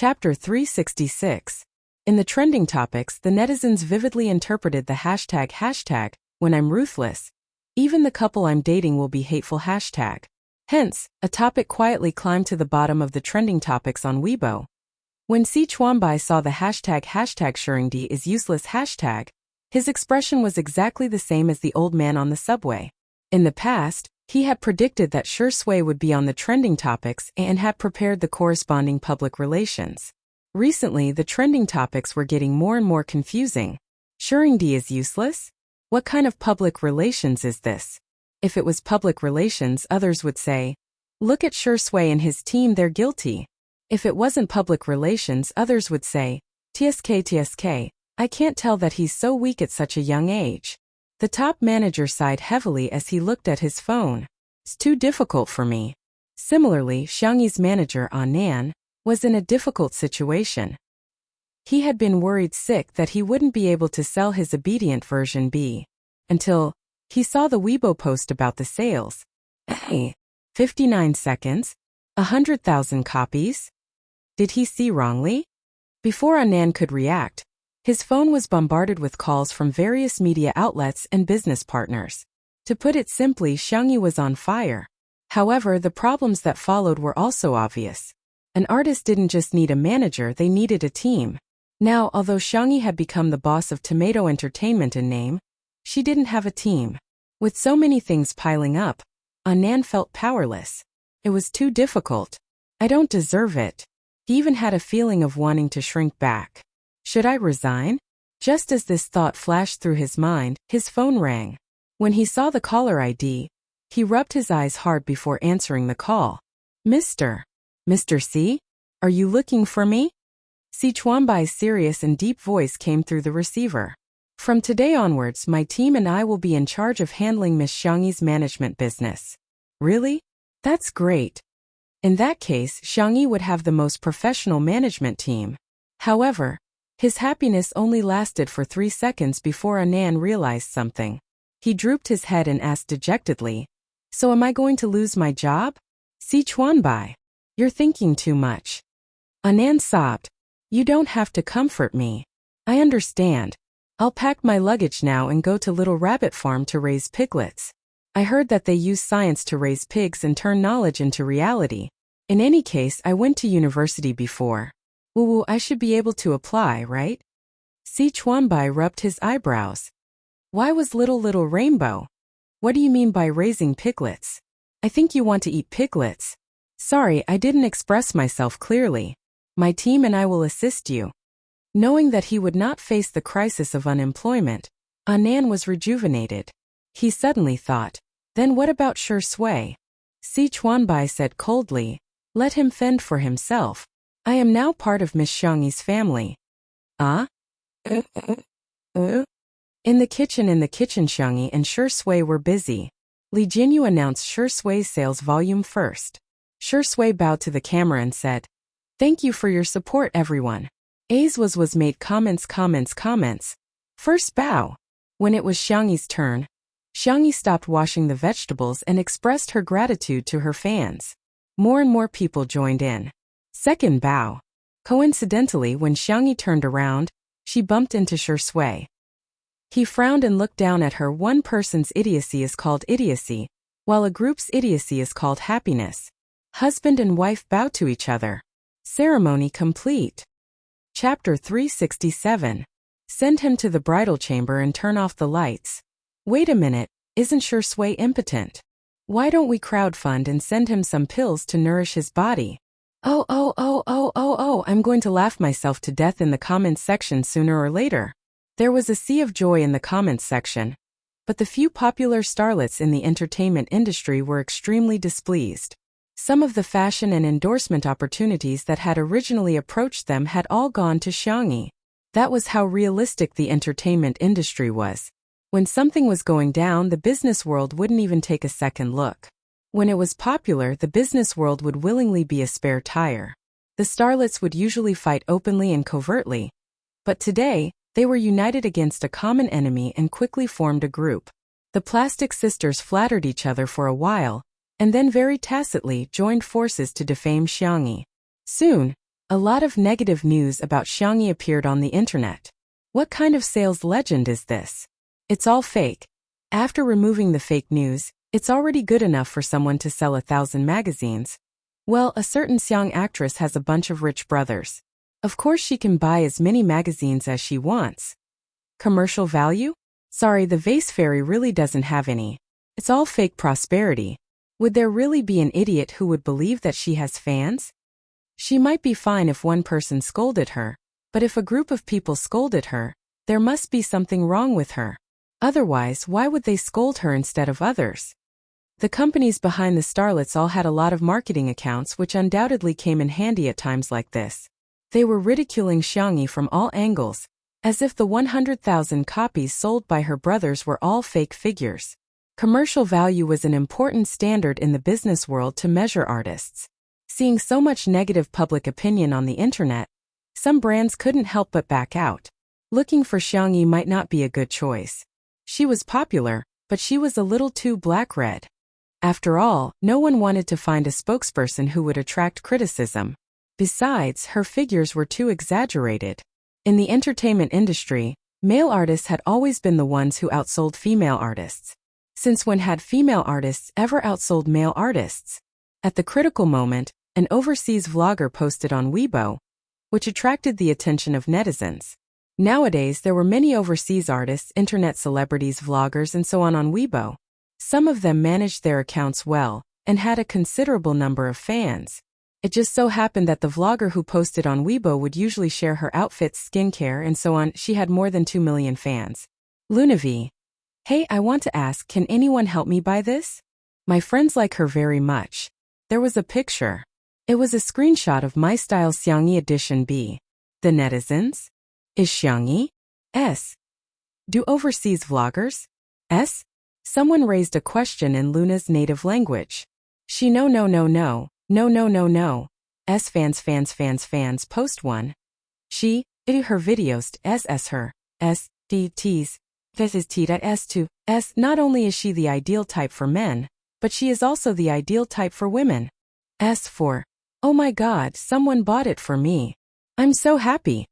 Chapter 366. In the trending topics, the netizens vividly interpreted the hashtag, when I'm ruthless. Even the couple I'm dating will be hateful hashtag. Hence, a topic quietly climbed to the bottom of the trending topics on Weibo. When Si Chuanbai saw the hashtag Shuringdi is useless hashtag, his expression was exactly the same as the old man on the subway. In the past, he had predicted that Sure Sui would be on the trending topics and had prepared the corresponding public relations. Recently, the trending topics were getting more and more confusing. Shuringdi is useless? What kind of public relations is this? If it was public relations, others would say, look at Sure Sui and his team, they're guilty. If it wasn't public relations, others would say, TSK, I can't tell that he's so weak at such a young age. The top manager sighed heavily as he looked at his phone. It's too difficult for me. Similarly, Xiangyi's manager, Nan, was in a difficult situation. He had been worried sick that he wouldn't be able to sell his obedient version B. Until he saw the Weibo post about the sales. 59 seconds? 100,000 copies? Did he see wrongly? Before Nan could react, his phone was bombarded with calls from various media outlets and business partners. To put it simply, Xiangyi was on fire. However, the problems that followed were also obvious. An artist didn't just need a manager, they needed a team. Now, although Xiangyi had become the boss of Tomato Entertainment in name, she didn't have a team. With so many things piling up, Nan felt powerless. It was too difficult. I don't deserve it. He even had a feeling of wanting to shrink back. Should I resign? Just as this thought flashed through his mind, his phone rang. When he saw the caller ID, he rubbed his eyes hard before answering the call. Mr. C? Are you looking for me? Si Chuanbai's serious and deep voice came through the receiver. From today onwards, my team and I will be in charge of handling Miss Xiangyi's management business. Really? That's great. In that case, Xiangyi would have the most professional management team. However, his happiness only lasted for 3 seconds before Nan realized something. He drooped his head and asked dejectedly, so am I going to lose my job? Si Chuanbai, you're thinking too much. Nan sobbed. You don't have to comfort me. I understand. I'll pack my luggage now and go to Little Rabbit Farm to raise piglets. I heard that they use science to raise pigs and turn knowledge into reality. In any case, I went to university before. Woo, I should be able to apply, right? Si Chuanbai rubbed his eyebrows. Why was little rainbow? What do you mean by raising piglets? I think you want to eat piglets. Sorry, I didn't express myself clearly. My team and I will assist you. Knowing that he would not face the crisis of unemployment, Nan was rejuvenated. He suddenly thought, then what about Sure Sui? Si Chuanbai said coldly, let him fend for himself. I am now part of Miss Xiangyi's family. In the kitchen, Xiangyi and Sure Sui were busy. Li Jinyu announced Sure Sui's sales volume first. Sure Sui bowed to the camera and said, thank you for your support, everyone. Was made comments. First bow. When it was Xiangyi's turn, Xiangyi stopped washing the vegetables and expressed her gratitude to her fans. More and more people joined in. Second bow. Coincidentally, when Xiangyi turned around, she bumped into Sure Sui. He frowned and looked down at her. One person's idiocy is called idiocy, while a group's idiocy is called happiness. Husband and wife bow to each other. Ceremony complete. Chapter 367. Send him to the bridal chamber and turn off the lights. Wait a minute, isn't Sure Sui impotent? Why don't we crowdfund and send him some pills to nourish his body? Oh, I'm going to laugh myself to death in the comments section sooner or later. There was a sea of joy in the comments section, but the few popular starlets in the entertainment industry were extremely displeased. Some of the fashion and endorsement opportunities that had originally approached them had all gone to Xiangyi. That was how realistic the entertainment industry was. When something was going down, the business world wouldn't even take a second look. When it was popular, the business world would willingly be a spare tire. The starlets would usually fight openly and covertly. But today, they were united against a common enemy and quickly formed a group. The Plastic Sisters flattered each other for a while, and then very tacitly joined forces to defame Xiangyi. Soon, A lot of negative news about Xiangyi appeared on the internet. What kind of sales legend is this? It's all fake. After removing the fake news, it's already good enough for someone to sell 1,000 magazines. Well, a certain Xiang actress has a bunch of rich brothers. Of course she can buy as many magazines as she wants. Commercial value? Sorry, the vase fairy really doesn't have any. It's all fake prosperity. Would there really be an idiot who would believe that she has fans? She might be fine if one person scolded her, but if a group of people scolded her, there must be something wrong with her. Otherwise, why would they scold her instead of others? The companies behind the starlets all had a lot of marketing accounts which undoubtedly came in handy at times like this. They were ridiculing Xiangyi from all angles, as if the 100,000 copies sold by her brothers were all fake figures. Commercial value was an important standard in the business world to measure artists. Seeing so much negative public opinion on the internet, some brands couldn't help but back out. Looking for Xiangyi might not be a good choice. She was popular, but she was a little too black-red. After all, no one wanted to find a spokesperson who would attract criticism. Besides, her figures were too exaggerated. In the entertainment industry, male artists had always been the ones who outsold female artists. Since when had female artists ever outsold male artists? At the critical moment, an overseas vlogger posted on Weibo, which attracted the attention of netizens. Nowadays, there were many overseas artists, internet celebrities, vloggers, and so on Weibo. Some of them managed their accounts well and had a considerable number of fans. It just so happened that the vlogger who posted on Weibo would usually share her outfits, skincare, and so on. She had more than 2 million fans. Lunavi. Hey, I want to ask, can anyone help me buy this? My friends like her very much. There was a picture. It was a screenshot of My Style Xiangyi Edition B. The netizens? Is Xiangyi? S. Do overseas vloggers? S. Someone raised a question in Luna's native language. She no. S fans post one. She, it her videos s her, s, d t's, this is t.s2, s. Not only is she the ideal type for men, but she is also the ideal type for women. S for, oh my god, someone bought it for me. I'm so happy.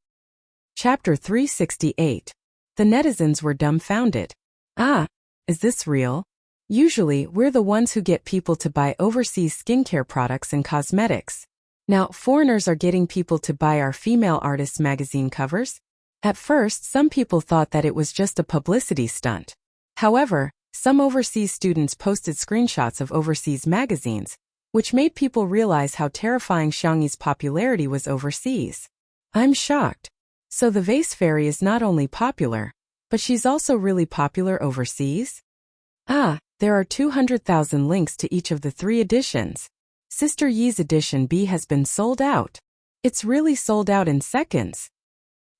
Chapter 368. The netizens were dumbfounded. Ah, is this real? Usually, we're the ones who get people to buy overseas skincare products and cosmetics. Now, foreigners are getting people to buy our female artists' magazine covers? At first, some people thought that it was just a publicity stunt. However, some overseas students posted screenshots of overseas magazines, which made people realize how terrifying Xiangyi's popularity was overseas. I'm shocked. So the vase fairy is not only popular, but she's also really popular overseas? Ah, there are 200,000 links to each of the 3 editions. Sister Yi's edition B has been sold out. It's really sold out in seconds.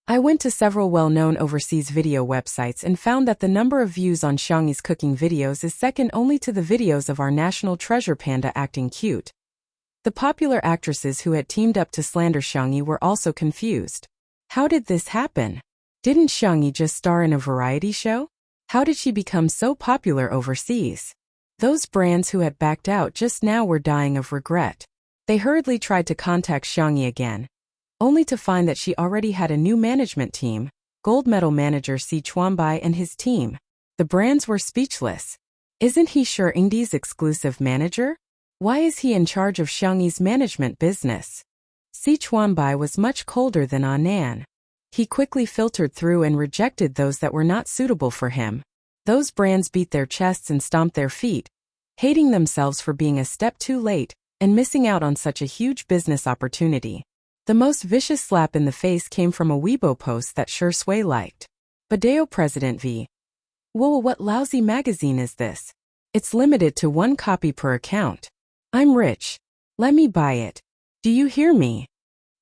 I went to several well-known overseas video websites and found that the number of views on Xiangyi's cooking videos is second only to the videos of our national treasure panda acting cute. The popular actresses who had teamed up to slander Xiangyi were also confused. How did this happen? Didn't Xiangyi just star in a variety show? How did she become so popular overseas? Those brands who had backed out just now were dying of regret. They hurriedly tried to contact Xiangyi again, only to find that she already had a new management team, gold medal manager Si Chuanbai and his team. The brands were speechless. Isn't he sure Ingdi's exclusive manager? Why is he in charge of Xiangyi's management business? Si Chuanbai was much colder than Anan. He quickly filtered through and rejected those that were not suitable for him. Those brands beat their chests and stomped their feet, hating themselves for being a step too late and missing out on such a huge business opportunity. The most vicious slap in the face came from a Weibo post that Sure Sui liked. Badeo President V. Whoa, what lousy magazine is this? It's limited to 1 copy per account. I'm rich. Let me buy it. Do you hear me?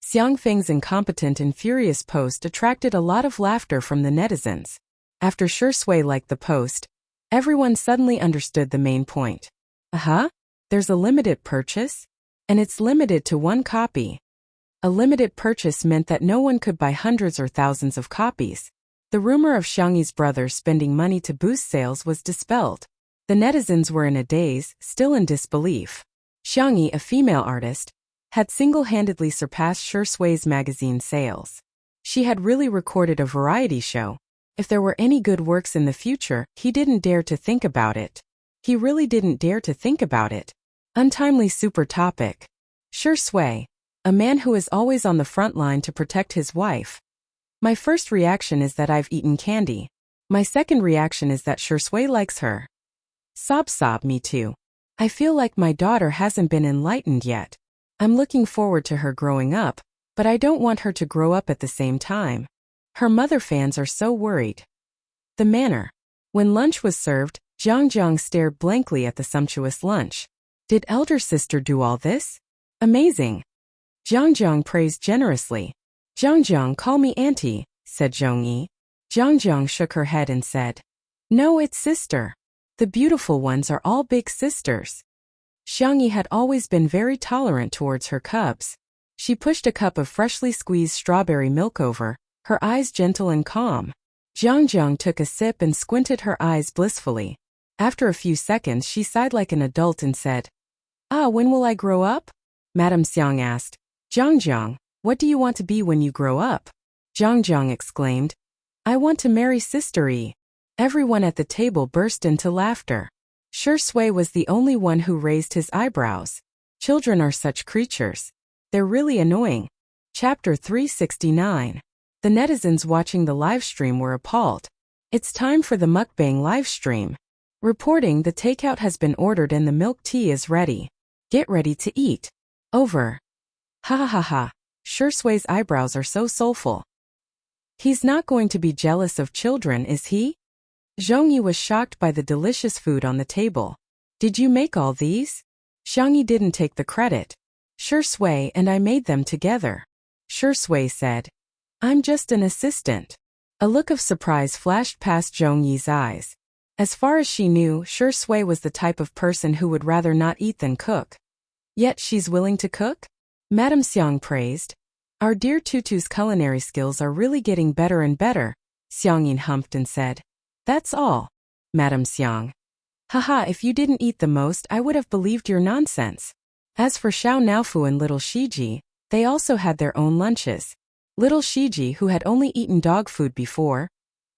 Xiang Feng's incompetent and furious post attracted a lot of laughter from the netizens. After Sure Sui liked the post, everyone suddenly understood the main point. There's a limited purchase? And it's limited to 1 copy. A limited purchase meant that no one could buy hundreds or thousands of copies. The rumor of Xiangyi's brothers spending money to boost sales was dispelled. The netizens were in a daze, still in disbelief. Xiangyi, a female artist, had single-handedly surpassed Shui's magazine sales. She had really recorded a variety show. If there were any good works in the future, he didn't dare to think about it. He really didn't dare to think about it. Untimely super topic. Shui, a man who is always on the front line to protect his wife. My first reaction is that I've eaten candy. My second reaction is that Shui likes her. Sob, me too. I feel like my daughter hasn't been enlightened yet. I'm looking forward to her growing up, but I don't want her to grow up at the same time. Her mother fans are so worried. The manner. When lunch was served, Jiang stared blankly at the sumptuous lunch. Did elder sister do all this? Amazing. Jiang praised generously. Jiang, call me auntie, said Zhongyi. Jiang shook her head and said, no, it's sister. The beautiful ones are all big sisters. Xiangyi had always been very tolerant towards her cubs. She pushed a cup of freshly squeezed strawberry milk over, her eyes gentle and calm. Jiang took a sip and squinted her eyes blissfully. After a few seconds she sighed like an adult and said, when will I grow up? Madame Xiang asked. Jiang, what do you want to be when you grow up? Jiang exclaimed, I want to marry Sister Yi. Everyone at the table burst into laughter. Shui was the only one who raised his eyebrows. Children are such creatures. They're really annoying. Chapter 369. The netizens watching the livestream were appalled. It's time for the mukbang livestream. Reporting, the takeout has been ordered and the milk tea is ready. Get ready to eat. Over. Ha. Shui's eyebrows are so soulful. He's not going to be jealous of children, is he? Zhongyi was shocked by the delicious food on the table. Did you make all these? Xiangyi didn't take the credit. Shui and I made them together. Shui said, I'm just an assistant. A look of surprise flashed past Zhongyi's eyes. As far as she knew, Shui was the type of person who would rather not eat than cook. Yet she's willing to cook? Madame Xiang praised. Our dear Tutu's culinary skills are really getting better and better, Xiangyin humphed and said. That's all, Madame Xiang. Haha, if you didn't eat the most, I would have believed your nonsense. As for Xiao Naofu and little Shiji, they also had their own lunches. Little Shiji, who had only eaten dog food before,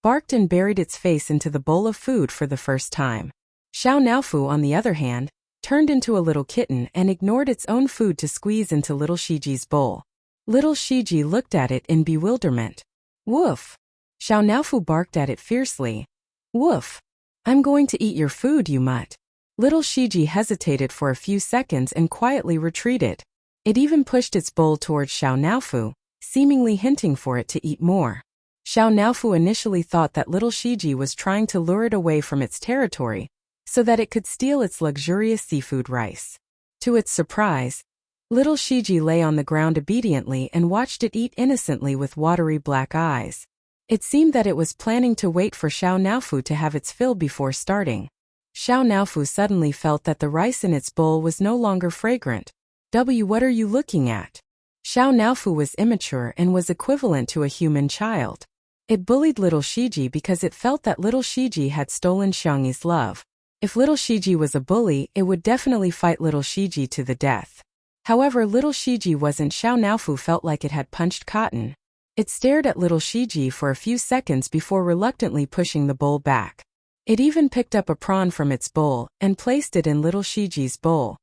barked and buried its face into the bowl of food for the first time. Xiao Naofu, on the other hand, turned into a little kitten and ignored its own food to squeeze into little Shiji's bowl. Little Shiji looked at it in bewilderment. Woof! Xiao Naofu barked at it fiercely. Woof! I'm going to eat your food, you mutt. Little Shiji hesitated for a few seconds and quietly retreated. It even pushed its bowl towards Xiao Naofu, seemingly hinting for it to eat more. Xiao Naofu initially thought that little Shiji was trying to lure it away from its territory, so that it could steal its luxurious seafood rice. To its surprise, little Shiji lay on the ground obediently and watched it eat innocently with watery black eyes. It seemed that it was planning to wait for Xiao Naofu to have its fill before starting. Xiao Naofu suddenly felt that the rice in its bowl was no longer fragrant. What are you looking at? Xiao Naofu was immature and was equivalent to a human child. It bullied little Shiji because it felt that little Shiji had stolen Xiangyi's love. If little Shiji was a bully, it would definitely fight little Shiji to the death. However, little Shiji wasn't. Xiao Naofu felt like it had punched cotton. It stared at little Shiji for a few seconds before reluctantly pushing the bowl back. It even picked up a prawn from its bowl and placed it in little Shiji's bowl.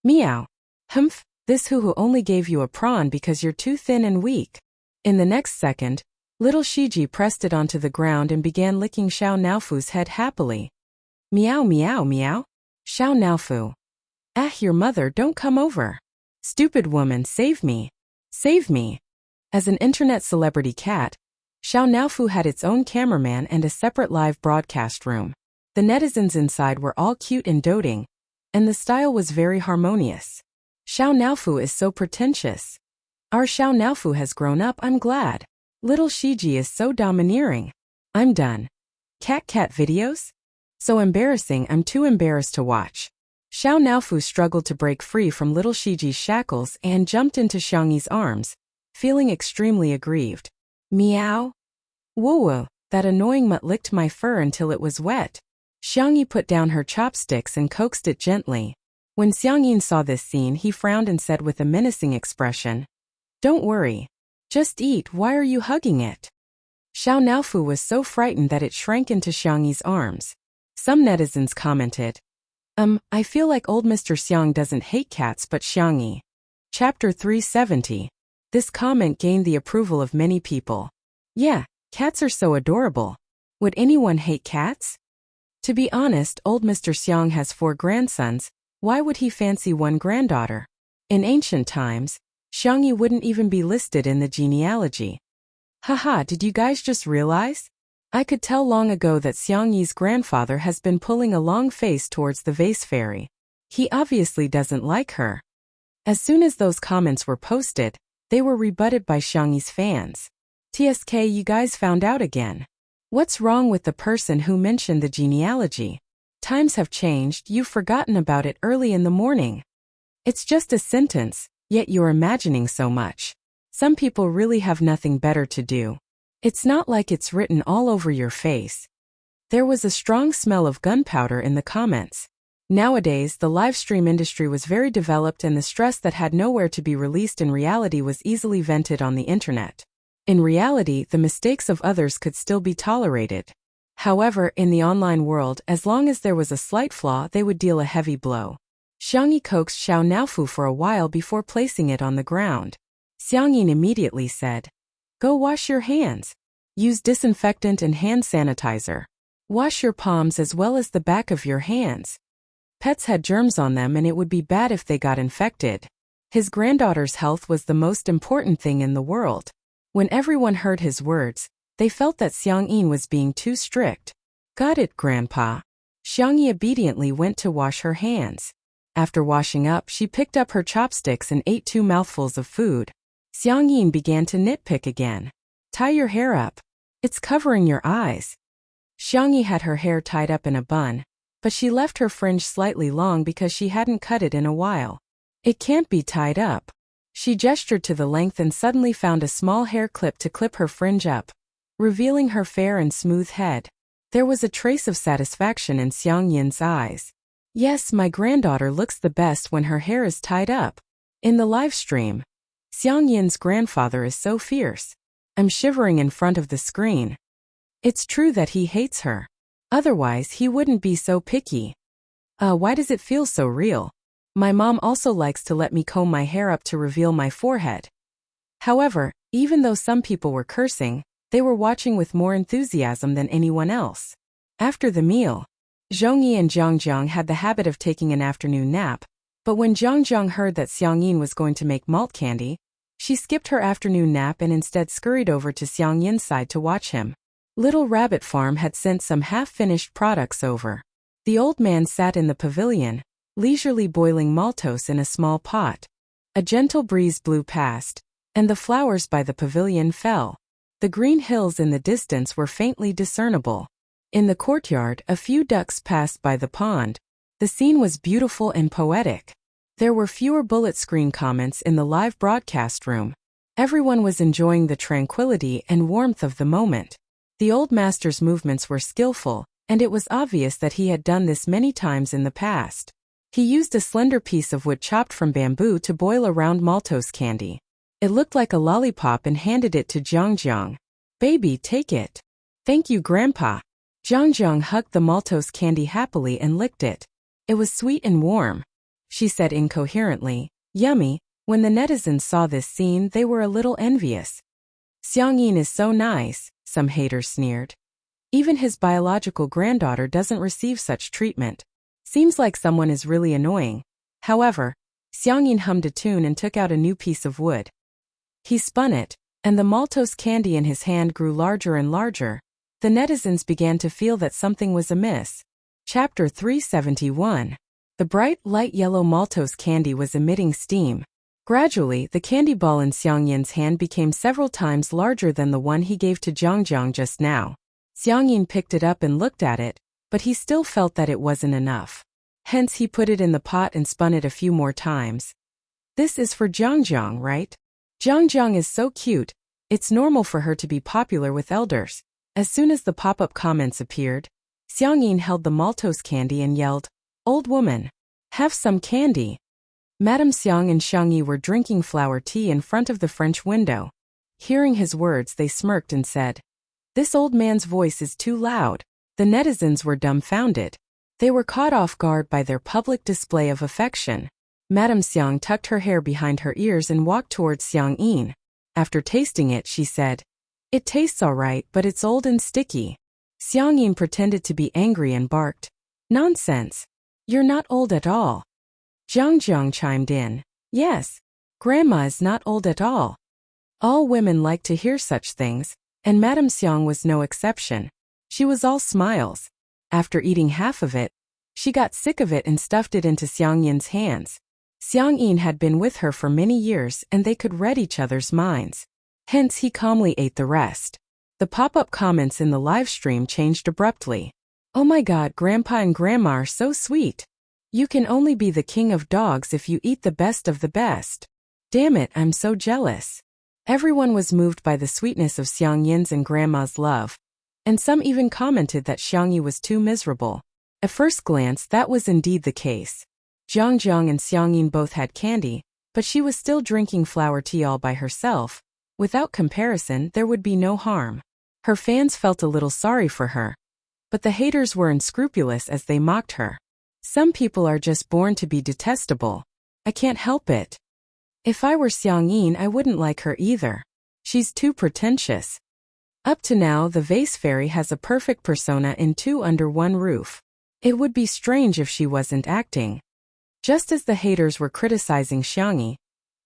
Meow. Humph, this hoo-hoo only gave you a prawn because you're too thin and weak. In the next second, little Shiji pressed it onto the ground and began licking Xiao Naofu's head happily. Meow. Xiao Naofu. Your mother, don't come over. Stupid woman, save me. Save me. As an internet celebrity cat, Xiao Naofu had its own cameraman and a separate live broadcast room. The netizens inside were all cute and doting, and the style was very harmonious. Xiao Naofu is so pretentious. Our Xiao Naofu has grown up, I'm glad. Little Shiji is so domineering. I'm done. Cat videos? So embarrassing, I'm too embarrassed to watch. Xiao Naofu struggled to break free from little Shiji's shackles and jumped into Xiangyi's arms, feeling extremely aggrieved. Meow. Woo, that annoying mutt licked my fur until it was wet. Xiangyi put down her chopsticks and coaxed it gently. When Xiang Yin saw this scene, he frowned and said with a menacing expression, "Don't worry. Just eat. Why are you hugging it?" Xiao Naofu was so frightened that it shrank into Xiang Yi's arms. Some netizens commented, I feel like old Mr. Xiang doesn't hate cats but Xiang Yi. Chapter 370. This comment gained the approval of many people. Yeah, cats are so adorable. Would anyone hate cats? To be honest, old Mr. Xiang has 4 grandsons. Why would he fancy one granddaughter? In ancient times, Xiang Yi wouldn't even be listed in the genealogy. Haha, did you guys just realize? I could tell long ago that Xiang Yi's grandfather has been pulling a long face towards the vase fairy. He obviously doesn't like her. As soon as those comments were posted, they were rebutted by Xiang Yi's fans. TSK, you guys found out again. What's wrong with the person who mentioned the genealogy? Times have changed, you've forgotten about it early in the morning. It's just a sentence, yet you're imagining so much. Some people really have nothing better to do. It's not like it's written all over your face. There was a strong smell of gunpowder in the comments. Nowadays, the live stream industry was very developed and the stress that had nowhere to be released in reality was easily vented on the internet. In reality, the mistakes of others could still be tolerated. However, in the online world, as long as there was a slight flaw, they would deal a heavy blow. Xiang Yi coaxed Xiao Naofu for a while before placing it on the ground. Xiang Yin immediately said, "Go wash your hands. Use disinfectant and hand sanitizer. Wash your palms as well as the back of your hands. Pets had germs on them and it would be bad if they got infected." His granddaughter's health was the most important thing in the world. When everyone heard his words, they felt that Xiang Yin was being too strict. Got it, Grandpa. Xiang Yi obediently went to wash her hands. After washing up, she picked up her chopsticks and ate 2 mouthfuls of food. Xiang Yin began to nitpick again. Tie your hair up. It's covering your eyes. Xiang Yi had her hair tied up in a bun, but she left her fringe slightly long because she hadn't cut it in a while. It can't be tied up. She gestured to the length and suddenly found a small hair clip to clip her fringe up, revealing her fair and smooth head. There was a trace of satisfaction in Xiang Yin's eyes. Yes, my granddaughter looks the best when her hair is tied up. In the live stream, Xiang Yin's grandfather is so fierce. I'm shivering in front of the screen. It's true that he hates her. Otherwise, he wouldn't be so picky. Why does it feel so real? My mom also likes to let me comb my hair up to reveal my forehead. However, even though some people were cursing, they were watching with more enthusiasm than anyone else. After the meal, Zhongyi and Zhangjiang had the habit of taking an afternoon nap, but when Zhangjiang heard that Xiang Yin was going to make malt candy, she skipped her afternoon nap and instead scurried over to Xiang Yin's side to watch him. Little Rabbit Farm had sent some half-finished products over. The old man sat in the pavilion, leisurely boiling maltose in a small pot. A gentle breeze blew past, and the flowers by the pavilion fell. The green hills in the distance were faintly discernible. In the courtyard, a few ducks passed by the pond. The scene was beautiful and poetic. There were fewer bullet screen comments in the live broadcast room. Everyone was enjoying the tranquility and warmth of the moment. The old master's movements were skillful, and it was obvious that he had done this many times in the past. He used a slender piece of wood chopped from bamboo to boil a round maltose candy. It looked like a lollipop and handed it to Zhangjiang. Baby, take it. Thank you, Grandpa. Zhangjiang hugged the maltose candy happily and licked it. It was sweet and warm. She said incoherently, yummy. When the netizens saw this scene, they were a little envious. Xiang Yin is so nice, some haters sneered. Even his biological granddaughter doesn't receive such treatment. Seems like someone is really annoying. However, Xiang Yin hummed a tune and took out a new piece of wood. He spun it, and the maltose candy in his hand grew larger and larger. The netizens began to feel that something was amiss. Chapter 371. The bright, light yellow maltose candy was emitting steam. Gradually, the candy ball in Xiang Yin's hand became several times larger than the one he gave to Zhangjiang just now. Xiang Yin picked it up and looked at it, but he still felt that it wasn't enough. Hence he put it in the pot and spun it a few more times. This is for Zhangjiang, right? Zhangjiang is so cute. It's normal for her to be popular with elders. As soon as the pop-up comments appeared, Xiang Yin held the maltose candy and yelled, "Old woman, Have some candy. Madame Xiang and Xiang Yi were drinking flower tea in front of the French window. Hearing his words, they smirked and said, "This old man's voice is too loud." The netizens were dumbfounded. They were caught off guard by their public display of affection. Madame Xiang tucked her hair behind her ears and walked towards Xiang Yin. After tasting it, she said, "It tastes all right, but it's old and sticky." Xiang Yin pretended to be angry and barked, "Nonsense! You're not old at all." Zhang chimed in, "Yes, Grandma is not old at all." All women like to hear such things, and Madame Xiang was no exception. She was all smiles. After eating half of it, she got sick of it and stuffed it into Xiang Yin's hands. Xiang Yin had been with her for many years and they could read each other's minds. Hence he calmly ate the rest. The pop-up comments in the live stream changed abruptly. "Oh my God, Grandpa and Grandma are so sweet. You can only be the king of dogs if you eat the best of the best. Damn it, I'm so jealous." Everyone was moved by the sweetness of Xiang Yin's and Grandma's love, and some even commented that Xiang Yi was too miserable. At first glance, that was indeed the case. Zhang and Xiang Yin both had candy, but she was still drinking flower tea all by herself. Without comparison, there would be no harm. Her fans felt a little sorry for her, but the haters were unscrupulous as they mocked her. Some people are just born to be detestable. I can't help it. If I were Xiang Yin, I wouldn't like her either. She's too pretentious. Up to now, the vase fairy has a perfect persona in Two Under One Roof. It would be strange if she wasn't acting. Just as the haters were criticizing Xiang Yi,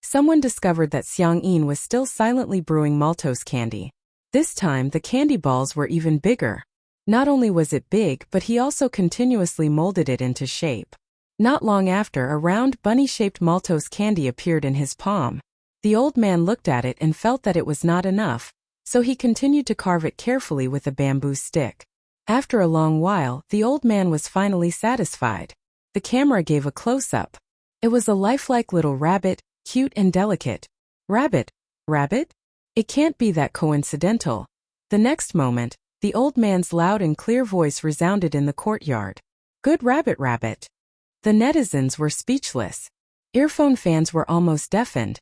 someone discovered that Xiang Yin was still silently brewing maltose candy. This time, the candy balls were even bigger. Not only was it big, but he also continuously molded it into shape. Not long after, a round, bunny-shaped maltose candy appeared in his palm. The old man looked at it and felt that it was not enough, so he continued to carve it carefully with a bamboo stick. After a long while, the old man was finally satisfied. The camera gave a close-up. It was a lifelike little rabbit, cute and delicate. Rabbit? It can't be that coincidental. The next moment, the old man's loud and clear voice resounded in the courtyard. "Good rabbit." The netizens were speechless. Earphone fans were almost deafened.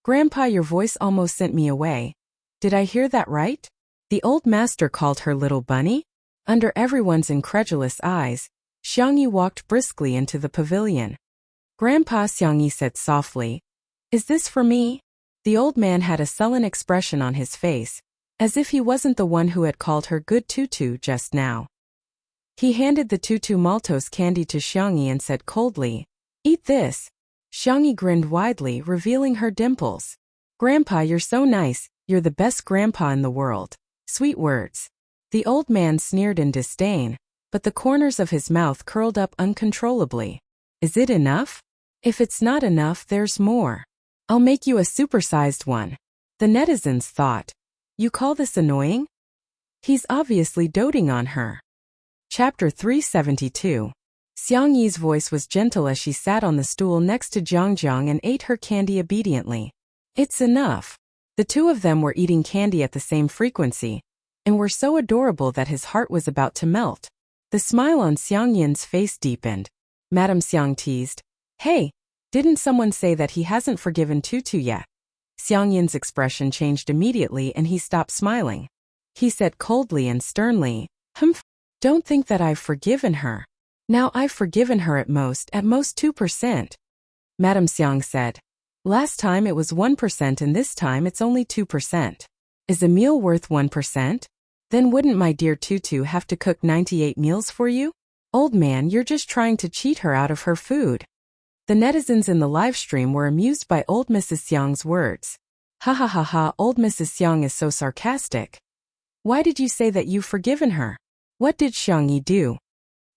"Grandpa, your voice almost sent me away. Did I hear that right?" The old master called her little bunny? Under everyone's incredulous eyes, Xiang Yi walked briskly into the pavilion. "Grandpa," Xiang Yi said softly, "is this for me?" The old man had a sullen expression on his face, as if he wasn't the one who had called her good tutu just now. He handed the tutu maltose candy to Xiang Yi and said coldly, "Eat this." Xiang Yi grinned widely, revealing her dimples. "Grandpa, you're so nice, you're the best grandpa in the world." Sweet words. The old man sneered in disdain, but the corners of his mouth curled up uncontrollably. "Is it enough? If it's not enough, there's more. I'll make you a supersized one." The netizens thought, "You call this annoying? He's obviously doting on her." Chapter 372. Xiang Yi's voice was gentle as she sat on the stool next to Zhang and ate her candy obediently. "It's enough." The two of them were eating candy at the same frequency, and were so adorable that his heart was about to melt. The smile on Xiang Yin's face deepened. Madame Xiang teased, "Hey, didn't someone say that he hasn't forgiven Tutu yet?" Xiang Yin's expression changed immediately and he stopped smiling. He said coldly and sternly, "Humph, don't think that I've forgiven her. Now I've forgiven her at most 2%. Madame Xiang said, "Last time it was 1% and this time it's only 2%. Is a meal worth 1%? Then wouldn't my dear Tutu have to cook 98 meals for you? Old man, you're just trying to cheat her out of her food." The netizens in the live stream were amused by old Mrs. Xiang's words. "Ha ha ha ha, old Mrs. Xiang is so sarcastic. Why did you say that you've forgiven her? What did Xiang Yi do?"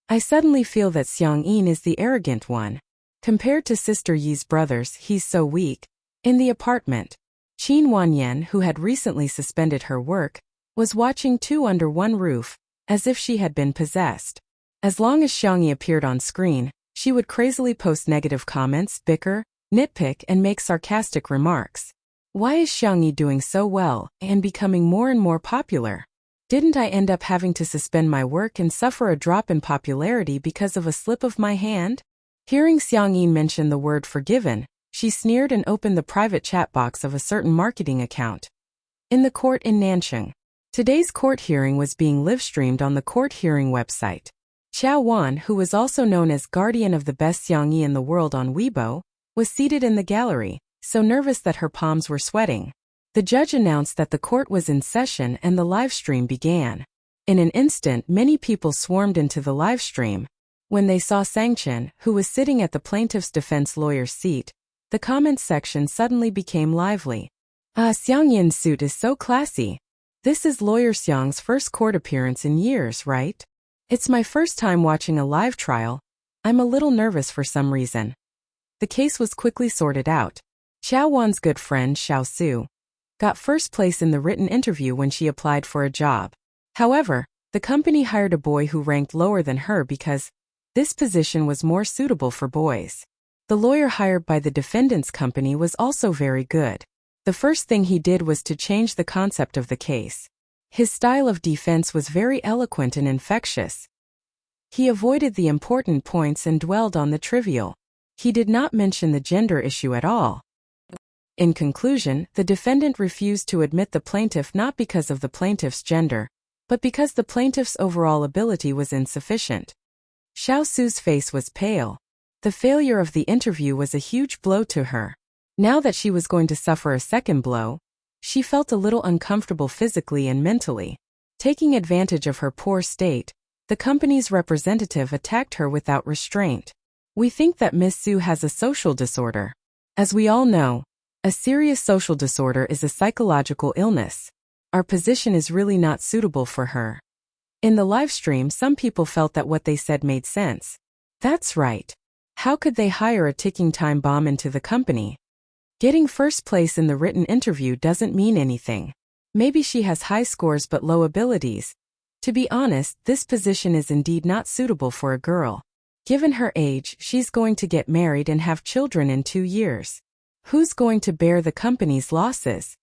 I suddenly feel that Xiang Yin is the arrogant one. Compared to Sister Yi's brothers, he's so weak. In the apartment, Qin Wanyan, who had recently suspended her work, was watching Two Under One Roof, as if she had been possessed. As long as Xiang Yi appeared on screen, she would crazily post negative comments, bicker, nitpick, and make sarcastic remarks. Why is Xiang Yi doing so well, and becoming more and more popular? Didn't I end up having to suspend my work and suffer a drop in popularity because of a slip of my hand? Hearing Xiang Yi mention the word forgiven, she sneered and opened the private chat box of a certain marketing account. In the court in Nanchang. Today's court hearing was being live-streamed on the court hearing website. Xiao Wan, who was also known as guardian of the best Xiang Yi in the world on Weibo, was seated in the gallery, so nervous that her palms were sweating. The judge announced that the court was in session and the live stream began. In an instant, many people swarmed into the live stream. When they saw Sangchen, who was sitting at the plaintiff's defense lawyer's seat, the comments section suddenly became lively. Xiang Yin's suit is so classy. This is Lawyer Xiang's first court appearance in years, right? It's my first time watching a live trial. I'm a little nervous for some reason. The case was quickly sorted out. Xiao Wan's good friend Xiao Su got first place in the written interview when she applied for a job. However, the company hired a boy who ranked lower than her because this position was more suitable for boys. The lawyer hired by the defendant's company was also very good. The first thing he did was to change the concept of the case. His style of defense was very eloquent and infectious. He avoided the important points and dwelled on the trivial. He did not mention the gender issue at all. In conclusion, the defendant refused to admit the plaintiff not because of the plaintiff's gender, but because the plaintiff's overall ability was insufficient. Xiao Su's face was pale. The failure of the interview was a huge blow to her. Now that she was going to suffer a second blow, she felt a little uncomfortable physically and mentally. Taking advantage of her poor state, the company's representative attacked her without restraint. We think that Miss Su has a social disorder. As we all know, a serious social disorder is a psychological illness. Our position is really not suitable for her. In the live stream, some people felt that what they said made sense. That's right. How could they hire a ticking time bomb into the company? Getting first place in the written interview doesn't mean anything. Maybe she has high scores but low abilities. To be honest, this position is indeed not suitable for a girl. Given her age, she's going to get married and have children in 2 years. Who's going to bear the company's losses?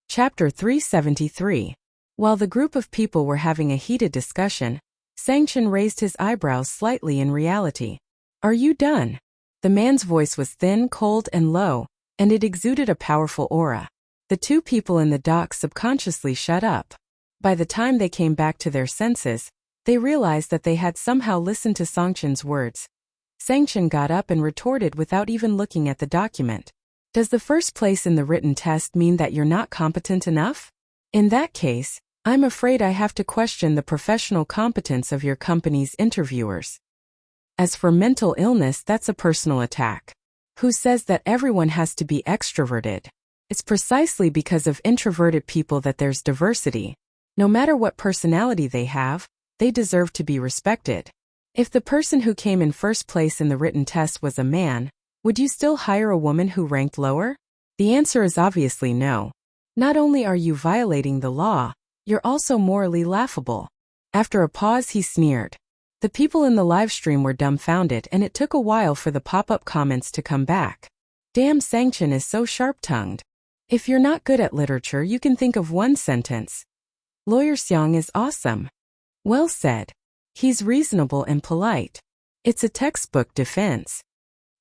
Chapter 373. While the group of people were having a heated discussion, Sangchen raised his eyebrows slightly in reality. Are you done? The man's voice was thin, cold, and low, and it exuded a powerful aura. The two people in the dock subconsciously shut up. By the time they came back to their senses, they realized that they had somehow listened to Sangchen's words. Sangchen got up and retorted without even looking at the document. Does the first place in the written test mean that you're not competent enough? In that case, I'm afraid I have to question the professional competence of your company's interviewers. As for mental illness, that's a personal attack. Who says that everyone has to be extroverted? It's precisely because of introverted people that there's diversity. No matter what personality they have, they deserve to be respected. If the person who came in first place in the written test was a man, would you still hire a woman who ranked lower? The answer is obviously no. Not only are you violating the law, you're also morally laughable. After a pause, he sneered. The people in the live stream were dumbfounded, and it took a while for the pop-up comments to come back. Damn, Sangchen is so sharp-tongued. If you're not good at literature, you can think of one sentence. Lawyer Xiang is awesome. Well said. He's reasonable and polite. It's a textbook defense.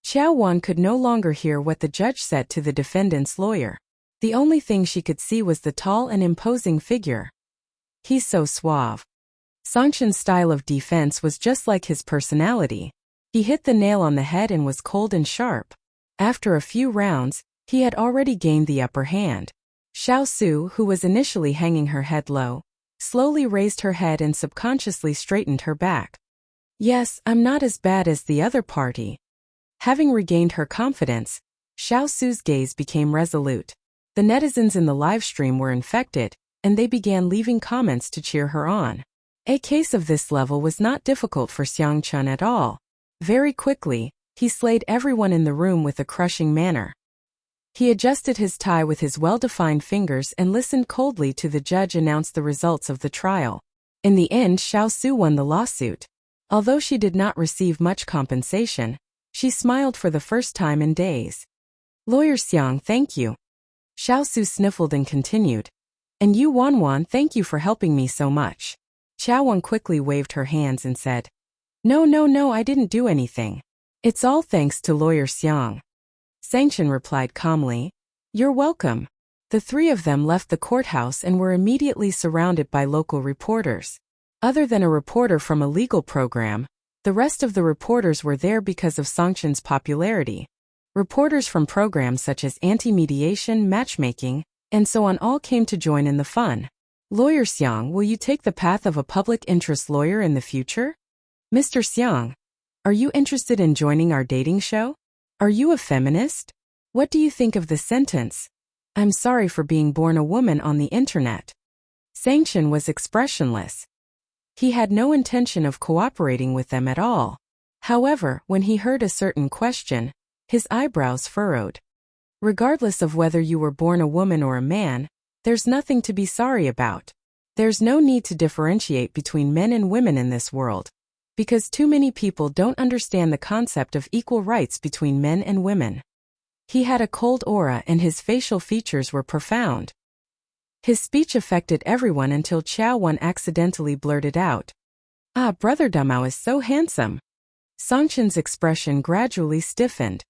Xiao Wan could no longer hear what the judge said to the defendant's lawyer. The only thing she could see was the tall and imposing figure. He's so suave. Sangchen's style of defense was just like his personality. He hit the nail on the head and was cold and sharp. After a few rounds, he had already gained the upper hand. Xiao Su, who was initially hanging her head low, slowly raised her head and subconsciously straightened her back. Yes, I'm not as bad as the other party. Having regained her confidence, Xiao Su's gaze became resolute. The netizens in the live stream were infected, and they began leaving comments to cheer her on. A case of this level was not difficult for Xiang Chun at all. Very quickly, he slayed everyone in the room with a crushing manner. He adjusted his tie with his well-defined fingers and listened coldly to the judge announce the results of the trial. In the end, Xiao Su won the lawsuit. Although she did not receive much compensation, she smiled for the first time in days. Lawyer Xiang, thank you. Xiao Su sniffled and continued. And you, Wan, thank you for helping me so much. Xiao Wan quickly waved her hands and said, No, I didn't do anything. It's all thanks to Lawyer Xiang. Sangchen replied calmly. You're welcome. The three of them left the courthouse and were immediately surrounded by local reporters. Other than a reporter from a legal program, the rest of the reporters were there because of Sangchen's popularity. Reporters from programs such as anti-mediation, matchmaking, and so on all came to join in the fun. Lawyer Xiang, will you take the path of a public interest lawyer in the future? Mr. Xiang, are you interested in joining our dating show? Are you a feminist? What do you think of the sentence? I'm sorry for being born a woman on the internet. Sangchen was expressionless. He had no intention of cooperating with them at all. However, when he heard a certain question, his eyebrows furrowed. Regardless of whether you were born a woman or a man, there's nothing to be sorry about. There's no need to differentiate between men and women in this world, because too many people don't understand the concept of equal rights between men and women. He had a cold aura and his facial features were profound. His speech affected everyone until Xiao Wan accidentally blurted out, "Ah, Brother Damao is so handsome." Sangchen's expression gradually stiffened.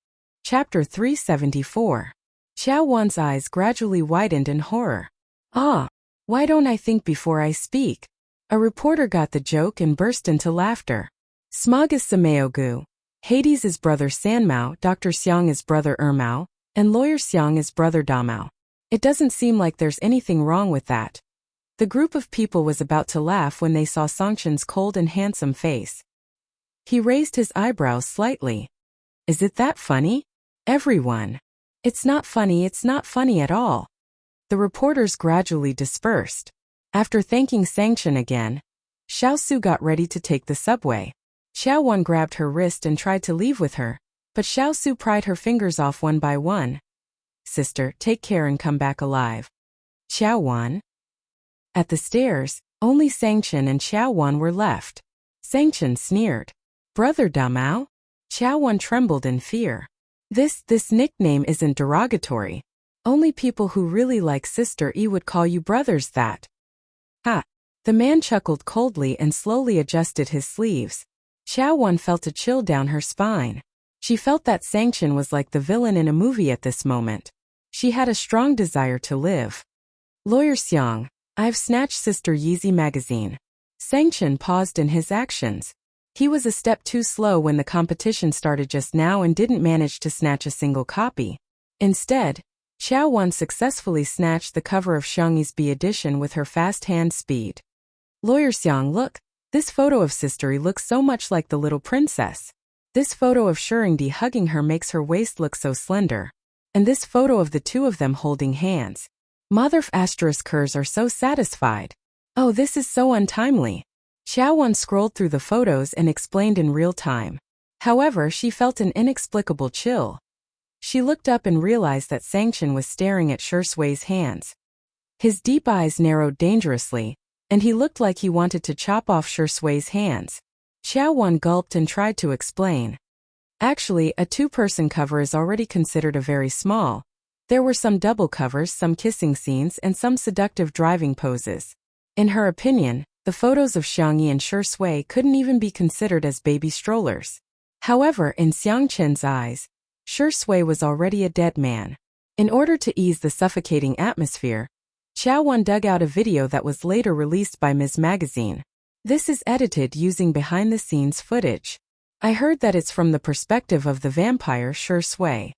Chapter 374. Xiao Wan's eyes gradually widened in horror. "Ah, why don't I think before I speak?" A reporter got the joke and burst into laughter. Smog is Sameogu. Hades is brother Sanmao, Dr. Xiang is brother Ermao, and Lawyer Xiang is brother Damao. It doesn't seem like there's anything wrong with that. The group of people was about to laugh when they saw Sangchen's cold and handsome face. He raised his eyebrows slightly. Is it that funny? Everyone. It's not funny at all. The reporters gradually dispersed. After thanking Sangchen again, Xiaosu got ready to take the subway. Xiao Wan grabbed her wrist and tried to leave with her, but Xiaosu pried her fingers off one by one. Sister, take care and come back alive. Xiao Wan. At the stairs, only Sangchen and Xiao Wan were left. Sangchen sneered. Brother Damao? Xiao Wan trembled in fear. This nickname isn't derogatory. Only people who really like Sister E would call you brothers that. Ha! The man chuckled coldly and slowly adjusted his sleeves. Xiao Wan felt a chill down her spine. She felt that Sangchen was like the villain in a movie at this moment. She had a strong desire to live. Lawyer Xiang, I've snatched Sister Yeezy magazine. Sangchen paused in his actions. He was a step too slow when the competition started just now and didn't manage to snatch a single copy. Instead, Xiao Wan successfully snatched the cover of Xiangyi's B edition with her fast hand speed. Lawyer Xiang, look. This photo of Sister E looks so much like the little princess. This photo of Shuringdi hugging her makes her waist look so slender. And this photo of the two of them holding hands. Motherf ******s are so satisfied. Oh, this is so untimely. Xiao Wan scrolled through the photos and explained in real time. However, she felt an inexplicable chill. She looked up and realized that Sangchen was staring at Shui's hands. His deep eyes narrowed dangerously, and he looked like he wanted to chop off Shui's hands. Xiao Wan gulped and tried to explain. Actually, a two-person cover is already considered a very small. There were some double covers, some kissing scenes, and some seductive driving poses. In her opinion, the photos of Xiangyi and Shui couldn't even be considered as baby strollers. However, in Xiang Chen's eyes, Shui was already a dead man. In order to ease the suffocating atmosphere, Xiao Wan dug out a video that was later released by Ms. Magazine. This is edited using behind-the-scenes footage. I heard that it's from the perspective of the vampire Shui.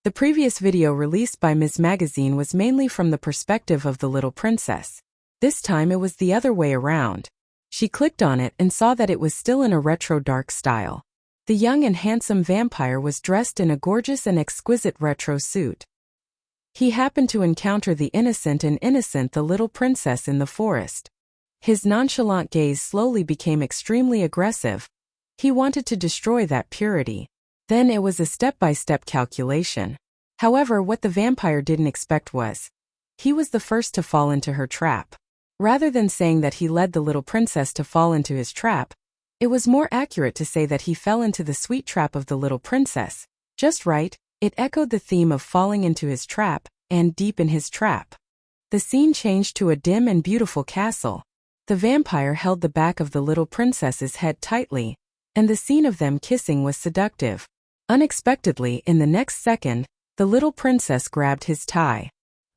The previous video released by Ms. Magazine was mainly from the perspective of the little princess. This time it was the other way around. She clicked on it and saw that it was still in a retro dark style. The young and handsome vampire was dressed in a gorgeous and exquisite retro suit. He happened to encounter the innocent the little princess in the forest. His nonchalant gaze slowly became extremely aggressive. He wanted to destroy that purity. Then it was a step-by-step calculation. However, what the vampire didn't expect was, he was the first to fall into her trap. Rather than saying that he led the little princess to fall into his trap, it was more accurate to say that he fell into the sweet trap of the little princess. Just right, it echoed the theme of falling into his trap, and deep in his trap. The scene changed to a dim and beautiful castle. The vampire held the back of the little princess's head tightly, and the scene of them kissing was seductive. Unexpectedly, in the next second, the little princess grabbed his tie.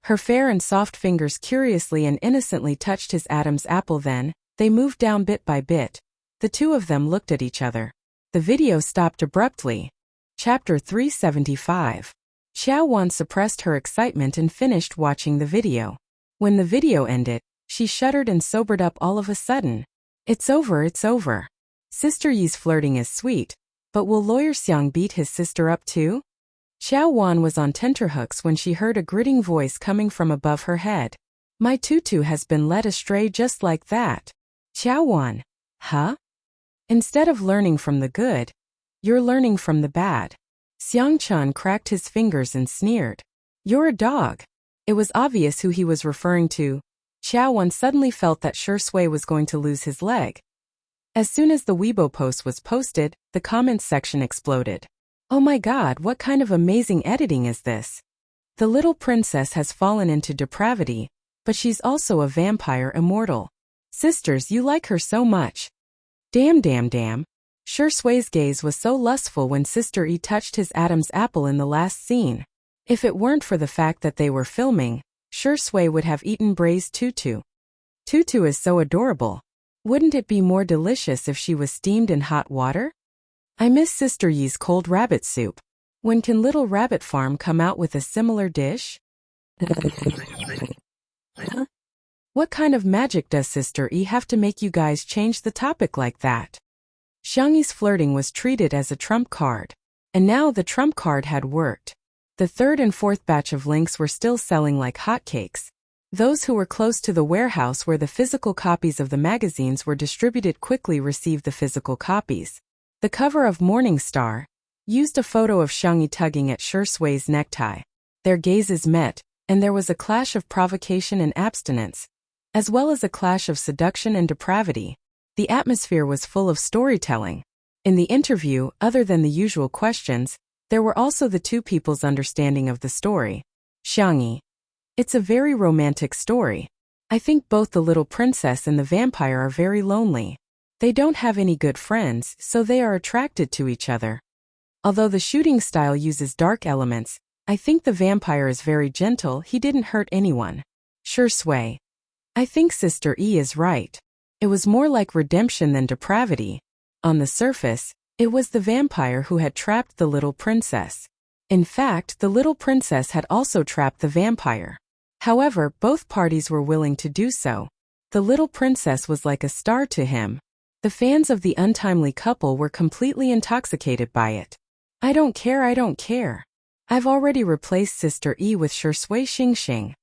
Her fair and soft fingers curiously and innocently touched his Adam's apple. Then, they moved down bit by bit. The two of them looked at each other. The video stopped abruptly. Chapter 375. Xiao Wan suppressed her excitement and finished watching the video. When the video ended, she shuddered and sobered up all of a sudden. It's over, it's over. Sister Yi's flirting is sweet, but will Lawyer Xiang beat his sister up too? Xiao Wan was on tenterhooks when she heard a gritting voice coming from above her head. My tutu has been led astray just like that. Xiao Wan. Huh? Instead of learning from the good, you're learning from the bad. Xiang Chun cracked his fingers and sneered. You're a dog. It was obvious who he was referring to. Xiao Wan suddenly felt that Shi Sui was going to lose his leg. As soon as the Weibo post was posted, the comments section exploded. Oh my god, what kind of amazing editing is this? The little princess has fallen into depravity, but she's also a vampire immortal. Sisters, you like her so much. Damn. Shi Sui's gaze was so lustful when Sister Yi touched his Adam's apple in the last scene. If it weren't for the fact that they were filming, Shi Sui would have eaten braised tutu. Tutu is so adorable. Wouldn't it be more delicious if she was steamed in hot water? I miss Sister Yi's cold rabbit soup. When can Little Rabbit Farm come out with a similar dish? What kind of magic does Sister Yi have to make you guys change the topic like that? Xiang Yi's flirting was treated as a trump card. And now the trump card had worked. The third and fourth batch of links were still selling like hotcakes. Those who were close to the warehouse where the physical copies of the magazines were distributed quickly received the physical copies. The cover of Morning Star used a photo of Xiang Yi tugging at Shi Sui's necktie. Their gazes met, and there was a clash of provocation and abstinence, as well as a clash of seduction and depravity. The atmosphere was full of storytelling. In the interview, other than the usual questions, there were also the two people's understanding of the story. Xiang Yi. It's a very romantic story. I think both the little princess and the vampire are very lonely. They don't have any good friends, so they are attracted to each other. Although the shooting style uses dark elements, I think the vampire is very gentle. He didn't hurt anyone. Shi Sui. I think Sister Yi is right. It was more like redemption than depravity. On the surface, it was the vampire who had trapped the little princess. In fact, the little princess had also trapped the vampire. However, both parties were willing to do so. The little princess was like a star to him. The fans of the untimely couple were completely intoxicated by it. I don't care. I've already replaced Sister Yi with Shi Sui Xing.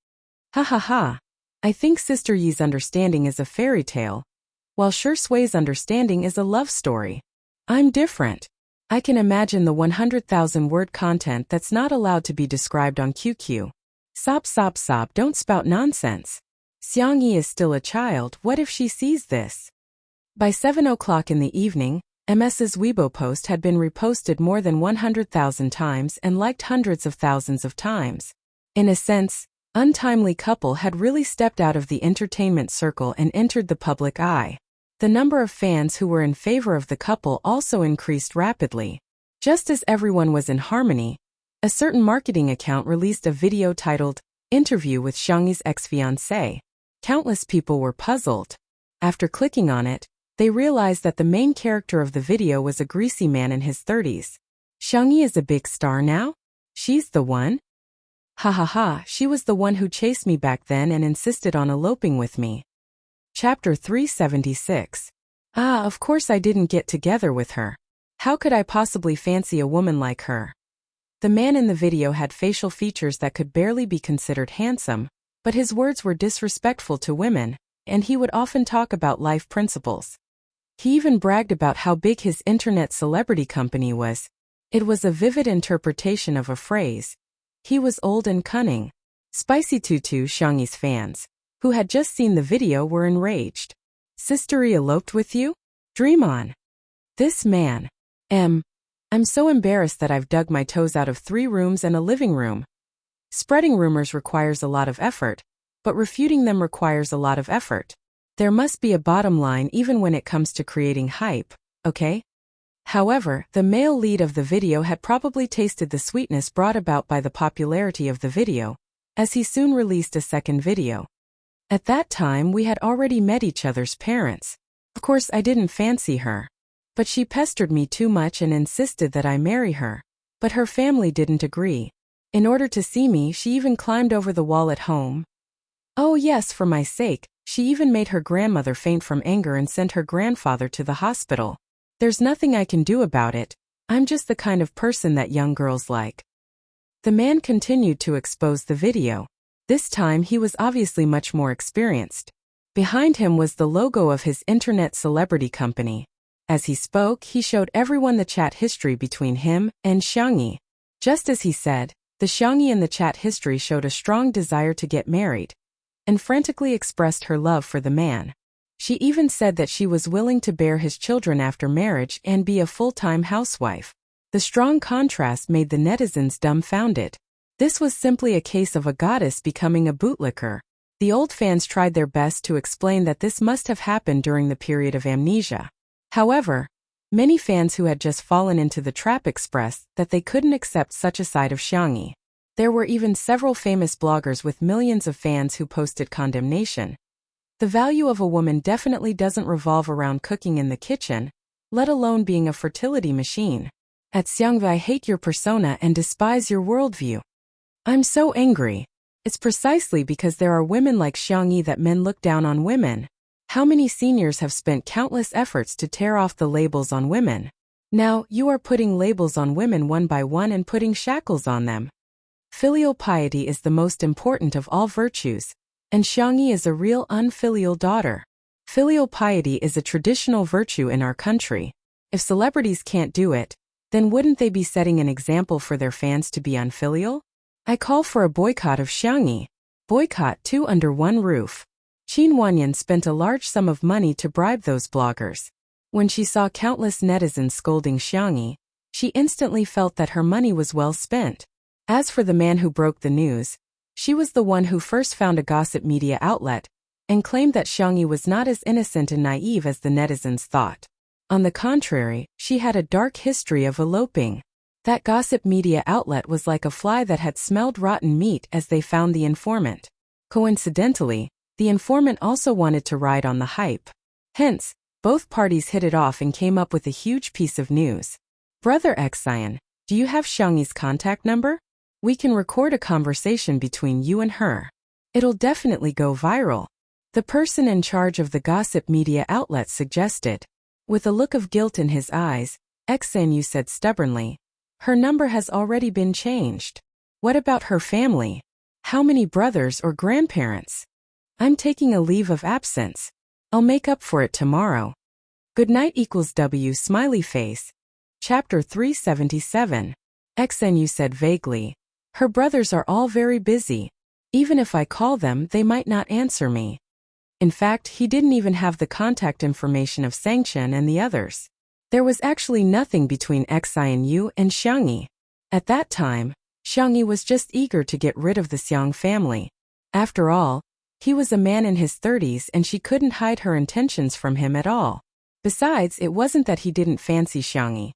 Ha ha ha. I think Sister Yi's understanding is a fairy tale, while Shi Sui's understanding is a love story. I'm different. I can imagine the 100,000 word content that's not allowed to be described on QQ. Sob, don't spout nonsense. Xiang Yi is still a child. What if she sees this? By 7 o'clock in the evening, MS's Weibo post had been reposted more than 100,000 times and liked hundreds of thousands of times. In a sense, Untimely Couple had really stepped out of the entertainment circle and entered the public eye. The number of fans who were in favor of the couple also increased rapidly. Just as everyone was in harmony, a certain marketing account released a video titled, Interview with Xiang Yi's Ex-Fiancé. Countless people were puzzled. After clicking on it, they realized that the main character of the video was a greasy man in his 30s. Xiang Yi is a big star now? She's the one? Ha ha ha, she was the one who chased me back then and insisted on eloping with me. Chapter 376. Ah, of course I didn't get together with her. How could I possibly fancy a woman like her? The man in the video had facial features that could barely be considered handsome, but his words were disrespectful to women, and he would often talk about life principles. He even bragged about how big his internet celebrity company was. It was a vivid interpretation of a phrase. He was old and cunning. Spicy Tutu Xiang Yi's fans, who had just seen the video, were enraged. Sister Yi eloped with you? Dream on. This man. I'm so embarrassed that I've dug my toes out of 3 rooms and a living room. Spreading rumors requires a lot of effort, but refuting them requires a lot of effort. There must be a bottom line even when it comes to creating hype, okay? However, the male lead of the video had probably tasted the sweetness brought about by the popularity of the video, as he soon released a second video. At that time we had already met each other's parents. Of course I didn't fancy her. But she pestered me too much and insisted that I marry her. But her family didn't agree. In order to see me, she even climbed over the wall at home. Oh yes, for my sake, she even made her grandmother faint from anger and sent her grandfather to the hospital. There's nothing I can do about it. I'm just the kind of person that young girls like. The man continued to expose the video. This time he was obviously much more experienced. Behind him was the logo of his internet celebrity company. As he spoke, he showed everyone the chat history between him and Xiangyi. Just as he said, the Xiangyi in the chat history showed a strong desire to get married, and frantically expressed her love for the man. She even said that she was willing to bear his children after marriage and be a full-time housewife. The strong contrast made the netizens dumbfounded. This was simply a case of a goddess becoming a bootlicker. The old fans tried their best to explain that this must have happened during the period of amnesia. However, many fans who had just fallen into the trap expressed that they couldn't accept such a side of Xiangyi. There were even several famous bloggers with millions of fans who posted condemnation. The value of a woman definitely doesn't revolve around cooking in the kitchen, let alone being a fertility machine. At Xiangvi, I hate your persona and despise your worldview. I'm so angry. It's precisely because there are women like Xiangyi that men look down on women. How many seniors have spent countless efforts to tear off the labels on women? Now, you are putting labels on women one by one and putting shackles on them. Filial piety is the most important of all virtues, and Xiangyi is a real unfilial daughter. Filial piety is a traditional virtue in our country. If celebrities can't do it, then wouldn't they be setting an example for their fans to be unfilial? I call for a boycott of Xiangyi. Boycott two under one roof. Qin Wanyan spent a large sum of money to bribe those bloggers. When she saw countless netizens scolding Xiangyi, she instantly felt that her money was well spent. As for the man who broke the news, she was the one who first found a gossip media outlet and claimed that Xiangyi was not as innocent and naive as the netizens thought. On the contrary, she had a dark history of eloping. That gossip media outlet was like a fly that had smelled rotten meat as they found the informant. Coincidentally, the informant also wanted to ride on the hype. Hence, both parties hit it off and came up with a huge piece of news. Brother Xian, do you have Xiangyi's contact number? We can record a conversation between you and her. It'll definitely go viral. The person in charge of the gossip media outlet suggested. With a look of guilt in his eyes, Xian said stubbornly, her number has already been changed. What about her family? How many brothers or grandparents? I'm taking a leave of absence. I'll make up for it tomorrow. Good night equals W smiley face. Chapter 377. Xian said vaguely. Her brothers are all very busy. Even if I call them, they might not answer me. In fact, he didn't even have the contact information of Sangchen and the others. There was actually nothing between Xian and Xiangyi. At that time, Xiangyi was just eager to get rid of the Xiang family. After all, he was a man in his 30s and she couldn't hide her intentions from him at all. Besides, it wasn't that he didn't fancy Xiangyi,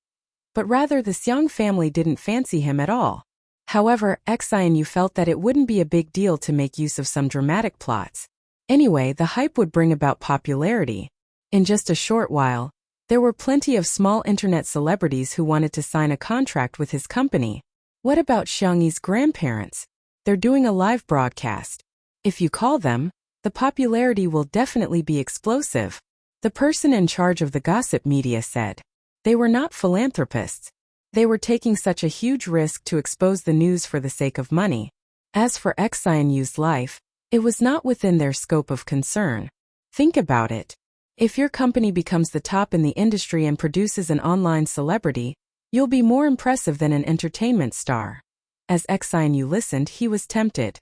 but rather the Xiang family didn't fancy him at all. However, Xian felt that it wouldn't be a big deal to make use of some dramatic plots. Anyway, the hype would bring about popularity. In just a short while, there were plenty of small internet celebrities who wanted to sign a contract with his company. What about Xiangyi's grandparents? They're doing a live broadcast. If you call them, the popularity will definitely be explosive. The person in charge of the gossip media said. They were not philanthropists. They were taking such a huge risk to expose the news for the sake of money. As for Xian's life, it was not within their scope of concern. Think about it. If your company becomes the top in the industry and produces an online celebrity, you'll be more impressive than an entertainment star. As Xian listened, he was tempted.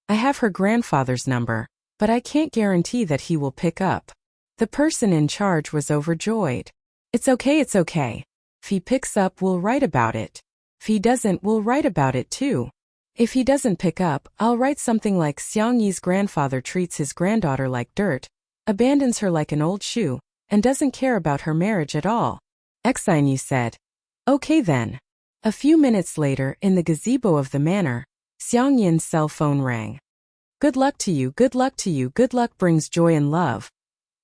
I have her grandfather's number, but I can't guarantee that he will pick up. The person in charge was overjoyed. It's okay. If he picks up, we'll write about it. If he doesn't, we'll write about it too. If he doesn't pick up, I'll write something like Xiangyi's grandfather treats his granddaughter like dirt, abandons her like an old shoe, and doesn't care about her marriage at all. Exinu said. Okay then. A few minutes later, in the gazebo of the manor, Xiang Yin's cell phone rang. Good luck to you, good luck to you, good luck brings joy and love.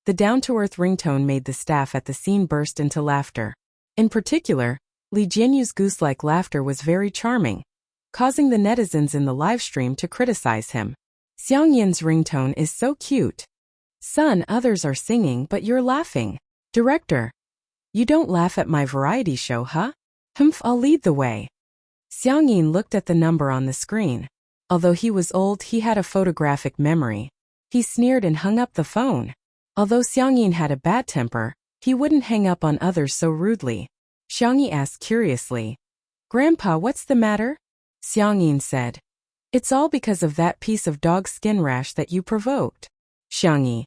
The down-to-earth ringtone made the staff at the scene burst into laughter. In particular, Li Jianyu's goose-like laughter was very charming, causing the netizens in the livestream to criticize him. Xiang Yin's ringtone is so cute. Son, others are singing but you're laughing. Director. You don't laugh at my variety show, huh? Humph, I'll lead the way. Xiang Yin looked at the number on the screen. Although he was old, he had a photographic memory. He sneered and hung up the phone. Although Xiang Yin had a bad temper, he wouldn't hang up on others so rudely. Xiang Yi asked curiously. Grandpa, what's the matter? Xiang Yin said. It's all because of that piece of dog skin rash that you provoked. Xiang Yi.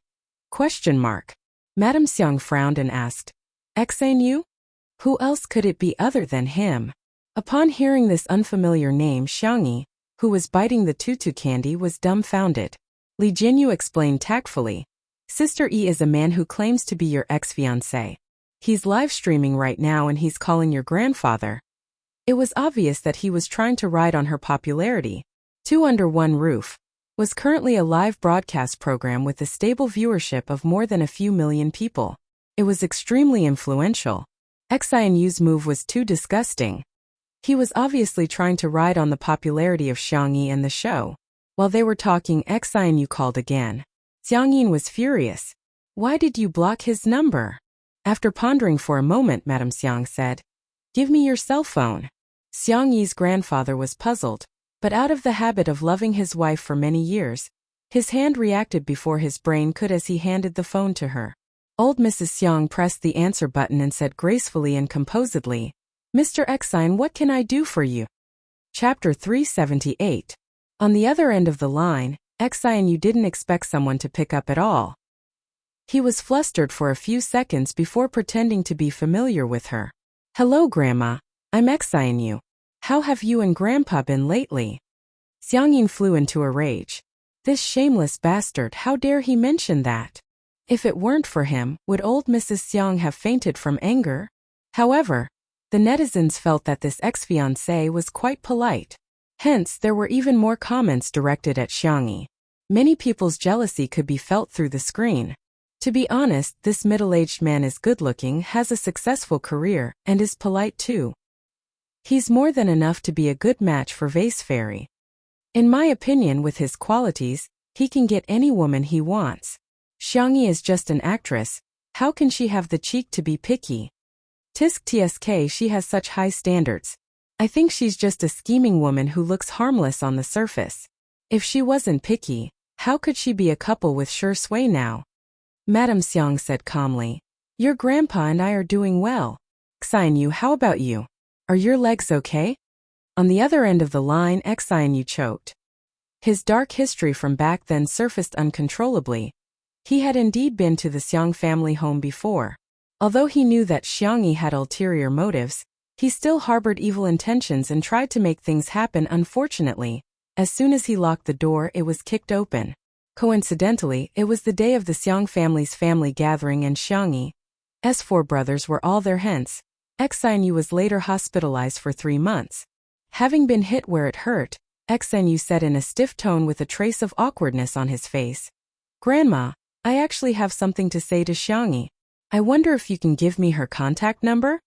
Question mark. Madame Xiang frowned and asked. Exanu? Who else could it be other than him? Upon hearing this unfamiliar name, Xiang Yi, who was biting the tutu candy, was dumbfounded. Li Jinyu explained tactfully. Sister E is a man who claims to be your ex-fiancé. He's live streaming right now and he's calling your grandfather. It was obvious that he was trying to ride on her popularity. Two Under One Roof was currently a live broadcast program with a stable viewership of more than a few million people. It was extremely influential. Xinu's move was too disgusting. He was obviously trying to ride on the popularity of Xiang Yi and the show. While they were talking, Xinu called again. Xiang Yin was furious. Why did you block his number? After pondering for a moment, Madame Xiang said. Give me your cell phone. Xiang Yi's grandfather was puzzled, but out of the habit of loving his wife for many years, his hand reacted before his brain could as he handed the phone to her. Old Mrs. Xiang pressed the answer button and said gracefully and composedly, Mr. Xine, what can I do for you? Chapter 378. On the other end of the line, Xine didn't expect someone to pick up at all. He was flustered for a few seconds before pretending to be familiar with her. Hello, Grandma. I'm Xine. How have you and Grandpa been lately? Xiang Yin flew into a rage. This shameless bastard, how dare he mention that? If it weren't for him, would old Mrs. Xiang have fainted from anger? However, the netizens felt that this ex-fiancé was quite polite. Hence, there were even more comments directed at Xiang Yi. Many people's jealousy could be felt through the screen. To be honest, this middle-aged man is good-looking, has a successful career, and is polite too. He's more than enough to be a good match for Vase Fairy. In my opinion, with his qualities, he can get any woman he wants. Xiang Yi is just an actress. How can she have the cheek to be picky? Tisk tsk, she has such high standards. I think she's just a scheming woman who looks harmless on the surface. If she wasn't picky, how could she be a couple with Sure Sui now? Madame Xiang said calmly. Your grandpa and I are doing well. Xinu, how about you? Are your legs okay? On the other end of the line, Xinu choked. His dark history from back then surfaced uncontrollably. He had indeed been to the Xiang family home before. Although he knew that Xiang Yi had ulterior motives, he still harbored evil intentions and tried to make things happen. Unfortunately, as soon as he locked the door, it was kicked open. Coincidentally, it was the day of the Xiang family's family gathering and Xiang Yi's four brothers were all there. Hence, Xinu was later hospitalized for 3 months. Having been hit where it hurt, Xinu said in a stiff tone with a trace of awkwardness on his face. Grandma, I actually have something to say to Xiang Yi. I wonder if you can give me her contact number?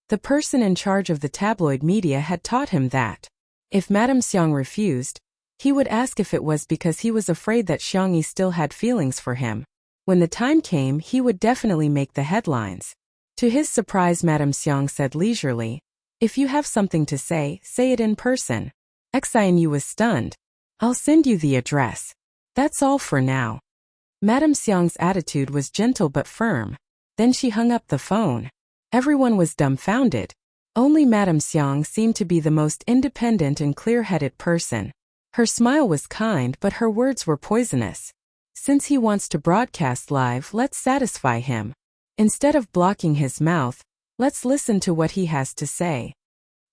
The person in charge of the tabloid media had taught him that if Madame Xiang refused, he would ask if it was because he was afraid that Xiang Yi still had feelings for him. When the time came, he would definitely make the headlines. To his surprise, Madame Xiang said leisurely, If you have something to say it in person. Xinu was stunned. I'll send you the address. That's all for now. Madame Xiang's attitude was gentle but firm. Then she hung up the phone. Everyone was dumbfounded. Only Madame Xiang seemed to be the most independent and clear-headed person. Her smile was kind, but her words were poisonous. Since he wants to broadcast live, let's satisfy him. Instead of blocking his mouth, let's listen to what he has to say.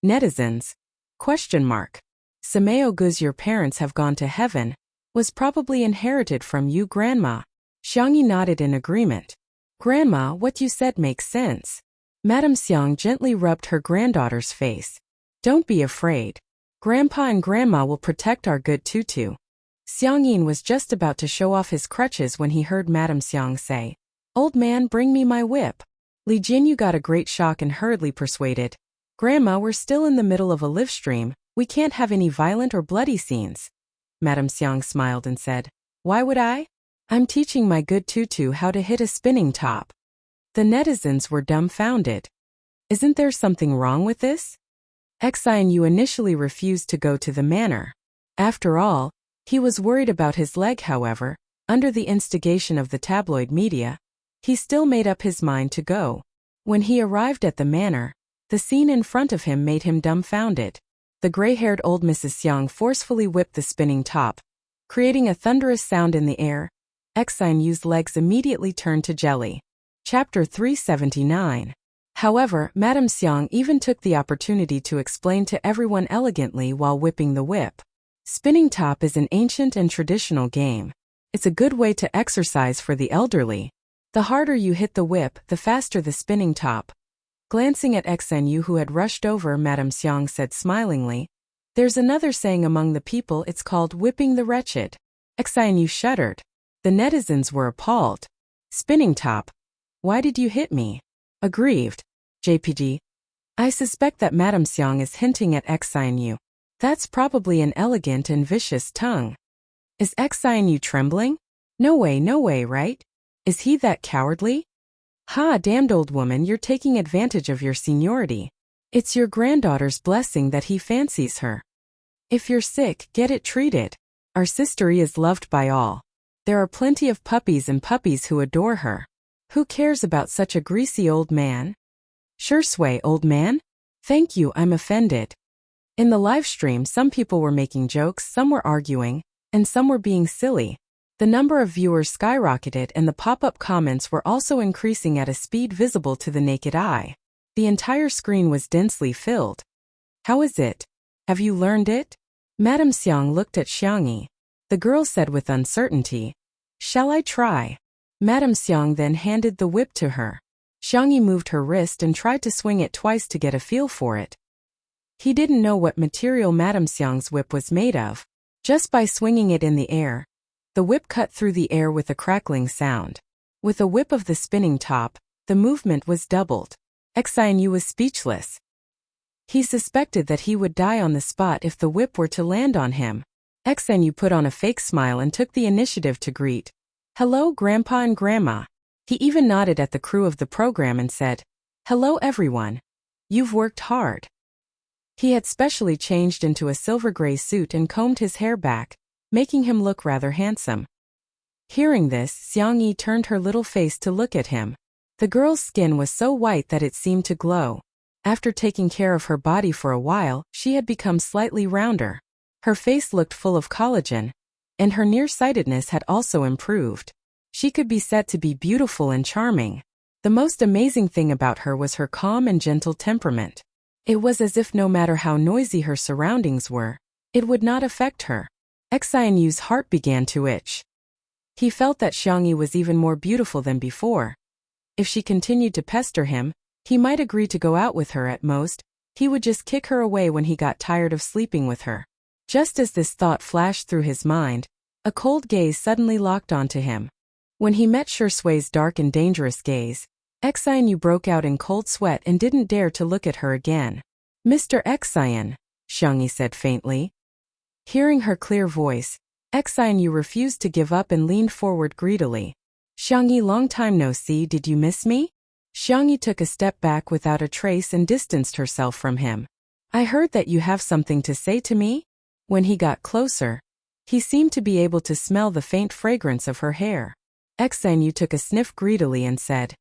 Netizens? Sameo Guz, your parents have gone to heaven, was probably inherited from you, Grandma. Xiang Yi nodded in agreement. Grandma, what you said makes sense. Madame Xiang gently rubbed her granddaughter's face. Don't be afraid. Grandpa and Grandma will protect our good tutu. Xiang Yin was just about to show off his crutches when he heard Madame Xiang say, Old man, bring me my whip. Li Jinyu got a great shock and hurriedly persuaded, Grandma, we're still in the middle of a live stream, we can't have any violent or bloody scenes. Madame Xiang smiled and said, Why would I? I'm teaching my good tutu how to hit a spinning top. The netizens were dumbfounded. Isn't there something wrong with this? Xianyu initially refused to go to the manor. After all, he was worried about his leg. However, under the instigation of the tabloid media, he still made up his mind to go. When he arrived at the manor, the scene in front of him made him dumbfounded. The gray-haired old Mrs. Xiang forcefully whipped the spinning top, creating a thunderous sound in the air. Xianyu's legs immediately turned to jelly. Chapter 379. However, Madame Xiang even took the opportunity to explain to everyone elegantly while whipping the whip. Spinning top is an ancient and traditional game. It's a good way to exercise for the elderly. The harder you hit the whip, the faster the spinning top. Glancing at Xianyu, who had rushed over, Madame Xiang said smilingly, There's another saying among the people, it's called whipping the wretched. Xianyu shuddered. The netizens were appalled. Spinning top. Why did you hit me? Aggrieved. JPG. I suspect that Madame Xiang is hinting at Xianyu. That's probably an elegant and vicious tongue. Is Xianyu trembling? No way, right? Is he that cowardly? Ha, damned old woman, you're taking advantage of your seniority. It's your granddaughter's blessing that he fancies her. If you're sick, get it treated. Our sistery is loved by all. There are plenty of puppies and puppies who adore her. Who cares about such a greasy old man? Sure sway, old man? Thank you, I'm offended. In the live stream, some people were making jokes, some were arguing, and some were being silly. The number of viewers skyrocketed and the pop-up comments were also increasing at a speed visible to the naked eye. The entire screen was densely filled. How is it? Have you learned it? Madame Xiang looked at Xiangyi. The girl said with uncertainty, Shall I try? Madame Xiang then handed the whip to her. Xiangyi moved her wrist and tried to swing it twice to get a feel for it. He didn't know what material Madame Xiang's whip was made of. Just by swinging it in the air, the whip cut through the air with a crackling sound. With a whip of the spinning top, the movement was doubled. Xianyu was speechless. He suspected that he would die on the spot if the whip were to land on him. Xianyu put on a fake smile and took the initiative to greet. Hello, Grandpa and Grandma. He even nodded at the crew of the program and said, Hello everyone. You've worked hard. He had specially changed into a silver gray suit and combed his hair back, making him look rather handsome. Hearing this, Xiangyi turned her little face to look at him. The girl's skin was so white that it seemed to glow. After taking care of her body for a while, she had become slightly rounder. Her face looked full of collagen, and her nearsightedness had also improved. She could be said to be beautiful and charming. The most amazing thing about her was her calm and gentle temperament. It was as if no matter how noisy her surroundings were, it would not affect her. Xianyu's heart began to itch. He felt that Xiangyi was even more beautiful than before. If she continued to pester him, he might agree to go out with her. At most, he would just kick her away when he got tired of sleeping with her. Just as this thought flashed through his mind, a cold gaze suddenly locked onto him. When he met Shurshui's dark and dangerous gaze, Xianyu broke out in cold sweat and didn't dare to look at her again. Mr. Xian, Xiangyi said faintly. Hearing her clear voice, Xianyu refused to give up and leaned forward greedily. Xiangyi, long time no see, did you miss me? Xiangyi took a step back without a trace and distanced herself from him. I heard that you have something to say to me? When he got closer, he seemed to be able to smell the faint fragrance of her hair. Xianyu took a sniff greedily and said,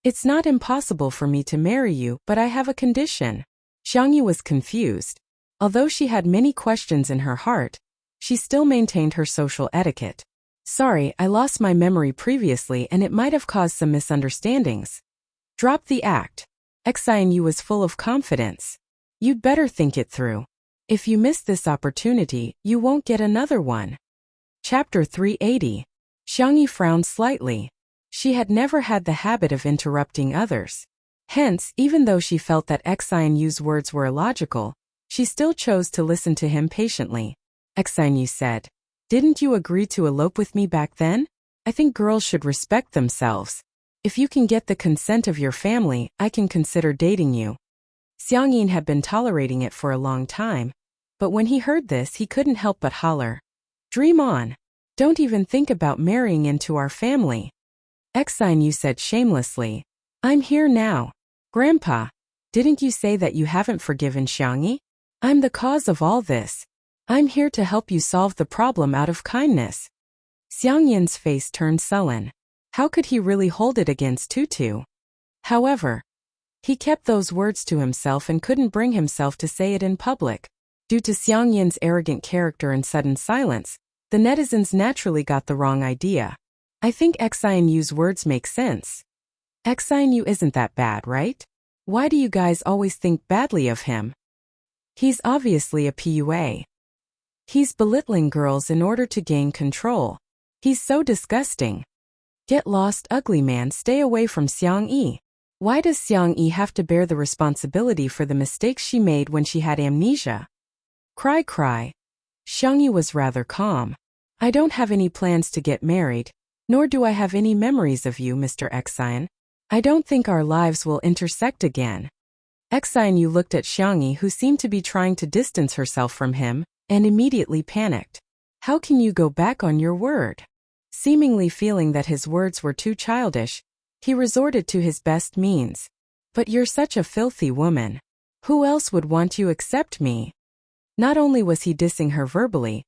It's not impossible for me to marry you, but I have a condition. Xiangyi was confused. Although she had many questions in her heart, she still maintained her social etiquette. Sorry, I lost my memory previously and it might have caused some misunderstandings. Drop the act. Xianyu was full of confidence. You'd better think it through. If you miss this opportunity, you won't get another one. Chapter 380. Xiangyi frowned slightly. She had never had the habit of interrupting others. Hence, even though she felt that Yu's words were illogical, she still chose to listen to him patiently. Yu said, "Didn't you agree to elope with me back then? I think girls should respect themselves. If you can get the consent of your family, I can consider dating you." Xiangyin had been tolerating it for a long time, but when he heard this he couldn't help but holler, "Dream on! Don't even think about marrying into our family." Yu said shamelessly, "I'm here now. Grandpa, didn't you say that you haven't forgiven Xiangyi? I'm the cause of all this. I'm here to help you solve the problem out of kindness." Xiangyin's face turned sullen. How could he really hold it against Tutu? However, he kept those words to himself and couldn't bring himself to say it in public. Due to Xiangyin's arrogant character and sudden silence, the netizens naturally got the wrong idea. I think Yu's words make sense. Yu isn't that bad, right? Why do you guys always think badly of him? He's obviously a PUA. He's belittling girls in order to gain control. He's so disgusting. Get lost, ugly man, stay away from Xiangyi. Why does Xiangyi have to bear the responsibility for the mistakes she made when she had amnesia? Cry, cry. Xiangyi was rather calm. I don't have any plans to get married, nor do I have any memories of you, Mr. Xian. I don't think our lives will intersect again. Yu looked at Xiangyi, who seemed to be trying to distance herself from him, and immediately panicked. How can you go back on your word? Seemingly feeling that his words were too childish, he resorted to his best means. But you're such a filthy woman. Who else would want you except me? Not only was he dissing her verbally,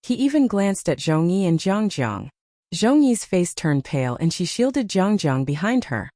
he even glanced at Zhongyi and Jiangjiang. Zhongyi's face turned pale and she shielded Jiangjiang behind her.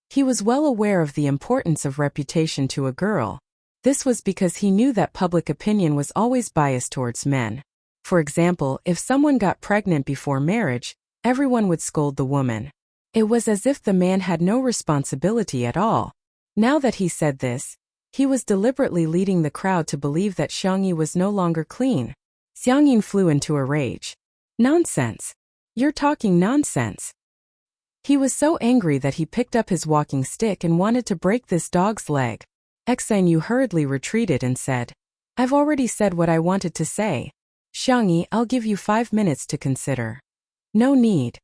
He was well aware of the importance of reputation to a girl. This was because he knew that public opinion was always biased towards men. For example, if someone got pregnant before marriage, everyone would scold the woman. It was as if the man had no responsibility at all. Now that he said this, he was deliberately leading the crowd to believe that Xiangyi was no longer clean. Xiangyin flew into a rage. Nonsense! You're talking nonsense! He was so angry that he picked up his walking stick and wanted to break this dog's leg. Yu hurriedly retreated and said, I've already said what I wanted to say. Xiangyi, I'll give you 5 minutes to consider. No need.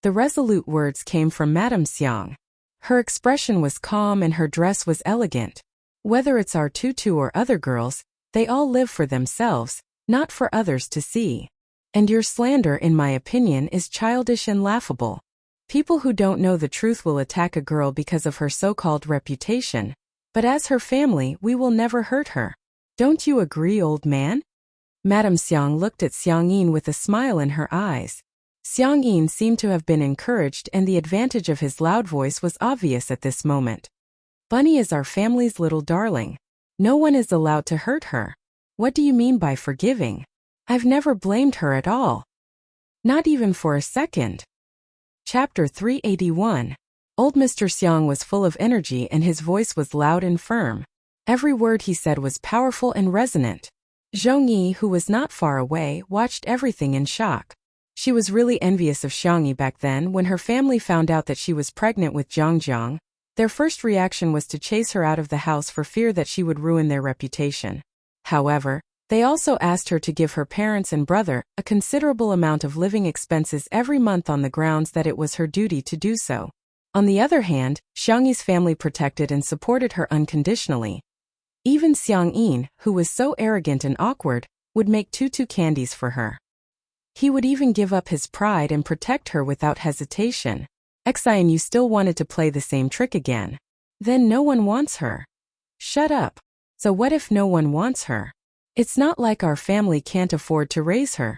The resolute words came from Madame Xiang. Her expression was calm and her dress was elegant. Whether it's our Tutu or other girls, they all live for themselves, not for others to see. And your slander, in my opinion, is childish and laughable. People who don't know the truth will attack a girl because of her so-called reputation, but as her family, we will never hurt her. Don't you agree, old man? Madame Xiang looked at Xiangyin with a smile in her eyes. Xiangyin seemed to have been encouraged and the advantage of his loud voice was obvious at this moment. Bunny is our family's little darling. No one is allowed to hurt her. What do you mean by forgiving? I've never blamed her at all. Not even for a second. Chapter 381. Old Mr. Xiang was full of energy and his voice was loud and firm. Every word he said was powerful and resonant. Zhongyi, who was not far away, watched everything in shock. She was really envious of Xiangyi back then when her family found out that she was pregnant with Jiangjiang. Their first reaction was to chase her out of the house for fear that she would ruin their reputation. However, they also asked her to give her parents and brother a considerable amount of living expenses every month on the grounds that it was her duty to do so. On the other hand, Xiangyi's family protected and supported her unconditionally. Even Xiangyin, who was so arrogant and awkward, would make tutu candies for her. He would even give up his pride and protect her without hesitation. Xian, you still wanted to play the same trick again. Then no one wants her. Shut up. So what if no one wants her? It's not like our family can't afford to raise her.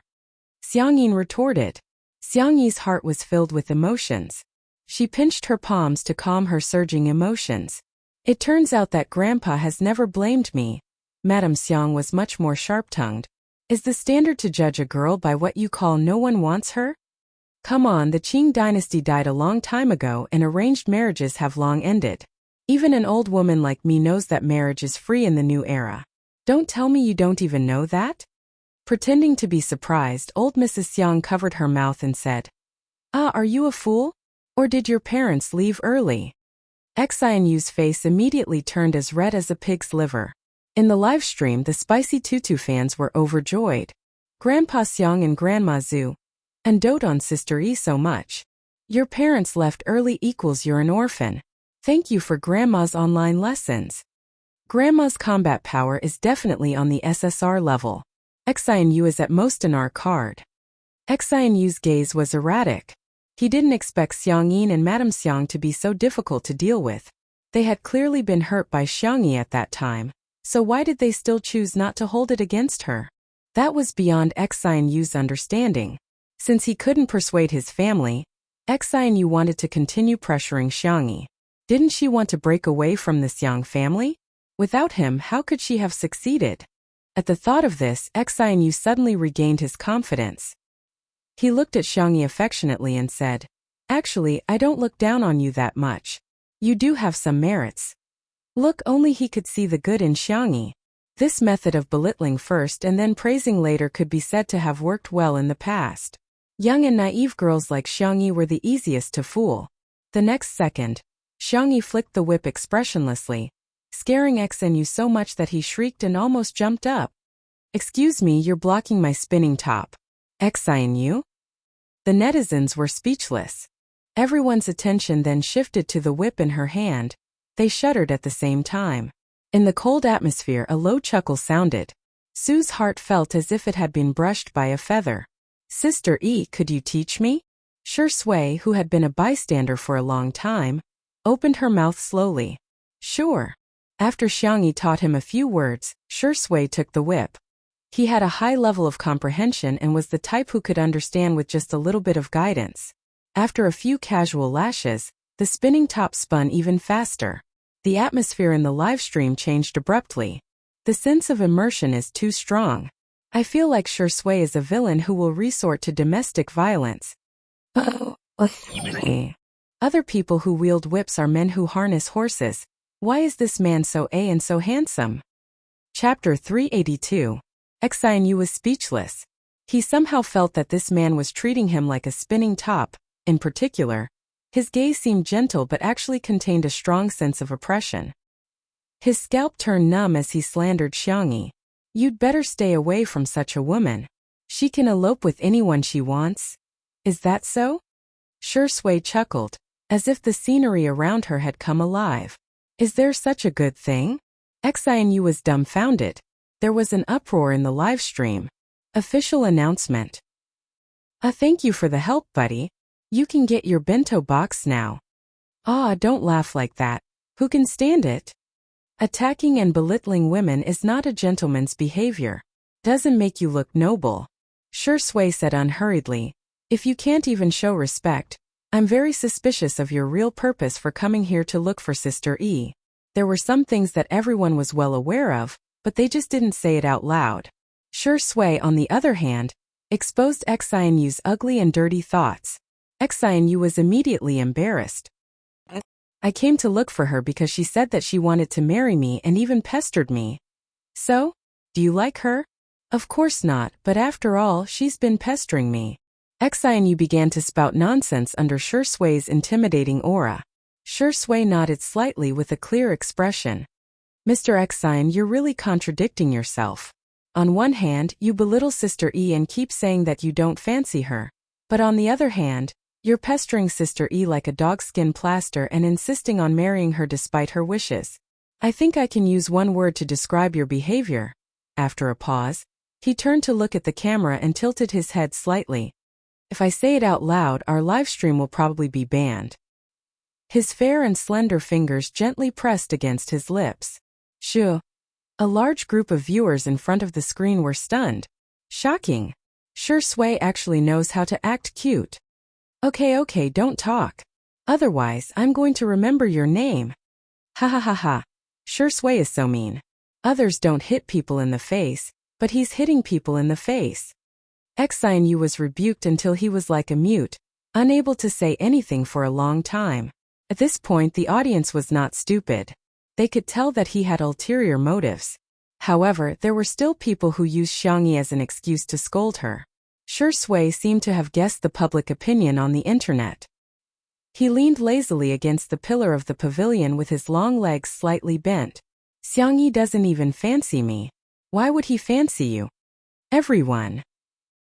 Xiangyin retorted. Xiangyi's heart was filled with emotions. She pinched her palms to calm her surging emotions. It turns out that Grandpa has never blamed me. Madame Xiang was much more sharp-tongued. Is the standard to judge a girl by what you call no one wants her? Come on, the Qing dynasty died a long time ago and arranged marriages have long ended. Even an old woman like me knows that marriage is free in the new era. Don't tell me you don't even know that? Pretending to be surprised, old Mrs. Xiang covered her mouth and said, Ah, are you a fool? Or did your parents leave early? Xianyu's face immediately turned as red as a pig's liver. In the live stream, the Spicy Tutu fans were overjoyed. Grandpa Xiang and Grandma Zhu. And dote on Sister E so much. Your parents left early equals you're an orphan. Thank you for Grandma's online lessons. Grandma's combat power is definitely on the SSR level. Xianyu is at most an R card. Xianyu's gaze was erratic. He didn't expect Xiang Yin and Madame Xiang to be so difficult to deal with. They had clearly been hurt by Xiang Yi at that time, so why did they still choose not to hold it against her? That was beyond Xianyu's understanding. Since he couldn't persuade his family, Xianyu wanted to continue pressuring Xiang Yi. Didn't she want to break away from the Xiang family? Without him, how could she have succeeded? At the thought of this, Xianyu suddenly regained his confidence. He looked at Xiang Yi affectionately and said, "Actually, I don't look down on you that much. You do have some merits." Look, only he could see the good in Xiang Yi. This method of belittling first and then praising later could be said to have worked well in the past. Young and naive girls like Xiang Yi were the easiest to fool. The next second, Xiang Yi flicked the whip expressionlessly, scaring Xianyu so much that he shrieked and almost jumped up. "Excuse me, you're blocking my spinning top." Xianyu? The netizens were speechless. Everyone's attention then shifted to the whip in her hand. They shuddered at the same time. In the cold atmosphere, a low chuckle sounded. Sue's heart felt as if it had been brushed by a feather. "Sister E, could you teach me?" Shi Sui, who had been a bystander for a long time, opened her mouth slowly. "Sure." After Xiang Yi taught him a few words, Shi Sui took the whip. He had a high level of comprehension and was the type who could understand with just a little bit of guidance. After a few casual lashes, the spinning top spun even faster. The atmosphere in the live stream changed abruptly. The sense of immersion is too strong. I feel like Shi Sui is a villain who will resort to domestic violence. Other people who wield whips are men who harness horses. Why is this man so and so handsome? Chapter 382. Xianyu was speechless. He somehow felt that this man was treating him like a spinning top. In particular, his gaze seemed gentle but actually contained a strong sense of oppression. His scalp turned numb as he slandered Xiang Yi. "You'd better stay away from such a woman. She can elope with anyone she wants." "Is that so?" Shi Sui chuckled, as if the scenery around her had come alive. "Is there such a good thing?" Xianyu was dumbfounded. There was an uproar in the live stream. Official announcement. Thank you for the help, buddy. You can get your bento box now." "Ah, don't laugh like that. Who can stand it?" Attacking and belittling women is not a gentleman's behavior. Doesn't make you look noble. Shi Sui said unhurriedly, "If you can't even show respect, I'm very suspicious of your real purpose for coming here to look for Sister E." There were some things that everyone was well aware of, but they just didn't say it out loud. Shi Sui, on the other hand, exposed Xianyu's ugly and dirty thoughts. Xianyu was immediately embarrassed. "I came to look for her because she said that she wanted to marry me and even pestered me." "So? Do you like her?" "Of course not, but after all, she's been pestering me." Xianyu began to spout nonsense under Shi Sui's intimidating aura. Shi Sui nodded slightly with a clear expression. "Mr. Xian, you're really contradicting yourself. On one hand, you belittle Sister E and keep saying that you don't fancy her. But on the other hand, you're pestering Sister E like a dogskin plaster and insisting on marrying her despite her wishes. I think I can use one word to describe your behavior." After a pause, he turned to look at the camera and tilted his head slightly. "If I say it out loud, our live stream will probably be banned." His fair and slender fingers gently pressed against his lips. "Shoo." A large group of viewers in front of the screen were stunned. Shocking. Shi Sui actually knows how to act cute. Okay, don't talk. Otherwise, I'm going to remember your name." Ha ha ha ha. Shi Sui is so mean. Others don't hit people in the face, but he's hitting people in the face. Xianyu was rebuked until he was like a mute, unable to say anything for a long time. At this point, the audience was not stupid. They could tell that he had ulterior motives. However, there were still people who used Xiang Yi as an excuse to scold her. Shi Sui seemed to have guessed the public opinion on the internet. He leaned lazily against the pillar of the pavilion with his long legs slightly bent. Xiangyi doesn't even fancy me. Why would he fancy you? Everyone.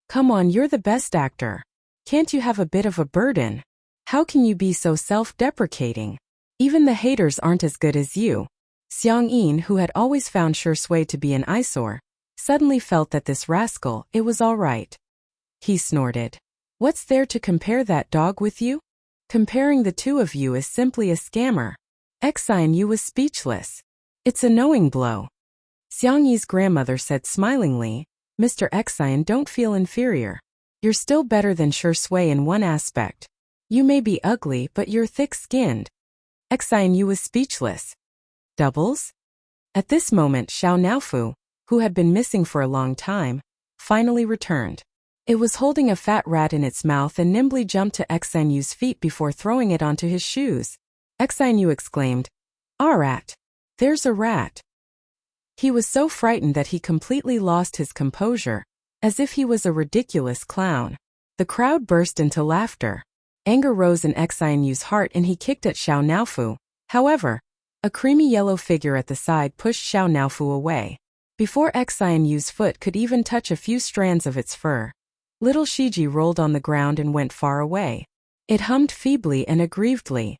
Come on, you're the best actor. Can't you have a bit of a burden? How can you be so self-deprecating? Even the haters aren't as good as you. Xiang Yin, who had always found Shui to be an eyesore, suddenly felt that this rascal, it was all right. He snorted. What's there to compare that dog with you? Comparing the two of you is simply a scammer. Xian Yu was speechless. It's a knowing blow. Xiang Yi's grandmother said smilingly, Mr. Xian, don't feel inferior. You're still better than Shui in one aspect. You may be ugly, but you're thick-skinned. Xian Yu was speechless. Doubles? At this moment, Xiao Naofu, who had been missing for a long time, finally returned. It was holding a fat rat in its mouth and nimbly jumped to Xian Yu's feet before throwing it onto his shoes. Xian Yu exclaimed, "Ah, rat! There's a rat!" He was so frightened that he completely lost his composure, as if he was a ridiculous clown. The crowd burst into laughter. Anger rose in Xian Yu's heart and he kicked at Xiao Naofu. However, a creamy yellow figure at the side pushed Xiao Naofu away. Before Xian Yu's foot could even touch a few strands of its fur, little Shiji rolled on the ground and went far away. It hummed feebly and aggrievedly.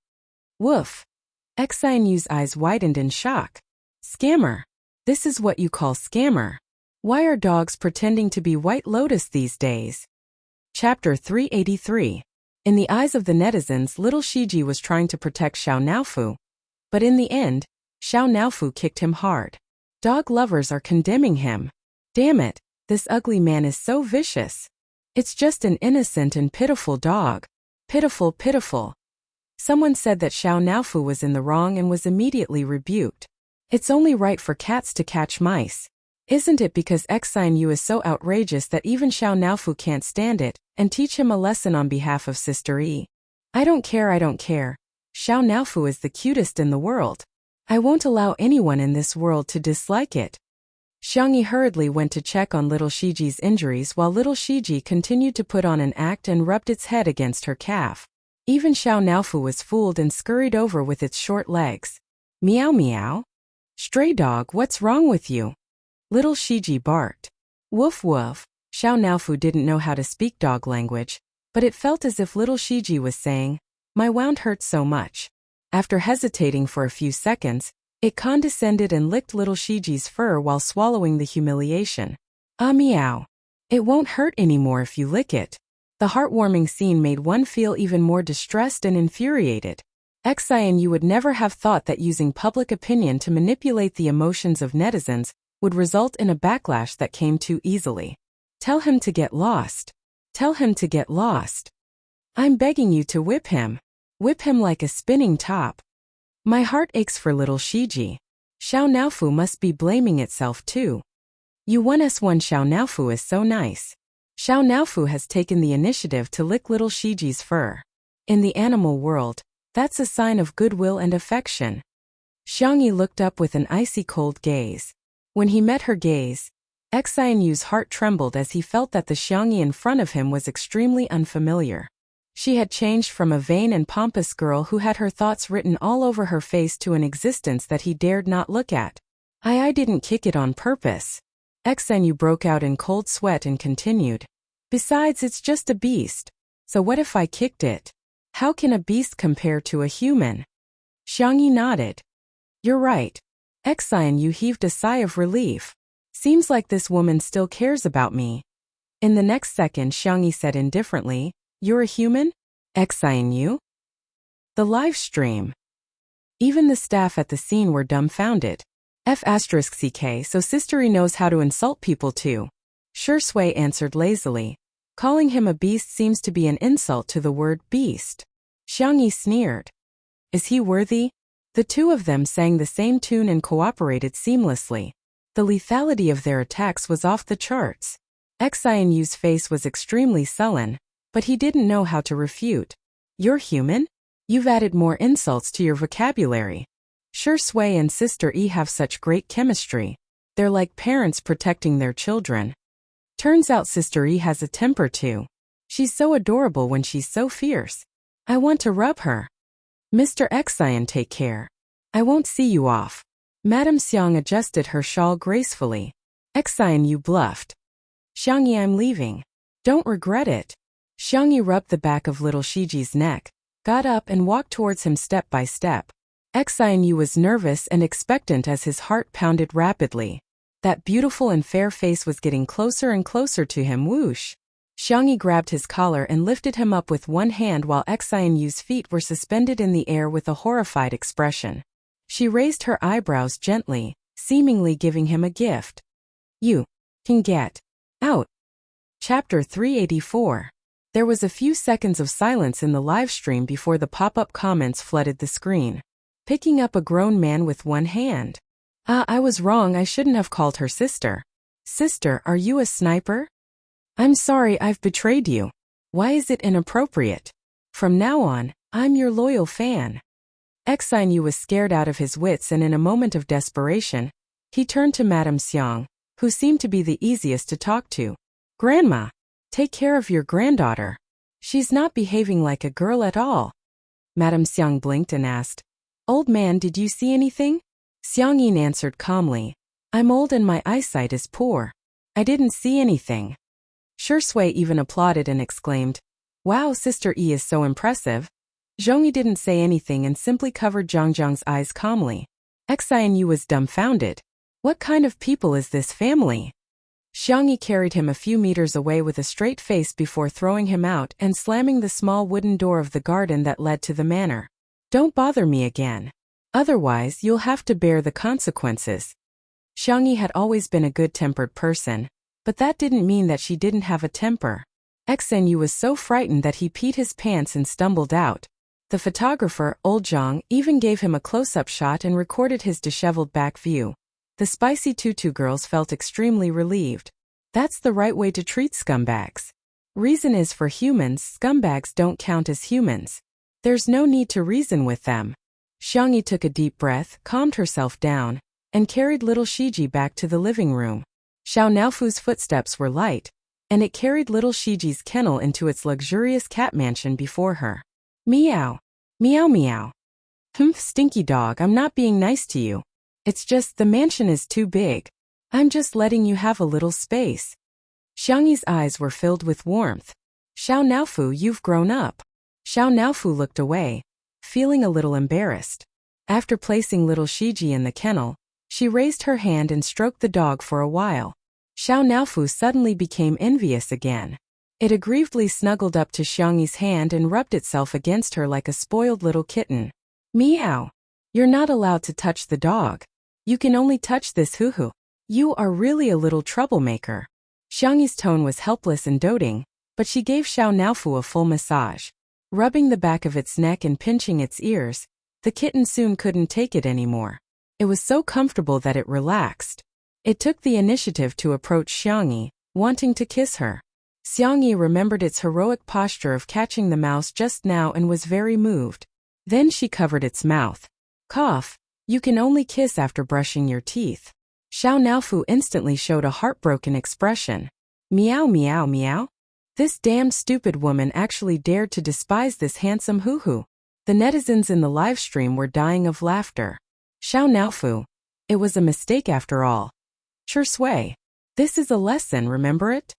Woof! Xian Yu's eyes widened in shock. Scammer! This is what you call scammer. Why are dogs pretending to be White Lotus these days? Chapter 383. In the eyes of the netizens, little Shiji was trying to protect Xiao Naofu. But in the end, Xiao Naofu kicked him hard. Dog lovers are condemning him. Damn it, this ugly man is so vicious. It's just an innocent and pitiful dog. Pitiful, pitiful. Someone said that Xiao Naofu was in the wrong and was immediately rebuked. It's only right for cats to catch mice. Isn't it because Xian Yu is so outrageous that even Xiao Naofu can't stand it, and teach him a lesson on behalf of Sister Yi? I don't care, I don't care. Xiao Naofu is the cutest in the world. I won't allow anyone in this world to dislike it. Xiangyi hurriedly went to check on little Shiji's injuries while little Shiji continued to put on an act and rubbed its head against her calf. Even Xiao Naofu was fooled and scurried over with its short legs. Meow meow. Stray dog, what's wrong with you? Little Shiji barked. Woof woof. Xiao Naofu didn't know how to speak dog language, but it felt as if little Shiji was saying, my wound hurts so much. After hesitating for a few seconds, it condescended and licked little Shiji's fur while swallowing the humiliation. Ah meow. It won't hurt anymore if you lick it. The heartwarming scene made one feel even more distressed and infuriated. Xian Yu would never have thought that using public opinion to manipulate the emotions of netizens would result in a backlash that came too easily. Tell him to get lost. Tell him to get lost. I'm begging you to whip him. Whip him like a spinning top. My heart aches for little Shiji. Xiao Naofu must be blaming itself too. You 1s1 Xiao Naofu is so nice. Xiao Naofu has taken the initiative to lick little Shiji's fur. In the animal world, that's a sign of goodwill and affection. Xiangyi looked up with an icy cold gaze. When he met her gaze, Xian Yu's heart trembled as he felt that the Xiangyi in front of him was extremely unfamiliar. She had changed from a vain and pompous girl who had her thoughts written all over her face to an existence that he dared not look at. I didn't kick it on purpose. Xian Yu broke out in cold sweat and continued. Besides, it's just a beast. So what if I kicked it? How can a beast compare to a human? Xiangyi nodded. You're right. Xian Yu heaved a sigh of relief. Seems like this woman still cares about me. In the next second, Xiangyi said indifferently, You're a human? Xian Yu? The live stream. Even the staff at the scene were dumbfounded. F***ck, so Sister Yi knows how to insult people too. Shui answered lazily. Calling him a beast seems to be an insult to the word beast. Xiangyi sneered. Is he worthy? The two of them sang the same tune and cooperated seamlessly. The lethality of their attacks was off the charts. Xian Yu's face was extremely sullen, but he didn't know how to refute. You're human? You've added more insults to your vocabulary. Shui and Sister Yi have such great chemistry. They're like parents protecting their children. Turns out Sister Yi has a temper too. She's so adorable when she's so fierce. I want to rub her. Mr. Xian, take care. I won't see you off. Madame Xiang adjusted her shawl gracefully. Xian, you bluffed. Xiangyi, I'm leaving. Don't regret it. Xiangyi rubbed the back of little Shiji's neck, got up and walked towards him step by step. Xian Yu was nervous and expectant as his heart pounded rapidly. That beautiful and fair face was getting closer and closer to him. Whoosh! Xiangyi grabbed his collar and lifted him up with one hand while Xian Yu's feet were suspended in the air with a horrified expression. She raised her eyebrows gently, seemingly giving him a gift. You can get out. Chapter 384. There was a few seconds of silence in the live stream before the pop-up comments flooded the screen. Picking up a grown man with one hand. I was wrong, I shouldn't have called her sister. Sister, are you a sniper? I'm sorry I've betrayed you. Why is it inappropriate? From now on, I'm your loyal fan. Xian Yu was scared out of his wits and in a moment of desperation, he turned to Madame Xiang, who seemed to be the easiest to talk to. Grandma, take care of your granddaughter. She's not behaving like a girl at all. Madame Xiang blinked and asked, Old man, did you see anything? Xiang Yin answered calmly, I'm old and my eyesight is poor. I didn't see anything. Shui even applauded and exclaimed, Wow, Sister Yi is so impressive. Zhongyi didn't say anything and simply covered Zhangjiang's eyes calmly. Xian Yu was dumbfounded. What kind of people is this family? Xiangyi carried him a few meters away with a straight face before throwing him out and slamming the small wooden door of the garden that led to the manor. Don't bother me again. Otherwise, you'll have to bear the consequences. Xiangyi had always been a good-tempered person, but that didn't mean that she didn't have a temper. Xian Yu was so frightened that he peed his pants and stumbled out. The photographer, Old Zhang, even gave him a close-up shot and recorded his disheveled back view. The spicy tutu girls felt extremely relieved. That's the right way to treat scumbags. Reason is for humans, scumbags don't count as humans. There's no need to reason with them. Xiangyi took a deep breath, calmed herself down, and carried little Shiji back to the living room. Xiao Naofu's footsteps were light, and it carried little Shiji's kennel into its luxurious cat mansion before her. Meow. Meow meow. Humph, stinky dog, I'm not being nice to you. It's just the mansion is too big. I'm just letting you have a little space. Xiangyi's eyes were filled with warmth. Xiao Naofu, you've grown up. Xiao Naofu looked away, feeling a little embarrassed. After placing little Shiji in the kennel, she raised her hand and stroked the dog for a while. Xiao Naofu suddenly became envious again. It aggrievedly snuggled up to Xiangyi's hand and rubbed itself against her like a spoiled little kitten. Meow. You're not allowed to touch the dog. You can only touch this hoo-hoo. You are really a little troublemaker. Xiangyi's tone was helpless and doting, but she gave Xiao Naofu a full massage. Rubbing the back of its neck and pinching its ears, the kitten soon couldn't take it anymore. It was so comfortable that it relaxed. It took the initiative to approach Xiangyi, wanting to kiss her. Xiangyi remembered its heroic posture of catching the mouse just now and was very moved. Then she covered its mouth. Cough. You can only kiss after brushing your teeth. Xiao Naofu instantly showed a heartbroken expression. Meow meow meow. This damned stupid woman actually dared to despise this handsome hoo-hoo. The netizens in the live stream were dying of laughter. Xiao Naofu. It was a mistake after all. Shui. This is a lesson, remember it?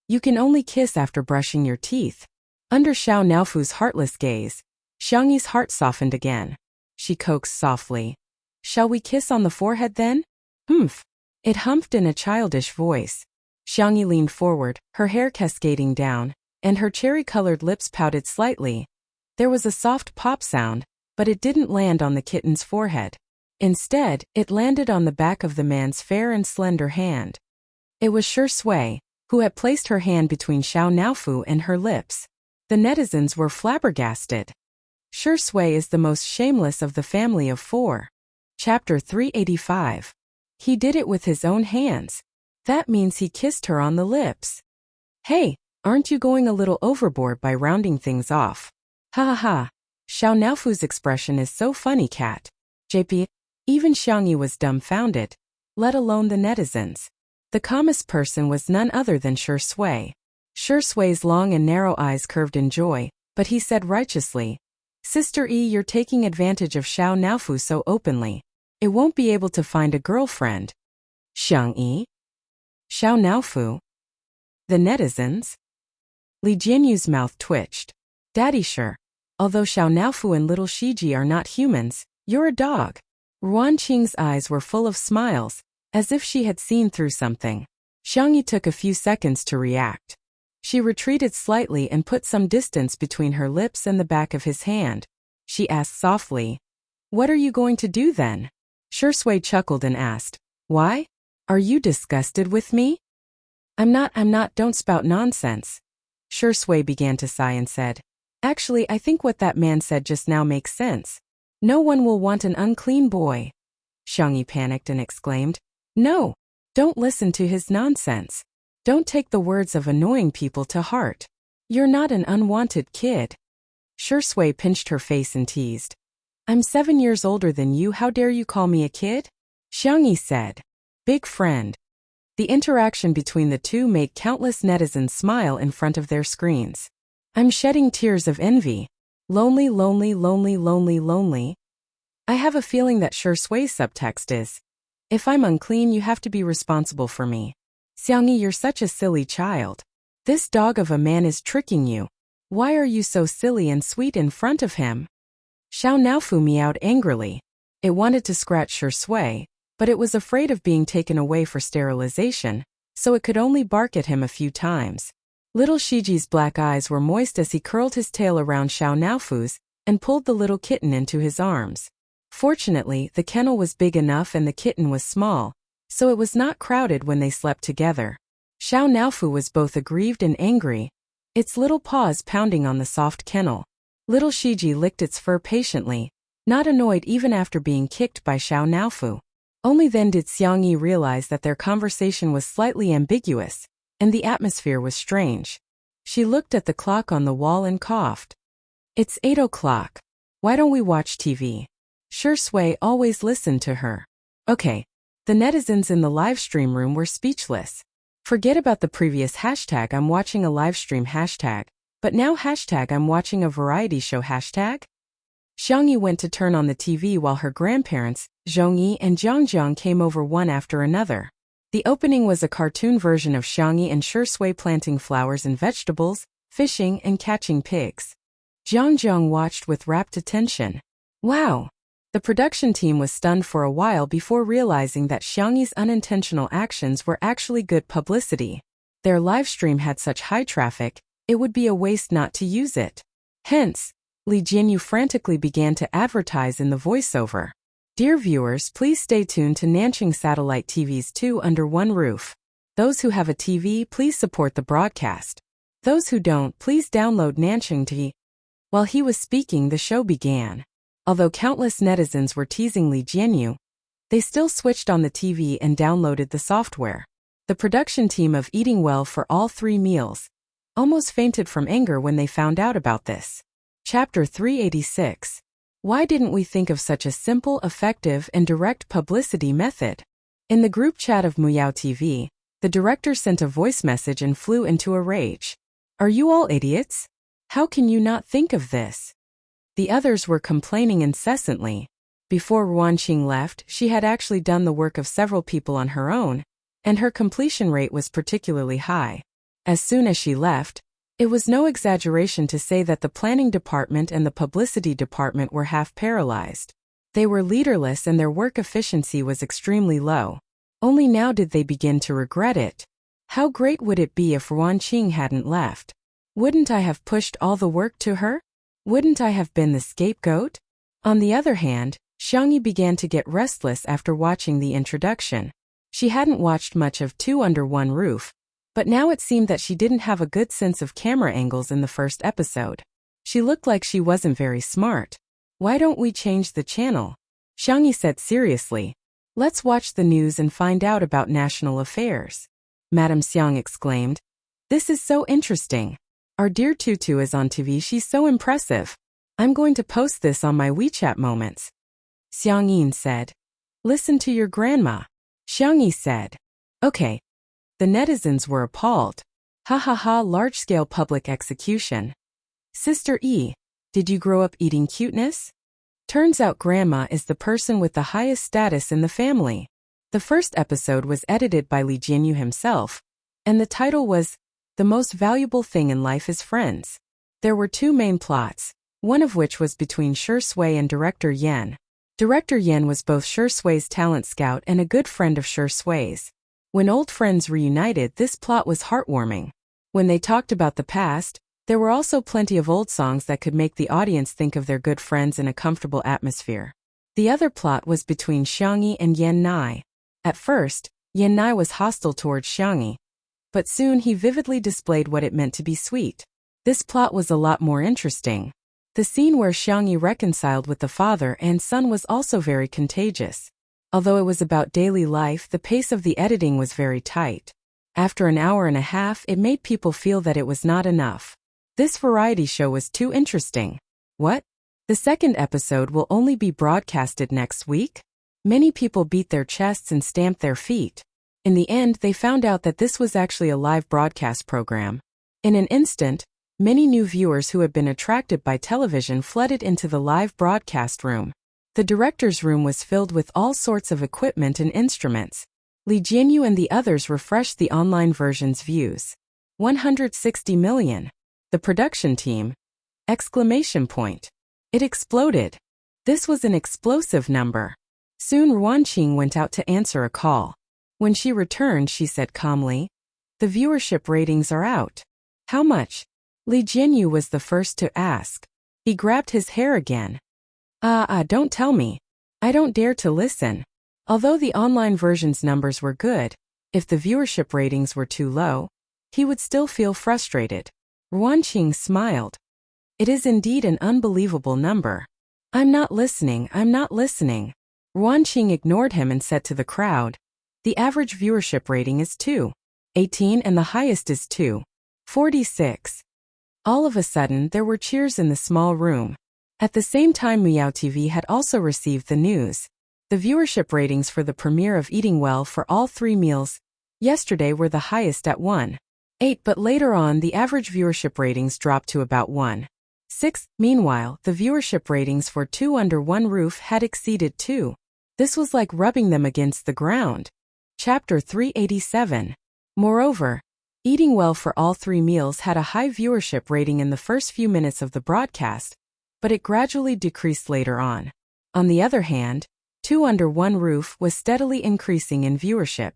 You can only kiss after brushing your teeth. Under Xiao Naofu's heartless gaze, Xiangyi's heart softened again. She coaxed softly. Shall we kiss on the forehead then? Humph. It humphed in a childish voice. Xiangyi leaned forward, her hair cascading down, and her cherry-colored lips pouted slightly. There was a soft pop sound, but it didn't land on the kitten's forehead. Instead, it landed on the back of the man's fair and slender hand. It was Shui, who had placed her hand between Xiao Naofu and her lips. The netizens were flabbergasted. Shui is the most shameless of the family of four. Chapter 385. He did it with his own hands. That means he kissed her on the lips. Hey, aren't you going a little overboard by rounding things off? Ha ha ha. Xiao Naofu's expression is so funny, cat. JP. Even Xiangyi was dumbfounded, let alone the netizens. The calmest person was none other than Shui. Shui's long and narrow eyes curved in joy, But he said righteously, Sister E, you're taking advantage of Xiao Naofu so openly. It won't be able to find a girlfriend. Xiang E? Xiao Naofu? The netizens? Li Jianyu's mouth twitched. Daddy sure. Although Xiao Naofu and little Shiji are not humans, you're a dog. Ruan Qing's eyes were full of smiles, as if she had seen through something. Xiang Yi took a few seconds to react. She retreated slightly and put some distance between her lips and the back of his hand. She asked softly, What are you going to do then? Shui chuckled and asked, Why? Are you disgusted with me? I'm not, don't spout nonsense. Shui began to sigh and said, Actually, I think what that man said just now makes sense. No one will want an unclean boy. Xiang Yi panicked and exclaimed, No, don't listen to his nonsense. Don't take the words of annoying people to heart. You're not an unwanted kid. Shui pinched her face and teased. I'm 7 years older than you, how dare you call me a kid? Xiang Yi said. Big friend. The interaction between the two made countless netizens smile in front of their screens. I'm shedding tears of envy. Lonely, lonely, lonely, lonely, lonely. I have a feeling that Shui's subtext is, if I'm unclean, you have to be responsible for me. Xiang Yi, you're such a silly child. This dog of a man is tricking you. Why are you so silly and sweet in front of him? Xiao Naofu meowed angrily. It wanted to scratch Shui, but it was afraid of being taken away for sterilization, so it could only bark at him a few times. Little Shiji's black eyes were moist as he curled his tail around Xiao Naofu's and pulled the little kitten into his arms. Fortunately, the kennel was big enough and the kitten was small, so it was not crowded when they slept together. Xiao Naofu was both aggrieved and angry, its little paws pounding on the soft kennel. Little Shiji licked its fur patiently, not annoyed even after being kicked by Xiao Naofu. Only then did Xiang Yi realize that their conversation was slightly ambiguous, and the atmosphere was strange. She looked at the clock on the wall and coughed. It's 8 o'clock. Why don't we watch TV? Shui always listened to her. Okay. The netizens in the live stream room were speechless. Forget about the previous hashtag I'm watching a live stream hashtag, but now hashtag I'm watching a variety show hashtag? Xiang Yi went to turn on the TV while her grandparents, Zhongyi and Jiangjiang, came over one after another. The opening was a cartoon version of Xiang Yi and Shui planting flowers and vegetables, fishing and catching pigs. Jiangjiang watched with rapt attention. Wow! The production team was stunned for a while before realizing that Xiang Yi's unintentional actions were actually good publicity. Their live stream had such high traffic, it would be a waste not to use it. Hence, Li Jianyu frantically began to advertise in the voiceover. Dear viewers, please stay tuned to Nanqing Satellite TV's 2 Under One Roof. Those who have a TV, please support the broadcast. Those who don't, please download Nanqing TV. While he was speaking, the show began. Although countless netizens were teasing Li Jianyu, they still switched on the TV and downloaded the software. The production team of Eating Well for All 3 Meals almost fainted from anger when they found out about this. Chapter 386. Why didn't we think of such a simple, effective, and direct publicity method? In the group chat of Muyao TV, the director sent a voice message and flew into a rage. Are you all idiots? How can you not think of this? The others were complaining incessantly. Before Ruan Qing left, she had actually done the work of several people on her own, and her completion rate was particularly high. As soon as she left, it was no exaggeration to say that the planning department and the publicity department were half paralyzed. They were leaderless and their work efficiency was extremely low. Only now did they begin to regret it. How great would it be if Ruan Qing hadn't left? Wouldn't I have pushed all the work to her? Wouldn't I have been the scapegoat? On the other hand, Xiang Yi began to get restless after watching the introduction. She hadn't watched much of 2 Under One Roof, but now it seemed that she didn't have a good sense of camera angles in the first episode. She looked like she wasn't very smart. Why don't we change the channel? Xiang Yi said seriously. Let's watch the news and find out about national affairs. Madame Xiang exclaimed. This is so interesting. Our dear Tutu is on TV, she's so impressive. I'm going to post this on my WeChat moments. Xiang Yin said. Listen to your grandma. Xiang Yi said. Okay. The netizens were appalled. Ha ha ha, large-scale public execution. Sister E, did you grow up eating cuteness? Turns out grandma is the person with the highest status in the family. The first episode was edited by Lee Jianyu himself, and the title was, The Most Valuable Thing in Life is Friends. There were two main plots, one of which was between Shi Sui and Director Yan. Director Yan was both Shi Sui's talent scout and a good friend of Shi Sui's. When old friends reunited, this plot was heartwarming. When they talked about the past, there were also plenty of old songs that could make the audience think of their good friends in a comfortable atmosphere. The other plot was between Xiangyi and Yan Nai. At first, Yan Nai was hostile towards Xiangyi, but soon he vividly displayed what it meant to be sweet. This plot was a lot more interesting. The scene where Xiangyi reconciled with the father and son was also very contagious. Although it was about daily life, the pace of the editing was very tight. After an hour and a half, it made people feel that it was not enough. This variety show was too interesting. What? The second episode will only be broadcasted next week? Many people beat their chests and stamped their feet. In the end, they found out that this was actually a live broadcast program. In an instant, many new viewers who had been attracted by television flooded into the live broadcast room. The director's room was filled with all sorts of equipment and instruments. Lee Jianyu and the others refreshed the online version's views. 160 million. The production team! Exclamation point. It exploded. This was an explosive number. Soon Ruanqing went out to answer a call. When she returned, she said calmly, "The viewership ratings are out." "How much?" Lee Jianyu was the first to ask. He grabbed his hair again. Don't tell me. I don't dare to listen. Although the online version's numbers were good, if the viewership ratings were too low, he would still feel frustrated. Ruanqing smiled. "It is indeed an unbelievable number." I'm not listening. Ruanqing ignored him and said to the crowd, "The average viewership rating is 2.18 and the highest is 2.46. All of a sudden, there were cheers in the small room. At the same time, Miao TV had also received the news. The viewership ratings for the premiere of Eating Well for all 3 meals yesterday were the highest at 1.8, but later on the average viewership ratings dropped to about 1.6. Meanwhile, the viewership ratings for Two Under One Roof had exceeded 2. This was like rubbing them against the ground. Chapter 387. Moreover, Eating Well for all 3 meals had a high viewership rating in the first few minutes of the broadcast, but it gradually decreased later on. On the other hand, Two Under One Roof was steadily increasing in viewership.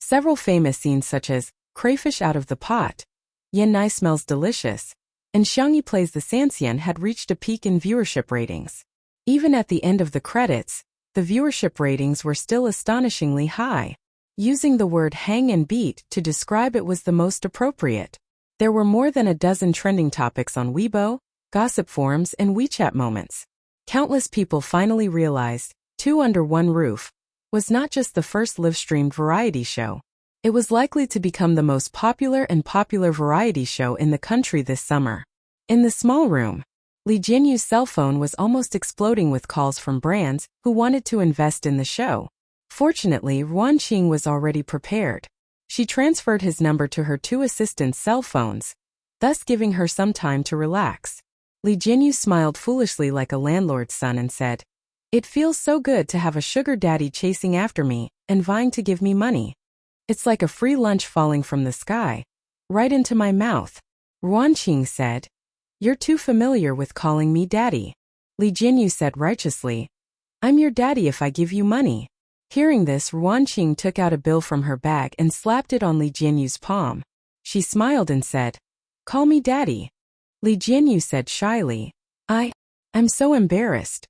Several famous scenes such as Crayfish Out of the Pot, Yan Nai Smells Delicious, and Xiangyi Plays the Sanxian had reached a peak in viewership ratings. Even at the end of the credits, the viewership ratings were still astonishingly high. Using the word hang and beat to describe it was the most appropriate. There were more than a dozen trending topics on Weibo, gossip forums, and WeChat moments. Countless people finally realized Two Under One Roof was not just the first live-streamed variety show. It was likely to become the most popular variety show in the country this summer. In the small room, Lee Jianyu's cell phone was almost exploding with calls from brands who wanted to invest in the show. Fortunately, Ruanqing was already prepared. She transferred his number to her 2 assistants' cell phones, thus giving her some time to relax. Lee Jianyu smiled foolishly like a landlord's son and said, "It feels so good to have a sugar daddy chasing after me and vying to give me money. It's like a free lunch falling from the sky, right into my mouth." Ruanqing said, "You're too familiar with calling me daddy." Lee Jianyu said righteously, "I'm your daddy if I give you money." Hearing this, Ruanqing took out a bill from her bag and slapped it on Lee Jianyu's palm. She smiled and said, "Call me daddy." Lee Jianyu said shyly, I'm so embarrassed."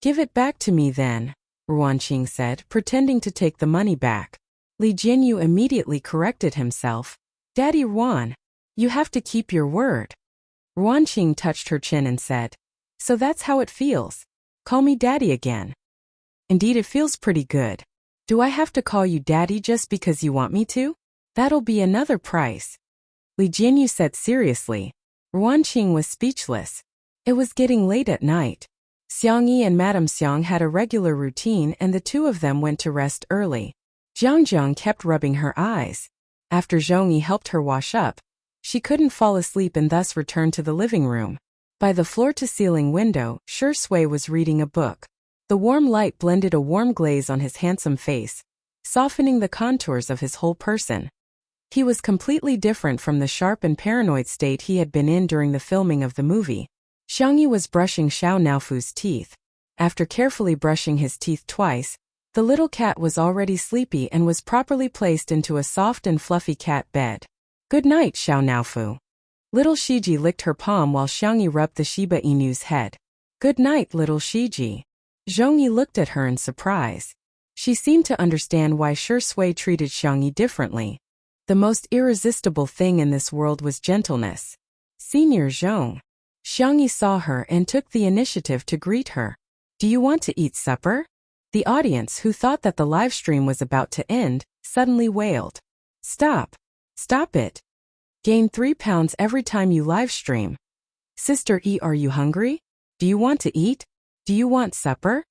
"Give it back to me then," Ruanqing said, pretending to take the money back. Lee Jianyu immediately corrected himself. "Daddy Ruan, you have to keep your word." Ruanqing touched her chin and said, "So that's how it feels. Call me daddy again." "Indeed, it feels pretty good. Do I have to call you daddy just because you want me to? That'll be another price." Lee Jianyu said seriously. Ruanqing was speechless. It was getting late at night. Xiangyi and Madame Xiang had a regular routine and the 2 of them went to rest early. Jiangjiang kept rubbing her eyes. After Zhongyi helped her wash up, She couldn't fall asleep and thus returned to the living room. By the floor-to-ceiling window, Shui was reading a book. The warm light blended a warm glaze on his handsome face, softening the contours of his whole person. He was completely different from the sharp and paranoid state he had been in during the filming of the movie. Xiangyi was brushing Xiao Naofu's teeth. After carefully brushing his teeth twice, the little cat was already sleepy and was properly placed into a soft and fluffy cat bed. "Good night, Xiao Naofu." Little Shiji licked her palm while Xiangyi rubbed the Shiba Inu's head. "Good night, little Shiji." Zhongyi looked at her in surprise. She seemed to understand why Shui treated Xiangyi differently. The most irresistible thing in this world was gentleness. "Senior Zhong." Xiangyi saw her and took the initiative to greet her. "Do you want to eat supper?" The audience, who thought that the live stream was about to end, suddenly wailed. "Stop. Stop it. Gain 3 pounds every time you live stream. Sister E, are you hungry? Do you want to eat? Do you want supper?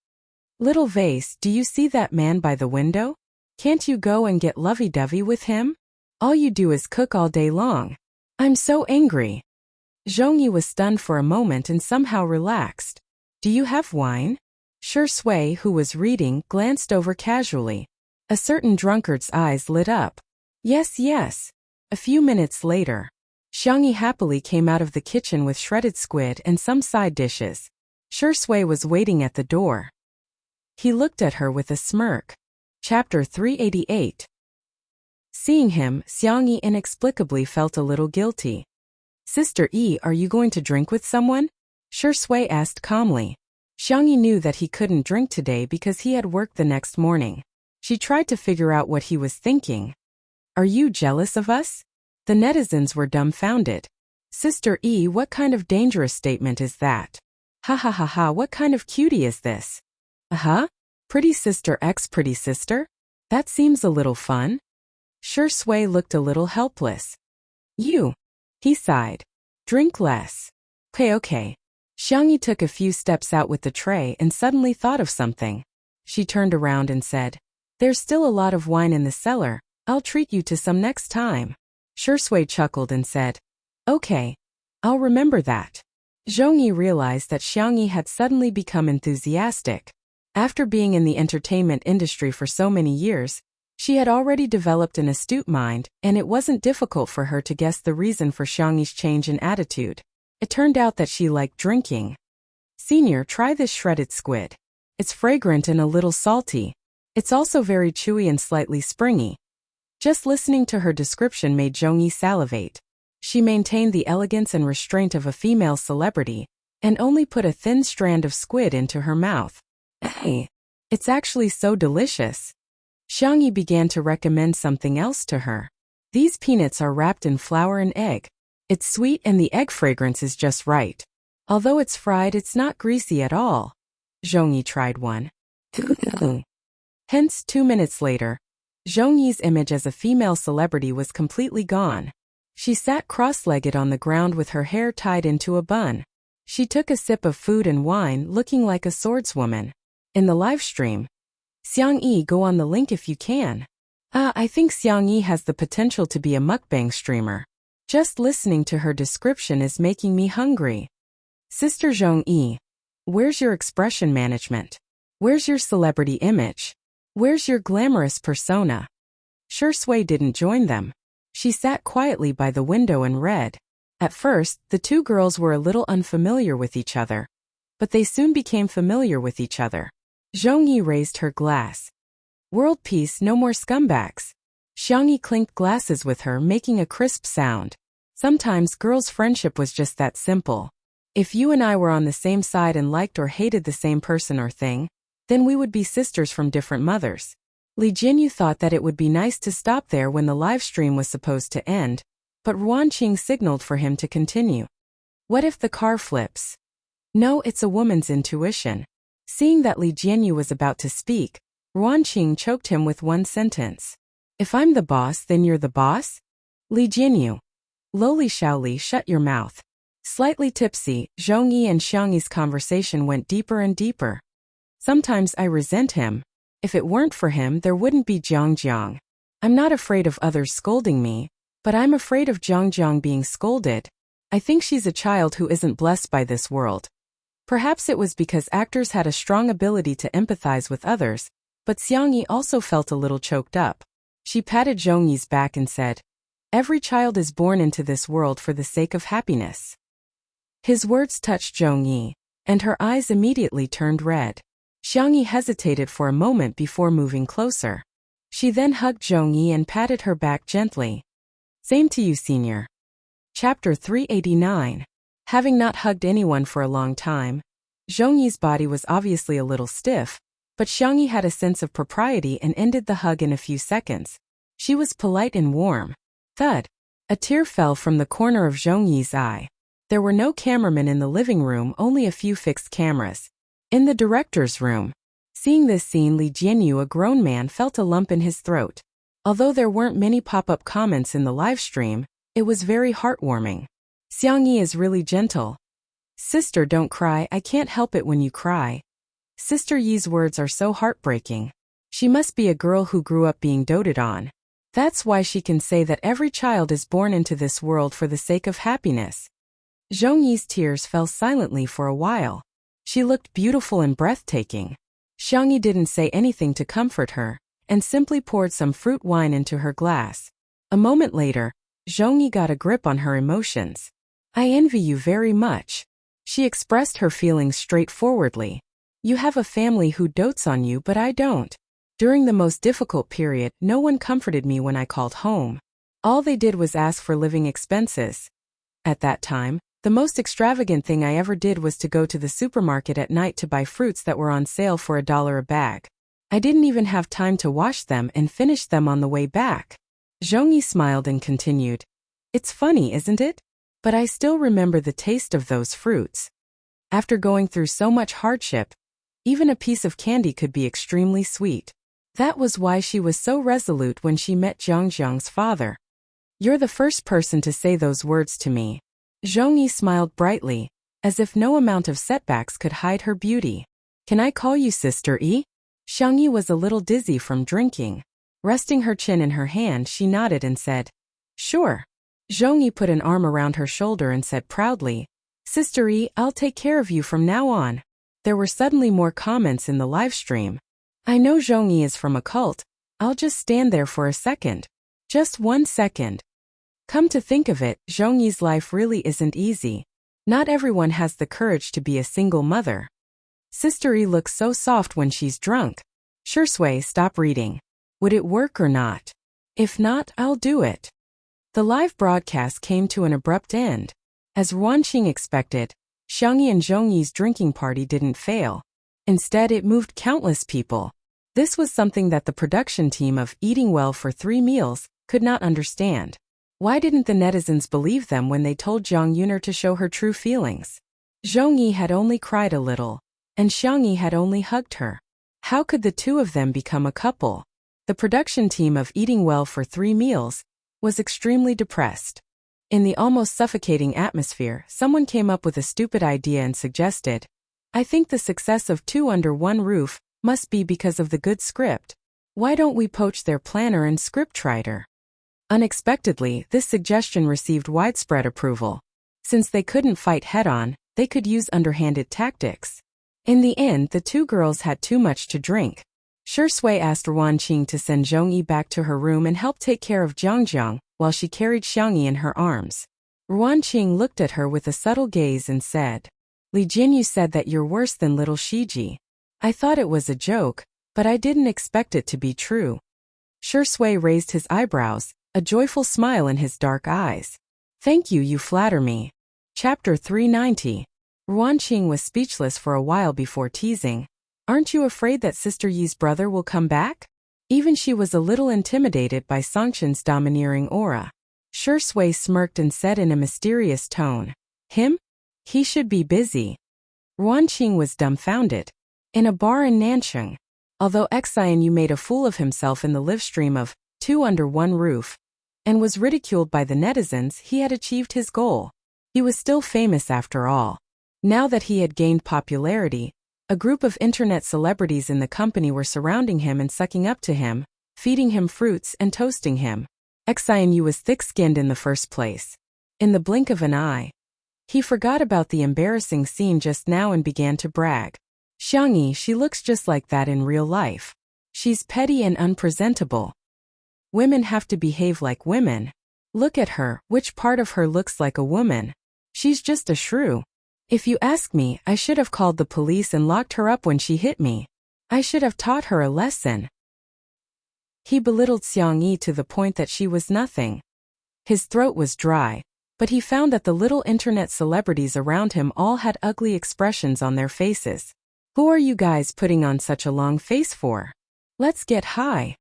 Little Vase, do you see that man by the window? Can't you go and get lovey-dovey with him? All you do is cook all day long. I'm so angry." Zhongyi was stunned for a moment and somehow relaxed. "Do you have wine?" Shui, who was reading, glanced over casually. A certain drunkard's eyes lit up. "Yes, yes." A few minutes later, Xiangyi happily came out of the kitchen with shredded squid and some side dishes. Shui was waiting at the door. He looked at her with a smirk. Chapter 388. Seeing him, Xiangyi inexplicably felt a little guilty. "Sister E, are you going to drink with someone?" Shui asked calmly. Xiangyi knew that he couldn't drink today because he had work the next morning. She tried to figure out what he was thinking. "Are you jealous of us?" The netizens were dumbfounded. "Sister E, what kind of dangerous statement is that? Ha ha ha ha, what kind of cutie is this? Pretty sister x pretty sister? That seems a little fun." Shui looked a little helpless. "You," he sighed. "Drink less." Okay. Xiangyi took a few steps out with the tray and suddenly thought of something. She turned around and said, "There's still a lot of wine in the cellar. I'll treat you to some next time." Shui chuckled and said, "Okay. I'll remember that." Zhongyi realized that Xiangyi had suddenly become enthusiastic. After being in the entertainment industry for so many years, she had already developed an astute mind, and it wasn't difficult for her to guess the reason for Xiangyi's change in attitude. It turned out that she liked drinking. "Senior, try this shredded squid. It's fragrant and a little salty. It's also very chewy and slightly springy." Just listening to her description made Zhongyi salivate. She maintained the elegance and restraint of a female celebrity, and only put a thin strand of squid into her mouth. "Hey, it's actually so delicious." Xiangyi began to recommend something else to her. "These peanuts are wrapped in flour and egg. It's sweet and the egg fragrance is just right. Although it's fried, it's not greasy at all." Zhongyi tried one. Hence, 2 minutes later, Zhongyi's image as a female celebrity was completely gone. She sat cross-legged on the ground with her hair tied into a bun. She took a sip of food and wine, looking like a swordswoman. In the live stream, "Xiangyi, go on the link if you can." I think Xiangyi has the potential to be a mukbang streamer. Just listening to her description is making me hungry. Sister Zhongyi, where's your expression management? Where's your celebrity image? Where's your glamorous persona? Shui didn't join them. She sat quietly by the window and read. At first, the two girls were a little unfamiliar with each other, but they soon became familiar with each other. Zhongyi raised her glass. "World peace, no more scumbags." Xiangyi clinked glasses with her, making a crisp sound. Sometimes girls' friendship was just that simple. If you and I were on the same side and liked or hated the same person or thing, then we would be sisters from different mothers. Li Jinyu thought that it would be nice to stop there when the live stream was supposed to end, but Ruanqing signaled for him to continue. What if the car flips? No, it's a woman's intuition. Seeing that Li Jinyu was about to speak, Ruanqing choked him with one sentence. "If I'm the boss, then you're the boss?" Li Jinyu. Loli Shaoli, shut your mouth. Slightly tipsy, Zhongyi and Xiangyi's conversation went deeper and deeper. "Sometimes I resent him. If it weren't for him, there wouldn't be Jiang. I'm not afraid of others scolding me, But I'm afraid of Zhang being scolded. I think she's a child who isn't blessed by this world. Perhaps it was because actors had a strong ability to empathize with others, but Xiangyi also felt a little choked up. She patted Zhongyi's back and said, "Every child is born into this world for the sake of happiness." His words touched Zhongyi, and her eyes immediately turned red. Xiangyi hesitated for a moment before moving closer. She then hugged Zhongyi and patted her back gently. "Same to you, senior." Chapter 389. Having not hugged anyone for a long time, Zhongyi's body was obviously a little stiff, but Xiangyi had a sense of propriety and ended the hug in a few seconds. She was polite and warm. Thud. A tear fell from the corner of Zhongyi's eye. There were no cameramen in the living room, only a few fixed cameras. In the director's room. Seeing this scene, Li Jianyu, a grown man, felt a lump in his throat. Although there weren't many pop-up comments in the live stream, it was very heartwarming. Xiangyi is really gentle. "Sister, don't cry, I can't help it when you cry." Sister Yi's words are so heartbreaking. She must be a girl who grew up being doted on. That's why she can say that every child is born into this world for the sake of happiness. Zhongyi's tears fell silently for a while. She looked beautiful and breathtaking. Xiangyi didn't say anything to comfort her, and simply poured some fruit wine into her glass. A moment later, Zhongyi got a grip on her emotions. "I envy you very much." She expressed her feelings straightforwardly. "You have a family who dotes on you, but I don't. During the most difficult period, no one comforted me when I called home. All they did was ask for living expenses. At that time, the most extravagant thing I ever did was to go to the supermarket at night to buy fruits that were on sale for $1 a bag. I didn't even have time to wash them and finish them on the way back." Zhongyi smiled and continued, "It's funny, isn't it? But I still remember the taste of those fruits. After going through so much hardship, even a piece of candy could be extremely sweet." That was why she was so resolute when she met Zhang's father. "You're the first person to say those words to me." Zhongyi smiled brightly, as if no amount of setbacks could hide her beauty. "Can I call you Sister E?" Xiangyi was a little dizzy from drinking. Resting her chin in her hand, she nodded and said, "Sure." Zhongyi put an arm around her shoulder and said proudly, "Sister E, I'll take care of you from now on." There were suddenly more comments in the live stream. "I know Zhongyi is from a cult. I'll just stand there for a second. Just 1 second." Come to think of it, Zhongyi's life really isn't easy. Not everyone has the courage to be a single mother. Sister E looks so soft when she's drunk. Shursui, stop reading. Would it work or not? If not, I'll do it. The live broadcast came to an abrupt end. As Ruanqing expected, Xiangyi and Zhongyi's drinking party didn't fail. Instead, it moved countless people. This was something that the production team of Eating Well for 3 Meals could not understand. Why didn't the netizens believe them when they told Zhang Yuner to show her true feelings? Zhongyi had only cried a little, and Xiangyi had only hugged her. How could the two of them become a couple? The production team of Eating Well for 3 Meals was extremely depressed. In the almost suffocating atmosphere, someone came up with a stupid idea and suggested, "I think the success of 2 Under One Roof must be because of the good script. Why don't we poach their planner and scriptwriter?" Unexpectedly, this suggestion received widespread approval. Since they couldn't fight head-on, they could use underhanded tactics. In the end, the two girls had too much to drink. Shursui asked Ruanqing to send Zhongyi back to her room and help take care of Zhang while she carried Xiangyi in her arms. Ruanqing looked at her with a subtle gaze and said, "Li Jinyu said that you're worse than little Shiji. I thought it was a joke, but I didn't expect it to be true." Shursui raised his eyebrows, a joyful smile in his dark eyes. "Thank you, you flatter me." Chapter 390. Ruanqing was speechless for a while before teasing, "Aren't you afraid that Sister Yi's brother will come back?" Even she was a little intimidated by Songchen's domineering aura. Shursui smirked and said in a mysterious tone, "Him? He should be busy." Ruanqing was dumbfounded. In a bar in Nancheng, although Xianyu made a fool of himself in the live stream of 2 Under One Roof, and was ridiculed by the netizens, he had achieved his goal. He was still famous after all. Now that he had gained popularity, a group of internet celebrities in the company were surrounding him and sucking up to him, feeding him fruits and toasting him. Xianyu was thick-skinned in the first place. In the blink of an eye, he forgot about the embarrassing scene just now and began to brag. Xiangyi, she looks just like that in real life. She's petty and unpresentable. Women have to behave like women. Look at her, which part of her looks like a woman? She's just a shrew. If you ask me, I should have called the police and locked her up when she hit me. I should have taught her a lesson. He belittled Xiangyi to the point that she was nothing. His throat was dry, but he found that the little internet celebrities around him all had ugly expressions on their faces. Who are you guys putting on such a long face for? Let's get high.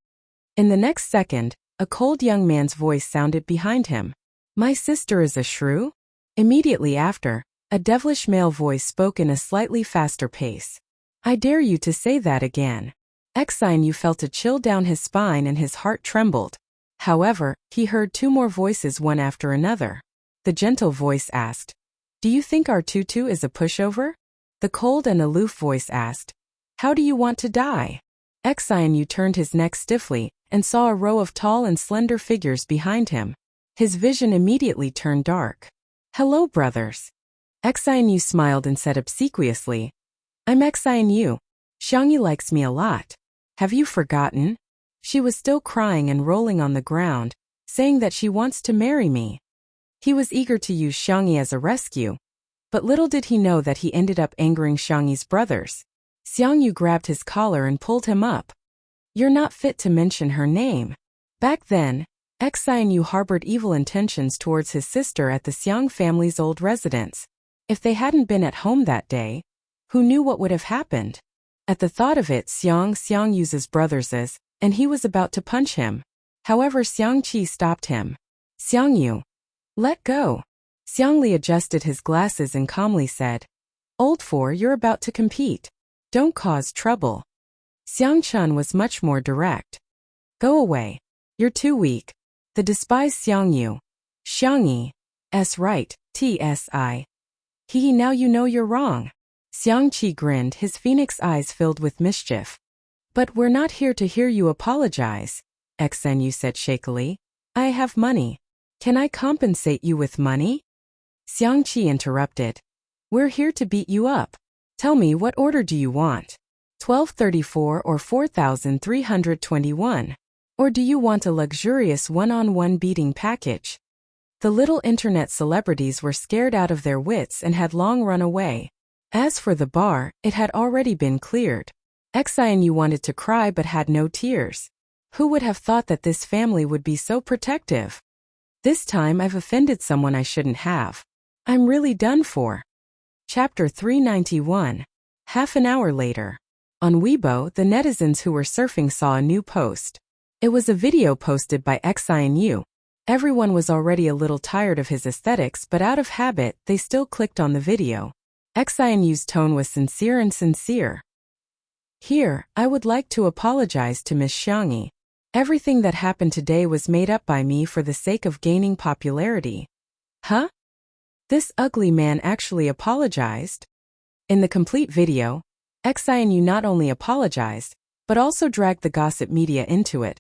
In the next second, a cold young man's voice sounded behind him. My sister is a shrew? Immediately after, a devilish male voice spoke in a slightly faster pace. I dare you to say that again. Xianyu felt a chill down his spine and his heart trembled. However, he heard two more voices one after another. The gentle voice asked, Do you think our tutu is a pushover? The cold and aloof voice asked, How do you want to die? Xianyu turned his neck stiffly and saw a row of tall and slender figures behind him. His vision immediately turned dark. Hello, brothers. Xianyu smiled and said obsequiously, I'm Xianyu. Xiangyi likes me a lot. Have you forgotten? She was still crying and rolling on the ground, saying that she wants to marry me. He was eager to use Xiangyi as a rescue, but little did he know that he ended up angering Xiangyi's brothers. Xiangyu grabbed his collar and pulled him up. You're not fit to mention her name. Back then, Xianyu harbored evil intentions towards his sister at the Xiang family's old residence. If they hadn't been at home that day, who knew what would have happened? At the thought of it, Xiangyu's brothers and he was about to punch him. However, Xiangqi stopped him. Xiangyu, let go. Xiangli adjusted his glasses and calmly said, Old four, you're about to compete. Don't cause trouble. Xiangchun was much more direct. Go away. You're too weak. The despised Xiangyu. Xiangyi. Right, TSI. He now you know you're wrong. Xiangqi grinned, his phoenix eyes filled with mischief. But we're not here to hear you apologize, Xianyu said shakily. I have money. Can I compensate you with money? Xiangqi interrupted. We're here to beat you up. Tell me, what order do you want? 1234 or 4321? Or do you want a luxurious one-on-one beating package? The little internet celebrities were scared out of their wits and had long run away. As for the bar, it had already been cleared. Xianyu wanted to cry but had no tears. Who would have thought that this family would be so protective? This time I've offended someone I shouldn't have. I'm really done for. Chapter 391. Half an hour later. On Weibo, the netizens who were surfing saw a new post. It was a video posted by Xianyu. Everyone was already a little tired of his aesthetics, but out of habit, they still clicked on the video. Xianyu's tone was sincere and sincere. Here, I would like to apologize to Miss Xiangyi. Everything that happened today was made up by me for the sake of gaining popularity. Huh? This ugly man actually apologized? In the complete video, Xianyu not only apologized, but also dragged the gossip media into it,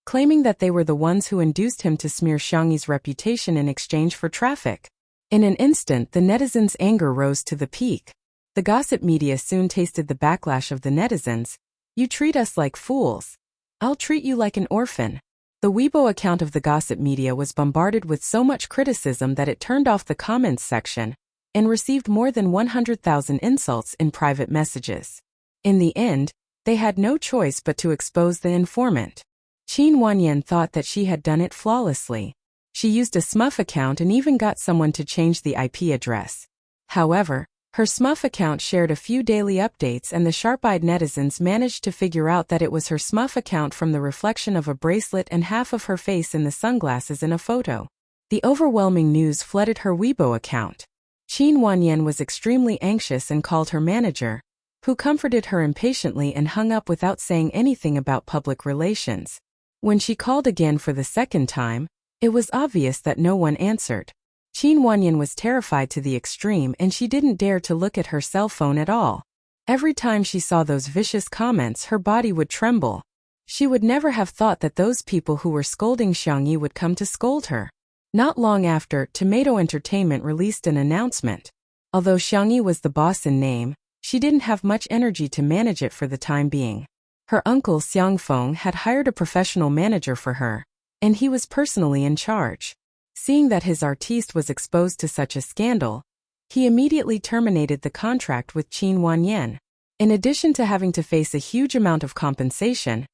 claiming that they were the ones who induced him to smear Xiangyi's reputation in exchange for traffic. In an instant, the netizens' anger rose to the peak. The gossip media soon tasted the backlash of the netizens. You treat us like fools. I'll treat you like an orphan. The Weibo account of the gossip media was bombarded with so much criticism that it turned off the comments section and received more than 100,000 insults in private messages. In the end, they had no choice but to expose the informant. Qin Wanyan thought that she had done it flawlessly. She used a SMUF account and even got someone to change the IP address. However, her SMUF account shared a few daily updates and the sharp-eyed netizens managed to figure out that it was her SMUF account from the reflection of a bracelet and half of her face in the sunglasses in a photo. The overwhelming news flooded her Weibo account. Qin Wanyan was extremely anxious and called her manager, who comforted her impatiently and hung up without saying anything about public relations. When she called again for the second time, it was obvious that no one answered. Qin Wanyan was terrified to the extreme and she didn't dare to look at her cell phone at all. Every time she saw those vicious comments, her body would tremble. She would never have thought that those people who were scolding Xiangyi would come to scold her. Not long after, Tomato Entertainment released an announcement. Although Xiangyi was the boss in name, she didn't have much energy to manage it for the time being. Her uncle Xiangfeng had hired a professional manager for her, and he was personally in charge. Seeing that his artiste was exposed to such a scandal, he immediately terminated the contract with Qin Wanyan. In addition to having to face a huge amount of compensation,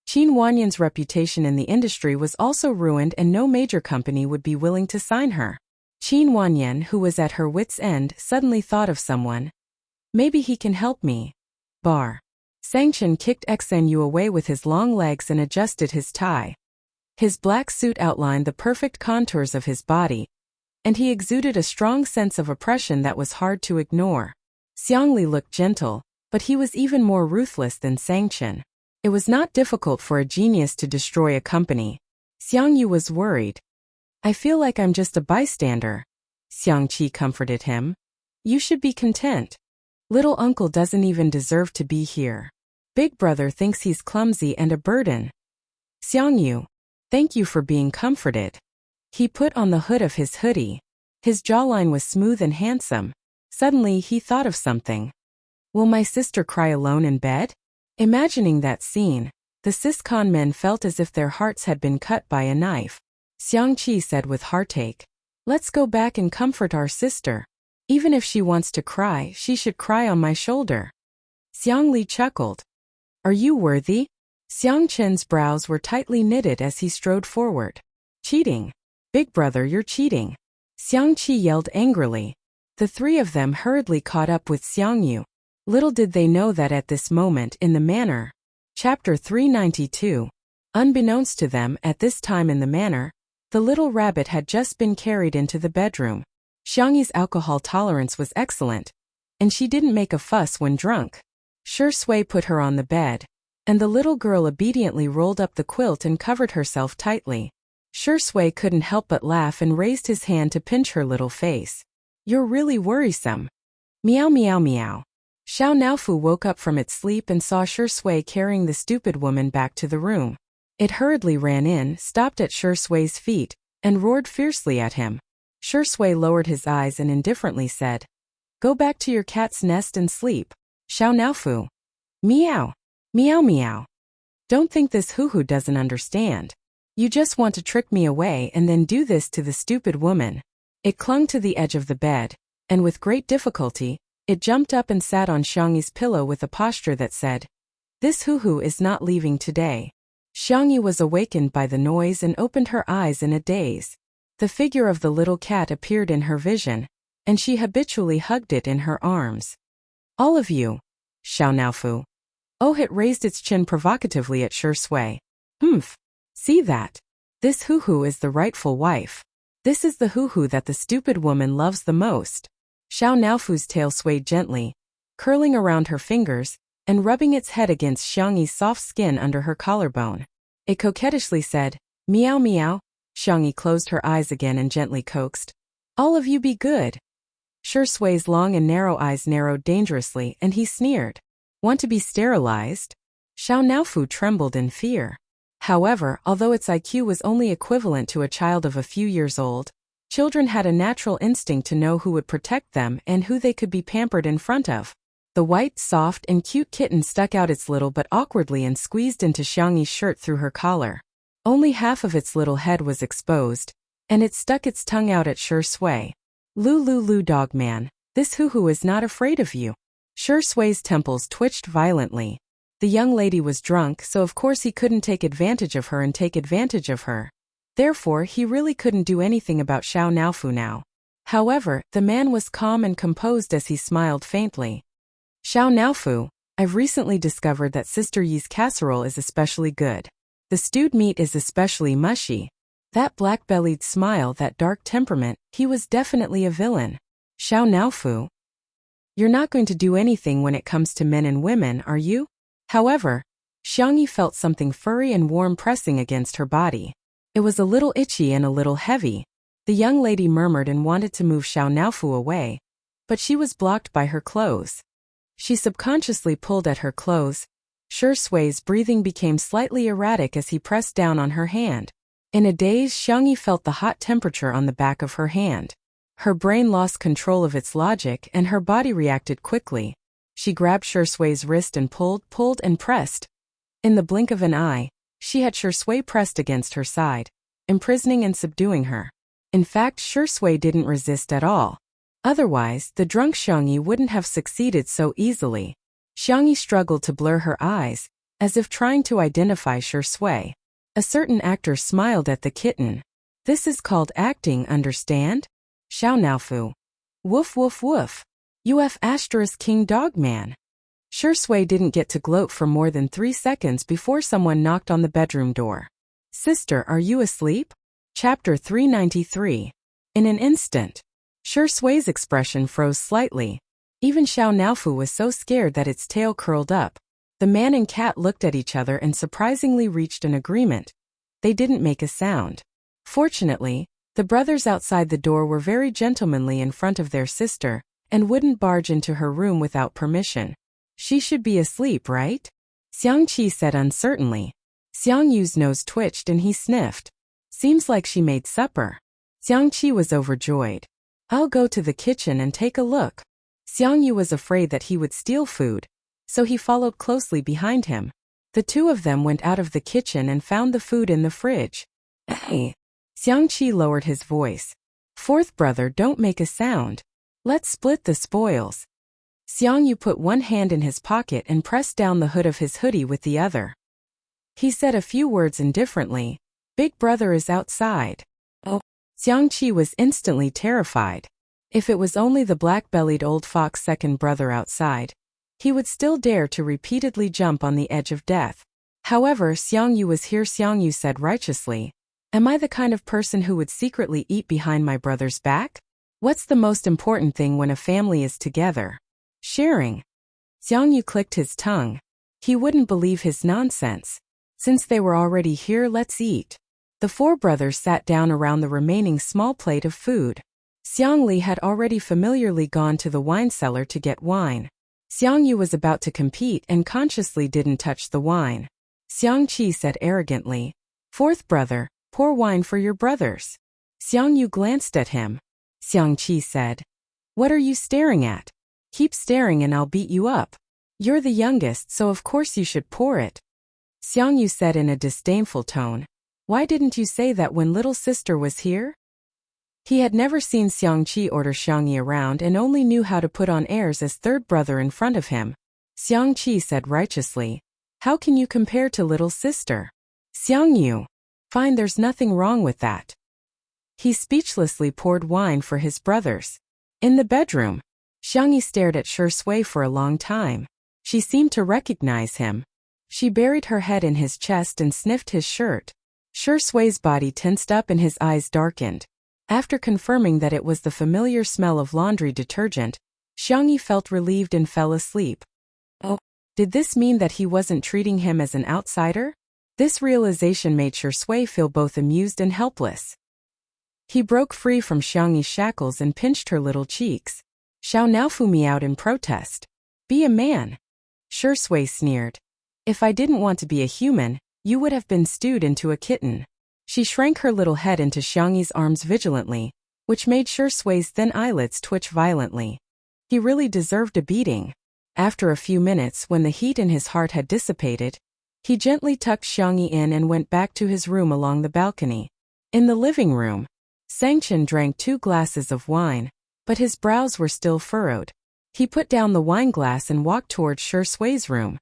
Qin Wanyan's reputation in the industry was also ruined, and no major company would be willing to sign her. Qin Wanyan, who was at her wit's end, suddenly thought of someone. Maybe he can help me. Bar. Sangchen kicked Xanyu away with his long legs and adjusted his tie. His black suit outlined the perfect contours of his body, and he exuded a strong sense of oppression that was hard to ignore. Xiangli looked gentle, but he was even more ruthless than Sangchen. It was not difficult for a genius to destroy a company. Xiangyu was worried. I feel like I'm just a bystander. Xiangqi comforted him. You should be content. Little uncle doesn't even deserve to be here. Big brother thinks he's clumsy and a burden. Xiangyu, thank you for being comforted. He put on the hood of his hoodie. His jawline was smooth and handsome. Suddenly he thought of something. Will my sister cry alone in bed? Imagining that scene, the Siscon men felt as if their hearts had been cut by a knife. Xiangqi said with heartache, let's go back and comfort our sister. Even if she wants to cry, she should cry on my shoulder. Xiangli chuckled. Are you worthy? Xiangchen's brows were tightly knitted as he strode forward. Cheating. Big brother, you're cheating. Xiangqi yelled angrily. The three of them hurriedly caught up with Xiangyu. Little did they know that at this moment in the manor. Chapter 392. Unbeknownst to them, at this time in the manor, the little rabbit had just been carried into the bedroom. Xiangyi's alcohol tolerance was excellent, and she didn't make a fuss when drunk. Shi Sui put her on the bed, and the little girl obediently rolled up the quilt and covered herself tightly. Shi Sui couldn't help but laugh and raised his hand to pinch her little face. You're really worrisome. Meow meow meow. Xiao Naofu woke up from its sleep and saw Shi Sui carrying the stupid woman back to the room. It hurriedly ran in, stopped at Shi Sui's feet, and roared fiercely at him. Shi Sui lowered his eyes and indifferently said, Go back to your cat's nest and sleep. Xiao Naofu. Meow. Meow meow. Don't think this hoo-hoo doesn't understand. You just want to trick me away and then do this to the stupid woman. It clung to the edge of the bed, and with great difficulty, it jumped up and sat on Xiangyi's pillow with a posture that said, This hoo-hoo is not leaving today. Xiangyi was awakened by the noise and opened her eyes in a daze. The figure of the little cat appeared in her vision, and she habitually hugged it in her arms. All of you. Xiao Naofu. It raised its chin provocatively at Shi Sui. Humph. See that? This hoo-hoo is the rightful wife. This is the hoo-hoo that the stupid woman loves the most. Xiao Naofu's tail swayed gently, curling around her fingers, and rubbing its head against Xiangyi's soft skin under her collarbone. It coquettishly said, Meow meow. Xiangyi closed her eyes again and gently coaxed. All of you be good. Shi Sui's long and narrow eyes narrowed dangerously, and he sneered. Want to be sterilized? Xiao Naofu trembled in fear. However, although its IQ was only equivalent to a child of a few years old, children had a natural instinct to know who would protect them and who they could be pampered in front of. The white, soft, and cute kitten stuck out its little butt awkwardly and squeezed into Xiangyi's shirt through her collar. Only half of its little head was exposed, and it stuck its tongue out at Shi Sui. Lu dog man, this hoo-hoo is not afraid of you. Shi Sui's temples twitched violently. The young lady was drunk, so of course he couldn't take advantage of her. Therefore, he really couldn't do anything about Xiao Naofu now. However, the man was calm and composed as he smiled faintly. Xiao Naofu, I've recently discovered that Sister Yi's casserole is especially good. The stewed meat is especially mushy. That black-bellied smile, that dark temperament, he was definitely a villain. Xiao Naofu. You're not going to do anything when it comes to men and women, are you? However, Xiangyi felt something furry and warm pressing against her body. It was a little itchy and a little heavy. The young lady murmured and wanted to move Xiao Naofu away, but she was blocked by her clothes. She subconsciously pulled at her clothes, Sui's breathing became slightly erratic as he pressed down on her hand. In a daze, Xiangyi felt the hot temperature on the back of her hand. Her brain lost control of its logic and her body reacted quickly. She grabbed Sui's wrist and pulled and pressed. In the blink of an eye, she had Sui pressed against her side, imprisoning and subduing her. In fact, Sui didn't resist at all. Otherwise, the drunk Xiangyi wouldn't have succeeded so easily. Xiangyi struggled to blur her eyes, as if trying to identify Sui. A certain actor smiled at the kitten. This is called acting, understand? Xiao Naofu. Woof woof woof. UF * King Dog Man. Sui didn't get to gloat for more than 3 seconds before someone knocked on the bedroom door. Sister, are you asleep? Chapter 393. In an instant, Sui's expression froze slightly. Even Xiao Naofu was so scared that its tail curled up. The man and cat looked at each other and surprisingly reached an agreement. They didn't make a sound. Fortunately, the brothers outside the door were very gentlemanly in front of their sister, and wouldn't barge into her room without permission. She should be asleep, right? Xiangqi said uncertainly. Xiangyu's nose twitched and he sniffed. Seems like she made supper. Xiangqi was overjoyed. I'll go to the kitchen and take a look. Xiangyu was afraid that he would steal food, so he followed closely behind him. The two of them went out of the kitchen and found the food in the fridge. Hey! Xiangqi lowered his voice. Fourth brother, don't make a sound. Let's split the spoils. Xiangyu put one hand in his pocket and pressed down the hood of his hoodie with the other. He said a few words indifferently. Big brother is outside. Oh. Xiangqi was instantly terrified. If it was only the black-bellied old fox second brother outside, he would still dare to repeatedly jump on the edge of death. However, Xiangyu was here. Xiangyu said righteously. Am I the kind of person who would secretly eat behind my brother's back? What's the most important thing when a family is together? Sharing. Xiangyu clicked his tongue. He wouldn't believe his nonsense. Since they were already here, let's eat. The four brothers sat down around the remaining small plate of food. Xiangli had already familiarly gone to the wine cellar to get wine. Xiangyu was about to compete and consciously didn't touch the wine. Xiangqi said arrogantly, Fourth brother, pour wine for your brothers. Xiangyu glanced at him. Xiangqi said, What are you staring at? Keep staring and I'll beat you up. You're the youngest, so of course you should pour it. Xiangyu said in a disdainful tone, Why didn't you say that when little sister was here? He had never seen Xiangqi order Xiangyi around and only knew how to put on airs as third brother in front of him. Xiangqi said righteously, How can you compare to little sister? Xiangyu. Fine, there's nothing wrong with that. He speechlessly poured wine for his brothers. In the bedroom, Xiangyi stared at Sui for a long time. She seemed to recognize him. She buried her head in his chest and sniffed his shirt. Sui's body tensed up and his eyes darkened. After confirming that it was the familiar smell of laundry detergent, Xiangyi felt relieved and fell asleep. Oh, did this mean that he wasn't treating him as an outsider? This realization made Sui feel both amused and helpless. He broke free from Xiangyi's shackles and pinched her little cheeks. Xiao Naofu meowed in protest. Be a man. Sui sneered. If I didn't want to be a human, you would have been stewed into a kitten. She shrank her little head into Xiangyi's arms vigilantly, which made Sui's thin eyelids twitch violently. He really deserved a beating. After a few minutes, when the heat in his heart had dissipated, he gently tucked Xiangyi in and went back to his room along the balcony. In the living room, Sangchen drank 2 glasses of wine, but his brows were still furrowed. He put down the wine glass and walked towards Sui's room.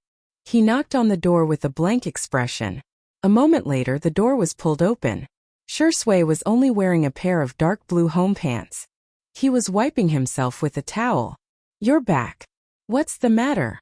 He knocked on the door with a blank expression. A moment later, the door was pulled open. Sui was only wearing a pair of dark blue home pants. He was wiping himself with a towel. You're back. What's the matter?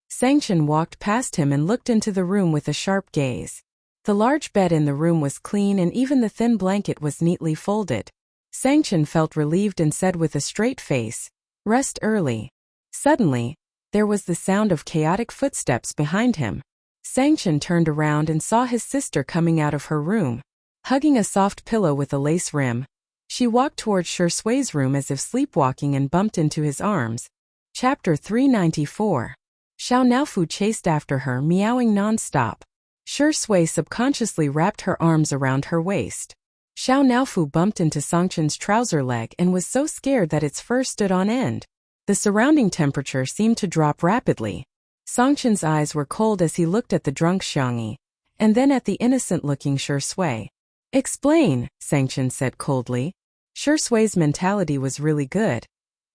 Sangchen walked past him and looked into the room with a sharp gaze. The large bed in the room was clean and even the thin blanket was neatly folded. Sangchen felt relieved and said with a straight face, Rest early. Suddenly, there was the sound of chaotic footsteps behind him. Sangchen turned around and saw his sister coming out of her room, hugging a soft pillow with a lace rim. She walked towards Sui's room as if sleepwalking and bumped into his arms. Chapter 394. Xiao Naofu chased after her, meowing non-stop. Shi Sui subconsciously wrapped her arms around her waist. Xiao Naofu bumped into Songchen's trouser leg and was so scared that its fur stood on end. The surrounding temperature seemed to drop rapidly. Songchen's eyes were cold as he looked at the drunk Xiangyi, and then at the innocent-looking Shi Sui. "Explain," Songchen said coldly. Shi Sui's mentality was really good,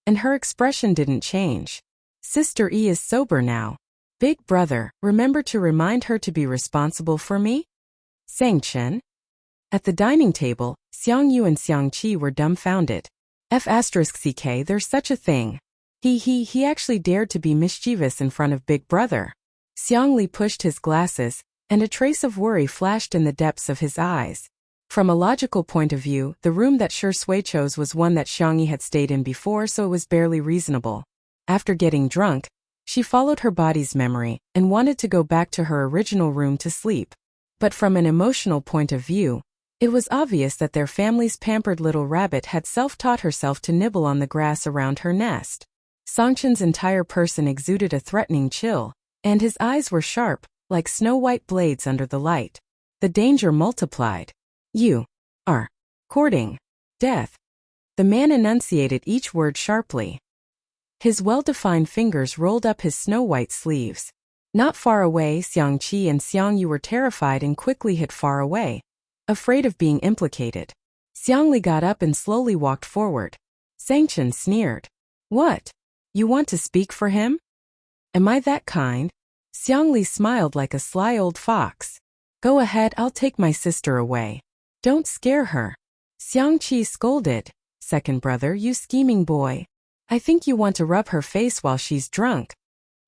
and her expression didn't change. "Sister E is sober now. Big brother, remember to remind her to be responsible for me?" Songchen. At the dining table, Xiang Yu and Xiang Qi were dumbfounded. F***ck, there's such a thing. He actually dared to be mischievous in front of Big Brother. Xiang Li pushed his glasses, and a trace of worry flashed in the depths of his eyes. From a logical point of view, the room that Shi Sui chose was one that Xiangyi had stayed in before, so it was barely reasonable. After getting drunk, she followed her body's memory and wanted to go back to her original room to sleep. But from an emotional point of view, it was obvious that their family's pampered little rabbit had self-taught herself to nibble on the grass around her nest. Songchen's entire person exuded a threatening chill, and his eyes were sharp, like snow-white blades under the light. The danger multiplied. "You are courting death." The man enunciated each word sharply. His well-defined fingers rolled up his snow-white sleeves. Not far away, Xiang Qi and Xiang Yu were terrified and quickly hid far away, afraid of being implicated. Xiang Li got up and slowly walked forward. Songchen sneered. "What? You want to speak for him? Am I that kind?" Xiang Li smiled like a sly old fox. "Go ahead, I'll take my sister away. Don't scare her." Xiang Qi scolded. "Second brother, you scheming boy. I think you want to rub her face while she's drunk."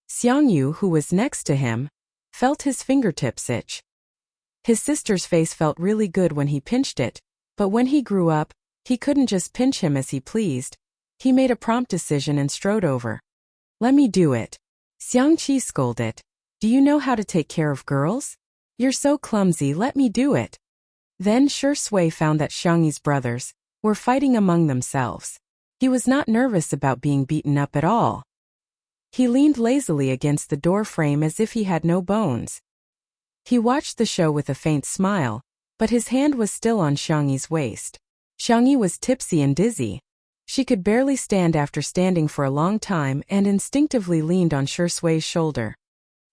Xiang Yu, who was next to him, felt his fingertips itch. His sister's face felt really good when he pinched it, but when he grew up, he couldn't just pinch him as he pleased. He made a prompt decision and strode over. "Let me do it." Xiang Qi scolded. "Do you know how to take care of girls? You're so clumsy, let me do it." Then Shi Sui found that Xiangyi's brothers were fighting among themselves. He was not nervous about being beaten up at all. He leaned lazily against the door frame as if he had no bones. He watched the show with a faint smile, but his hand was still on Xiangyi's waist. Xiangyi was tipsy and dizzy. She could barely stand after standing for a long time and instinctively leaned on Shi Sui's shoulder.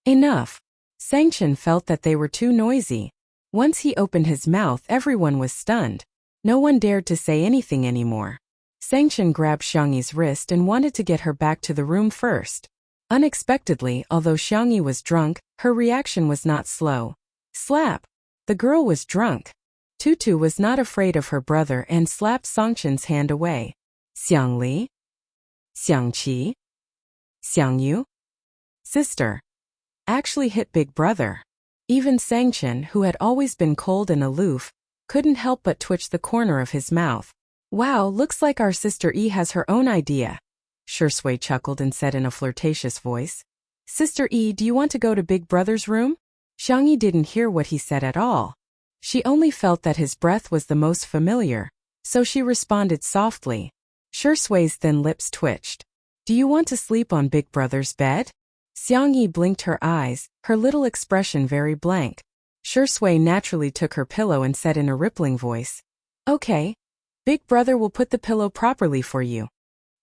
Enough. Songchen felt that they were too noisy. Once he opened his mouth, everyone was stunned. No one dared to say anything anymore. Songchen grabbed Xiangyi's wrist and wanted to get her back to the room first. Unexpectedly, although Xiangyi was drunk, her reaction was not slow. Slap! The girl was drunk. Tutu was not afraid of her brother and slapped Songchen's hand away. "Xiang Li? Xiang Qi? Xiang Yu? Sister." Actually hit Big Brother. Even Songchen, who had always been cold and aloof, couldn't help but twitch the corner of his mouth. "Wow, looks like our sister E has her own idea." Shi Sui chuckled and said in a flirtatious voice. "Sister E, do you want to go to Big Brother's room?" Xiangyi didn't hear what he said at all. She only felt that his breath was the most familiar, so she responded softly. Shi Sui's thin lips twitched. "Do you want to sleep on Big Brother's bed?" Xiangyi blinked her eyes, her little expression very blank. Shi Sui naturally took her pillow and said in a rippling voice, "Okay. Big Brother will put the pillow properly for you."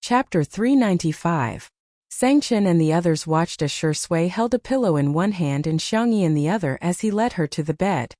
Chapter 395. Songchen and the others watched as Shi Sui held a pillow in one hand and Xiangyi in the other as he led her to the bed.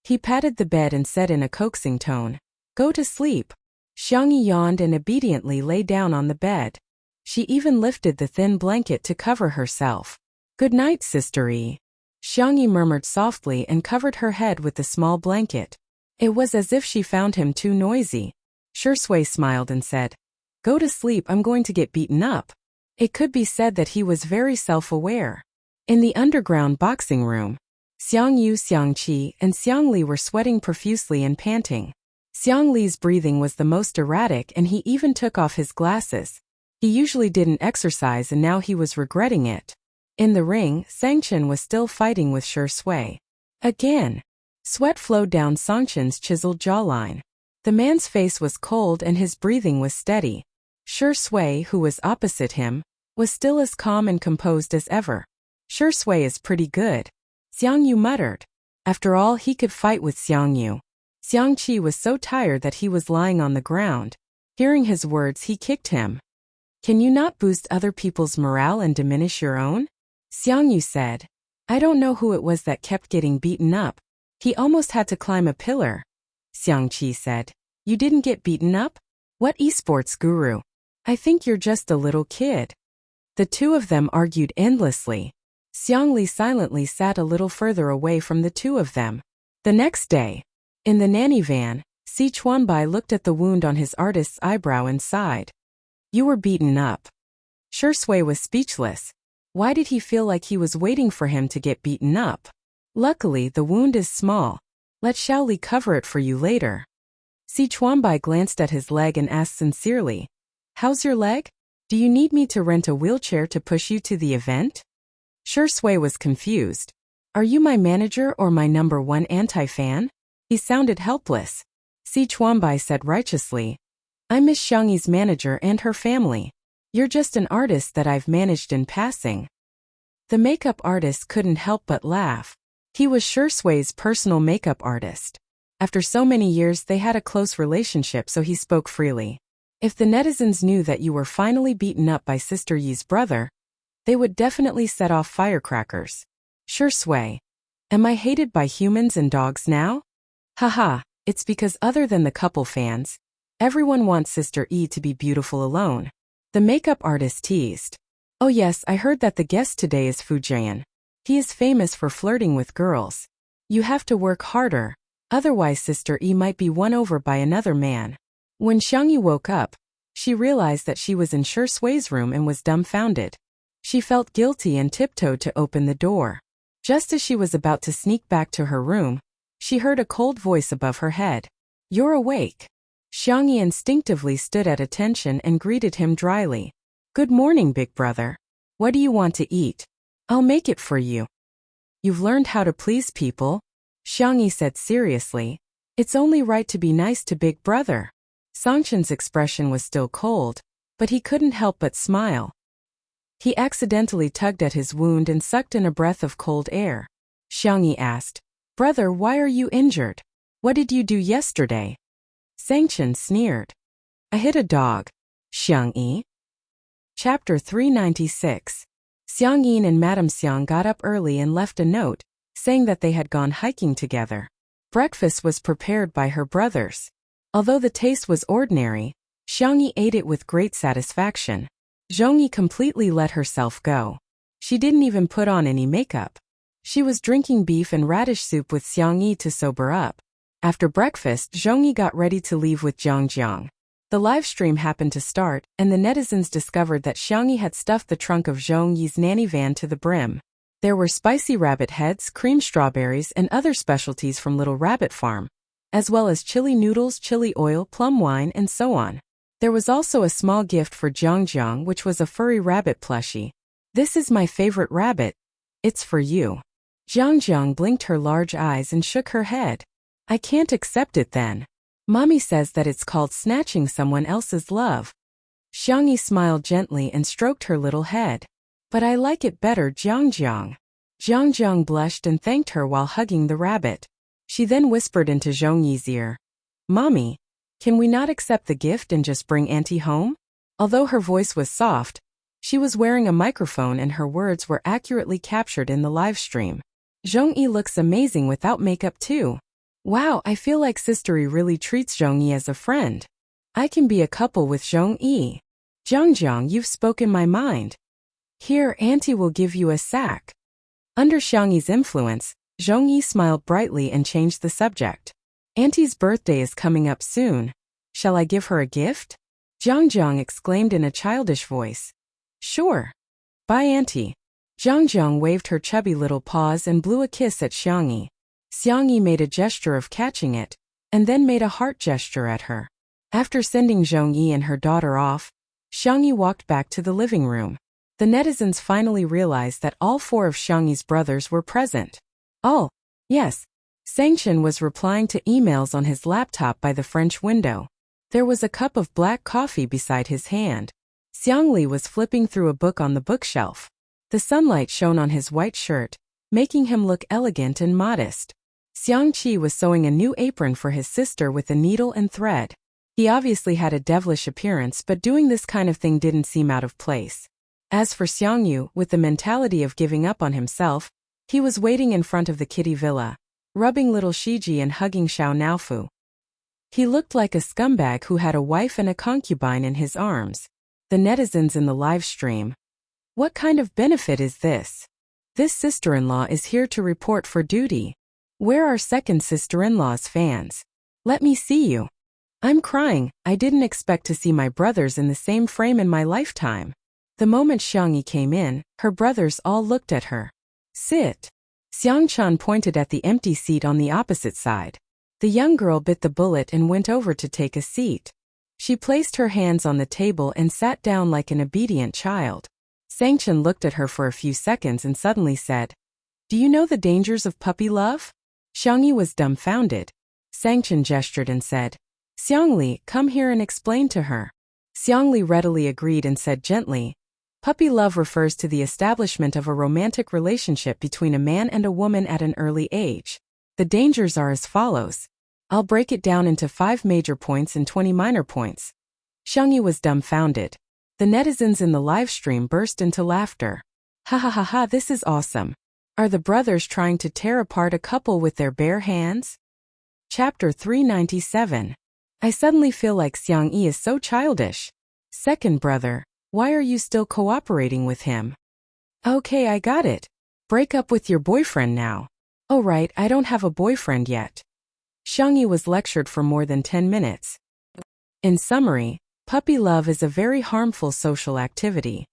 He patted the bed and said in a coaxing tone, "Go to sleep." Xiangyi yawned and obediently lay down on the bed. She even lifted the thin blanket to cover herself. "Good night, Sister E." Xiangyi murmured softly and covered her head with the small blanket. It was as if she found him too noisy. Shi Sui smiled and said, "Go to sleep, I'm going to get beaten up." It could be said that he was very self-aware. In the underground boxing room, Xiang Yu, Xiang Qi, and Xiang Li were sweating profusely and panting. Xiang Li's breathing was the most erratic and he even took off his glasses. He usually didn't exercise and now he was regretting it. In the ring, Songchen was still fighting with Shi Sui. Again. Sweat flowed down Songchen's chiseled jawline. The man's face was cold and his breathing was steady. Shi Sui, who was opposite him, was still as calm and composed as ever. Sure, Sui is pretty good, Xiang Yu muttered. After all, he could fight with Xiang Yu. Xiang Qi was so tired that he was lying on the ground. Hearing his words, he kicked him. Can you not boost other people's morale and diminish your own? Xiang Yu said. I don't know who it was that kept getting beaten up. He almost had to climb a pillar. Xiang Qi said. You didn't get beaten up? What esports guru? I think you're just a little kid. The two of them argued endlessly. Xiang Li silently sat a little further away from the two of them. The next day, in the nanny van, Si Chuanbai looked at the wound on his artist's eyebrow and sighed. You were beaten up. Sure, Sui was speechless. Why did he feel like he was waiting for him to get beaten up? Luckily, the wound is small. Let Xiaoli cover it for you later. Si Chuanbai glanced at his leg and asked sincerely, How's your leg? Do you need me to rent a wheelchair to push you to the event? Sure, Sui was confused. Are you my manager or my #1 anti-fan? He sounded helpless. Si Chuanbai said righteously, I'm Miss Xiangyi's manager and her family. You're just an artist that I've managed in passing. The makeup artist couldn't help but laugh. He was Sure Sui's personal makeup artist. After so many years, they had a close relationship, so he spoke freely. If the netizens knew that you were finally beaten up by Sister Yi's brother, they would definitely set off firecrackers. Sure, Sui. Am I hated by humans and dogs now? Haha, it's because other than the couple fans, everyone wants Sister Yi to be beautiful alone. The makeup artist teased. Oh yes, I heard that the guest today is Fu Jian. He is famous for flirting with girls. You have to work harder, otherwise Sister Yi might be won over by another man. When Xiangyi woke up, she realized that she was in Sure Sui's room and was dumbfounded. She felt guilty and tiptoed to open the door. Just as she was about to sneak back to her room, she heard a cold voice above her head. You're awake. Xiangyi instinctively stood at attention and greeted him dryly. Good morning, big brother. What do you want to eat? I'll make it for you. You've learned how to please people, Xiangyi said seriously. It's only right to be nice to big brother. Songchen's expression was still cold, but he couldn't help but smile. He accidentally tugged at his wound and sucked in a breath of cold air. Xiangyi asked, Brother, why are you injured? What did you do yesterday? Songchen sneered. I hit a dog. Xiangyi. Chapter 396. Xiang Yin and Madame Xiang got up early and left a note, saying that they had gone hiking together. Breakfast was prepared by her brothers. Although the taste was ordinary, Xiangyi ate it with great satisfaction. Zhongyi completely let herself go. She didn't even put on any makeup. She was drinking beef and radish soup with Xiangyi to sober up. After breakfast, Zhongyi got ready to leave with Jiang. The live stream happened to start, and the netizens discovered that Xiangyi had stuffed the trunk of Zhongyi's nanny van to the brim. There were spicy rabbit heads, cream strawberries, and other specialties from Little Rabbit Farm, as well as chili noodles, chili oil, plum wine, and so on. There was also a small gift for Jiang, which was a furry rabbit plushie. This is my favorite rabbit. It's for you. Jiang blinked her large eyes and shook her head. I can't accept it then. Mommy says that it's called snatching someone else's love. Xiangyi smiled gently and stroked her little head. But I like it better, Jiang. Jiang blushed and thanked her while hugging the rabbit. She then whispered into Zhongyi's ear. Mommy, can we not accept the gift and just bring Auntie home? Although her voice was soft, she was wearing a microphone and her words were accurately captured in the live stream. Zhongyi looks amazing without makeup too. Wow, I feel like Sister Yi really treats Zhongyi as a friend. I can be a couple with Zhongyi. Jiang, you've spoken my mind. Here, Auntie will give you a sack. Under Xiangyi's influence, Zhongyi smiled brightly and changed the subject. Auntie's birthday is coming up soon. Shall I give her a gift? Jiang exclaimed in a childish voice. Sure. Bye, Auntie. Jiang waved her chubby little paws and blew a kiss at Xiangyi. Xiangyi made a gesture of catching it, and then made a heart gesture at her. After sending Zhongyi and her daughter off, Xiangyi walked back to the living room. The netizens finally realized that all 4 of Xiangyi's brothers were present. Oh, yes. Songchen was replying to emails on his laptop by the French window. There was a cup of black coffee beside his hand. Xiangli was flipping through a book on the bookshelf. The sunlight shone on his white shirt, making him look elegant and modest. Xiangqi was sewing a new apron for his sister with a needle and thread. He obviously had a devilish appearance, but doing this kind of thing didn't seem out of place. As for Xiangyu, with the mentality of giving up on himself, he was waiting in front of the kitty villa, rubbing little Shiji and hugging Xiao Naofu. He looked like a scumbag who had a wife and a concubine in his arms. The netizens in the live stream. What kind of benefit is this? This sister-in-law is here to report for duty. Where are second sister-in-law's fans? Let me see you. I'm crying. I didn't expect to see my brothers in the same frame in my lifetime. The moment Xiangyi came in, her brothers all looked at her. Sit. Xiangchan pointed at the empty seat on the opposite side. The young girl bit the bullet and went over to take a seat. She placed her hands on the table and sat down like an obedient child. Sangchen looked at her for a few seconds and suddenly said, "Do you know the dangers of puppy love?" Xiangyi was dumbfounded. Sangchen gestured and said, "Xiangli, come here and explain to her." Xiangli readily agreed and said gently, "Puppy love refers to the establishment of a romantic relationship between a man and a woman at an early age. The dangers are as follows. I'll break it down into 5 major points and 20 minor points." Xiangyi was dumbfounded. The netizens in the live stream burst into laughter. Ha ha ha ha, this is awesome. Are the brothers trying to tear apart a couple with their bare hands? Chapter 397. I suddenly feel like Xiang Yi is so childish. Second brother, why are you still cooperating with him? Okay, I got it. Break up with your boyfriend now. Oh right, I don't have a boyfriend yet. Xiang Yi was lectured for more than 10 minutes. In summary, puppy love is a very harmful social activity.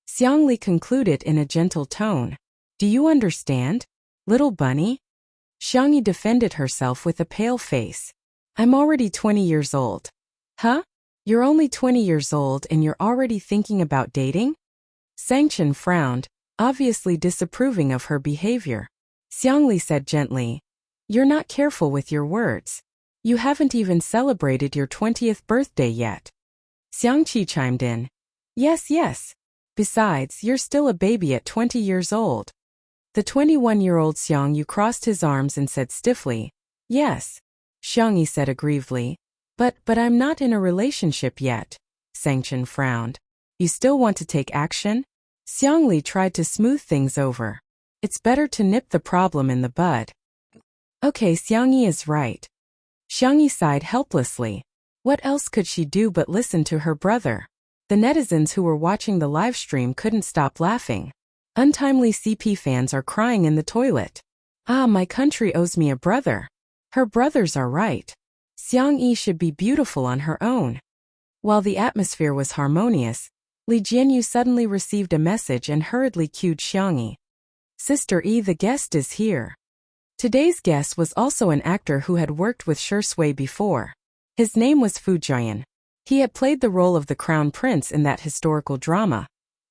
Xiang Li concluded in a gentle tone. Do you understand, little bunny? Xiang Yi defended herself with a pale face. I'm already 20 years old. Huh? You're only 20 years old and you're already thinking about dating? Sangchen frowned, obviously disapproving of her behavior. Xiangli said gently, "You're not careful with your words. You haven't even celebrated your 20th birthday yet." Xiangqi chimed in. Yes. Besides, you're still a baby at 20 years old." The 21-year-old Xiang Yu crossed his arms and said stiffly, "Yes." Xiang Yi said aggrievedly, But I'm not in a relationship yet." Sangchen frowned. "You still want to take action?" Xiang Li tried to smooth things over. It's better to nip the problem in the bud. Okay, Xiang Yi is right. Xiang Yi sighed helplessly. What else could she do but listen to her brother? The netizens who were watching the live stream couldn't stop laughing. Untimely CP fans are crying in the toilet. Ah, my country owes me a brother. Her brothers are right. Xiang Yi should be beautiful on her own. While the atmosphere was harmonious, Li Jianyu suddenly received a message and hurriedly cued Xiang Yi. Sister Yi, the guest is here. Today's guest was also an actor who had worked with Shi Sui before. His name was Fu Jian. He had played the role of the Crown Prince in that historical drama,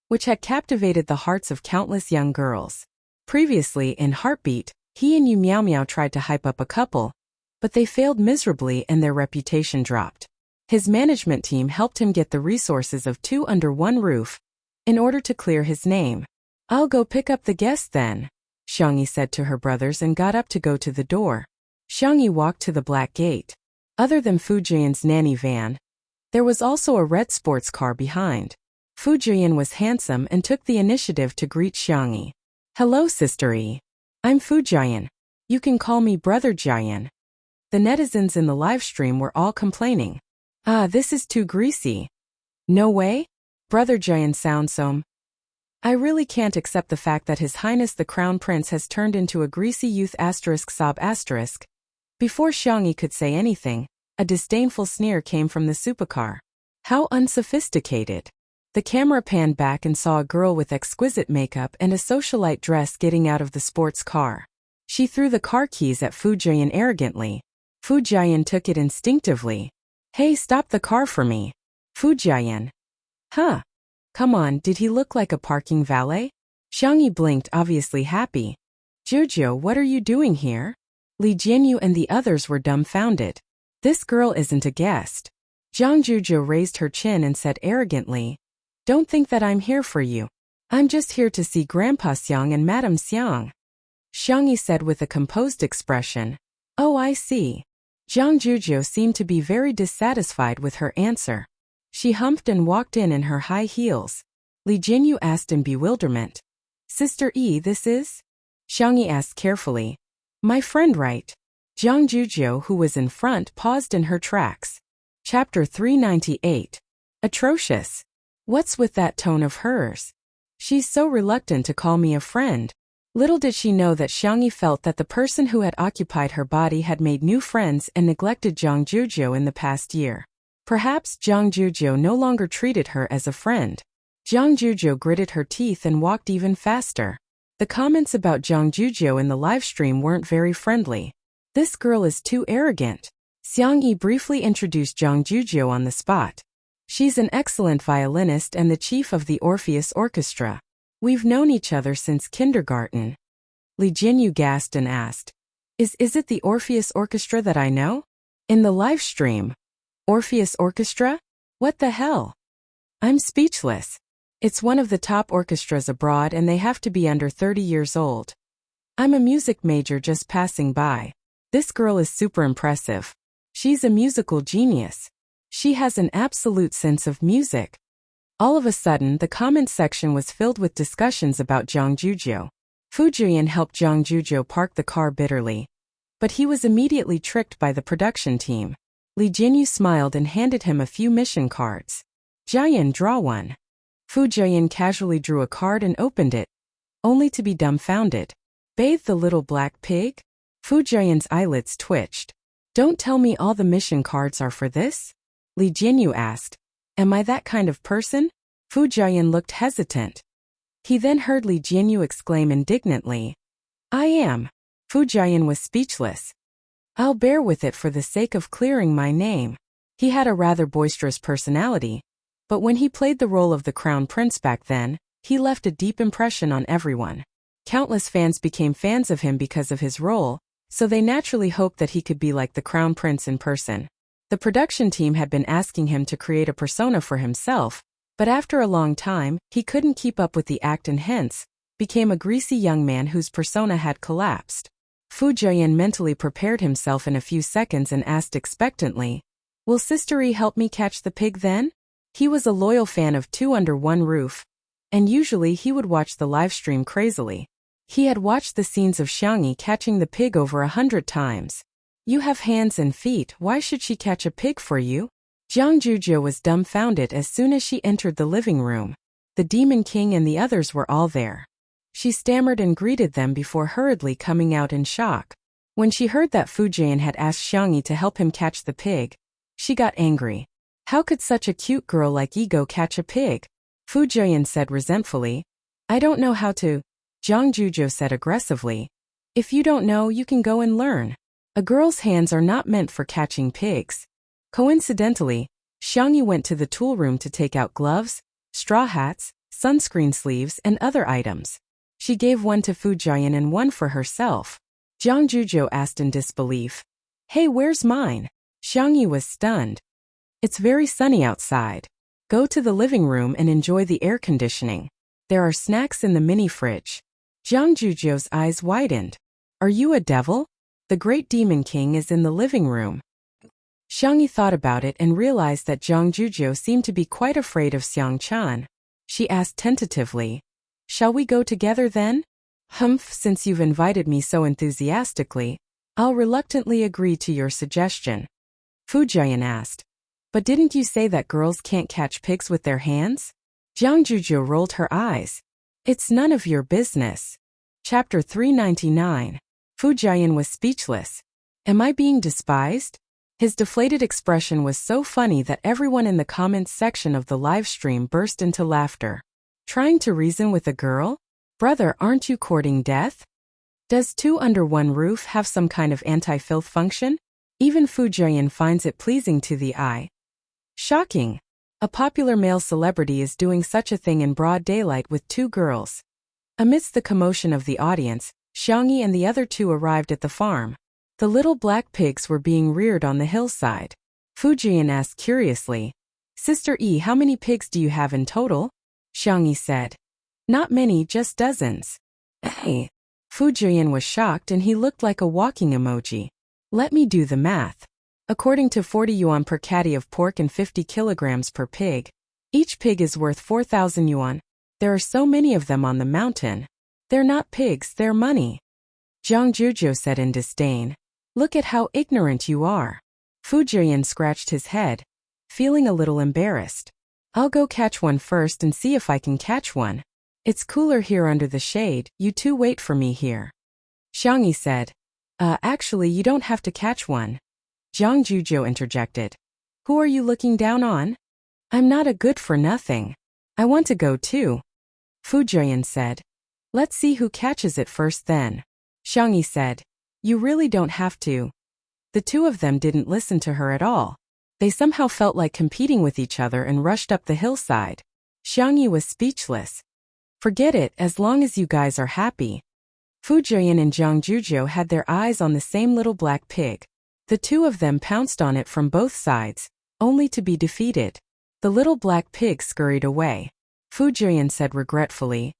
which had captivated the hearts of countless young girls. Previously, in Heartbeat, he and Yu Miao Miao tried to hype up a couple, but they failed miserably and their reputation dropped. His management team helped him get the resources of 2 under one roof in order to clear his name. I'll go pick up the guest then, Xiang Yi said to her brothers and got up to go to the door. Xiang Yi walked to the black gate. Other than Fu Jian's nanny van, there was also a red sports car behind. Fu Jian was handsome and took the initiative to greet Xiang Yi. Hello, Sister Yi. I'm Fu Jian. You can call me Brother Jian. The netizens in the live stream were all complaining. Ah, this is too greasy. No way? Brother Jian sounds so. I really can't accept the fact that His Highness the Crown Prince has turned into a greasy youth sob. Before Xiang Yi could say anything, a disdainful sneer came from the supercar. How unsophisticated. The camera panned back and saw a girl with exquisite makeup and a socialite dress getting out of the sports car. She threw the car keys at Fu Jian arrogantly. Fu Jian took it instinctively. Hey, stop the car for me. Fu Jian. Huh. Come on, did he look like a parking valet? Xiang Yi blinked, obviously happy. Jojo, what are you doing here? Li Jianyu and the others were dumbfounded. This girl isn't a guest. Zhang Zhujiu raised her chin and said arrogantly, Don't think that I'm here for you. I'm just here to see Grandpa Xiang and Madame Xiang. Xiangyi said with a composed expression. Oh, I see. Zhang Jujiu seemed to be very dissatisfied with her answer. She humped and walked in her high heels. Li Jinyu asked in bewilderment. Sister Yi, this is? Xiangyi asked carefully. My friend, right? Zhang Jujiu, who was in front, paused in her tracks. Chapter 398. Atrocious. What's with that tone of hers? She's so reluctant to call me a friend. Little did she know that Xiangyi felt that the person who had occupied her body had made new friends and neglected Zhang Jujiu in the past year. Perhaps Zhang Jujiu no longer treated her as a friend. Zhang Jujiu gritted her teeth and walked even faster. The comments about Zhang Jujiu in the livestream weren't very friendly. This girl is too arrogant. Xiangyi briefly introduced Zhang Jujiu on the spot. She's an excellent violinist and the chief of the Orpheus Orchestra. We've known each other since kindergarten. Li Jinyu gasped and asked. Is it the Orpheus Orchestra that I know? In the live stream. Orpheus Orchestra? What the hell? I'm speechless. It's one of the top orchestras abroad and they have to be under 30 years old. I'm a music major just passing by. This girl is super impressive. She's a musical genius. She has an absolute sense of music. All of a sudden, the comment section was filled with discussions about Zhang Jujiu. Fu Jian helped Zhang Jujiu park the car bitterly. But he was immediately tricked by the production team. Li Jinyu smiled and handed him a few mission cards. Jian, draw one. Fu Jian casually drew a card and opened it, only to be dumbfounded. Bathe the little black pig? Fu Jian's eyelids twitched. Don't tell me all the mission cards are for this? Li Jinyu asked. Am I that kind of person? Fu Jian looked hesitant. He then heard Li Jinyu exclaim indignantly. I am. Fu Jian was speechless. I'll bear with it for the sake of clearing my name. He had a rather boisterous personality, but when he played the role of the Crown Prince back then, he left a deep impression on everyone. Countless fans became fans of him because of his role, so they naturally hoped that he could be like the Crown Prince in person. The production team had been asking him to create a persona for himself, but after a long time, he couldn't keep up with the act and hence, became a greasy young man whose persona had collapsed. Fu Jian mentally prepared himself in a few seconds and asked expectantly, Will Sister Yi help me catch the pig then? He was a loyal fan of Two Under One Roof, and usually he would watch the livestream crazily. He had watched the scenes of Xiangyi catching the pig over 100 times. You have hands and feet, why should she catch a pig for you? Zhang Jujiu was dumbfounded as soon as she entered the living room. The Demon King and the others were all there. She stammered and greeted them before hurriedly coming out in shock. When she heard that Fu Jian had asked Xiangyi to help him catch the pig, she got angry. How could such a cute girl like Ego catch a pig? Fu Jian said resentfully. I don't know how to. Zhang Jujiu said aggressively. If you don't know, you can go and learn. A girl's hands are not meant for catching pigs. Coincidentally, Xiangyi went to the tool room to take out gloves, straw hats, sunscreen sleeves, and other items. She gave one to Fu Jian and one for herself. Zhang Jujiu asked in disbelief. Hey, where's mine? Xiangyi was stunned. It's very sunny outside. Go to the living room and enjoy the air conditioning. There are snacks in the mini fridge. Zhang Jujiu's eyes widened. Are you a devil? The Great Demon King is in the living room. Xiangyi thought about it and realized that Zhang Jujiu seemed to be quite afraid of Xiang Chan. She asked tentatively, Shall we go together then? Humph, since you've invited me so enthusiastically, I'll reluctantly agree to your suggestion. Fu Jian asked. But didn't you say that girls can't catch pigs with their hands? Zhang Jujiu rolled her eyes. It's none of your business. Chapter 399. Fu Jian was speechless. Am I being despised? His deflated expression was so funny that everyone in the comments section of the live stream burst into laughter. Trying to reason with a girl? Brother, aren't you courting death? Does Two Under One Roof have some kind of anti-filth function? Even Fu Jian finds it pleasing to the eye. Shocking. A popular male celebrity is doing such a thing in broad daylight with two girls. Amidst the commotion of the audience, Xiangyi and the other two arrived at the farm. The little black pigs were being reared on the hillside. Fu Jian asked curiously, Sister Yi, how many pigs do you have in total? Xiangyi said. Not many, just dozens. Hey. Fu Jian was shocked and he looked like a walking emoji. Let me do the math. According to 40 yuan per catty of pork and 50 kilograms per pig, each pig is worth 4,000 yuan. There are so many of them on the mountain. They're not pigs, they're money. Zhang Zhuzhou said in disdain. Look at how ignorant you are. Fu Jian scratched his head, feeling a little embarrassed. I'll go catch one first and see if I can catch one. It's cooler here under the shade, you two wait for me here. Xiangyi said. Actually you don't have to catch one. Zhang Zhuzhou interjected. Who are you looking down on? I'm not a good-for-nothing. I want to go too. Fu Jian said. Let's see who catches it first then. Xiangyi said. You really don't have to. The two of them didn't listen to her at all. They somehow felt like competing with each other and rushed up the hillside. Xiangyi was speechless. Forget it, as long as you guys are happy. Fu Jian and Zhang Zhuzhou had their eyes on the same little black pig. The two of them pounced on it from both sides, only to be defeated. The little black pig scurried away. Fu Jian said regretfully.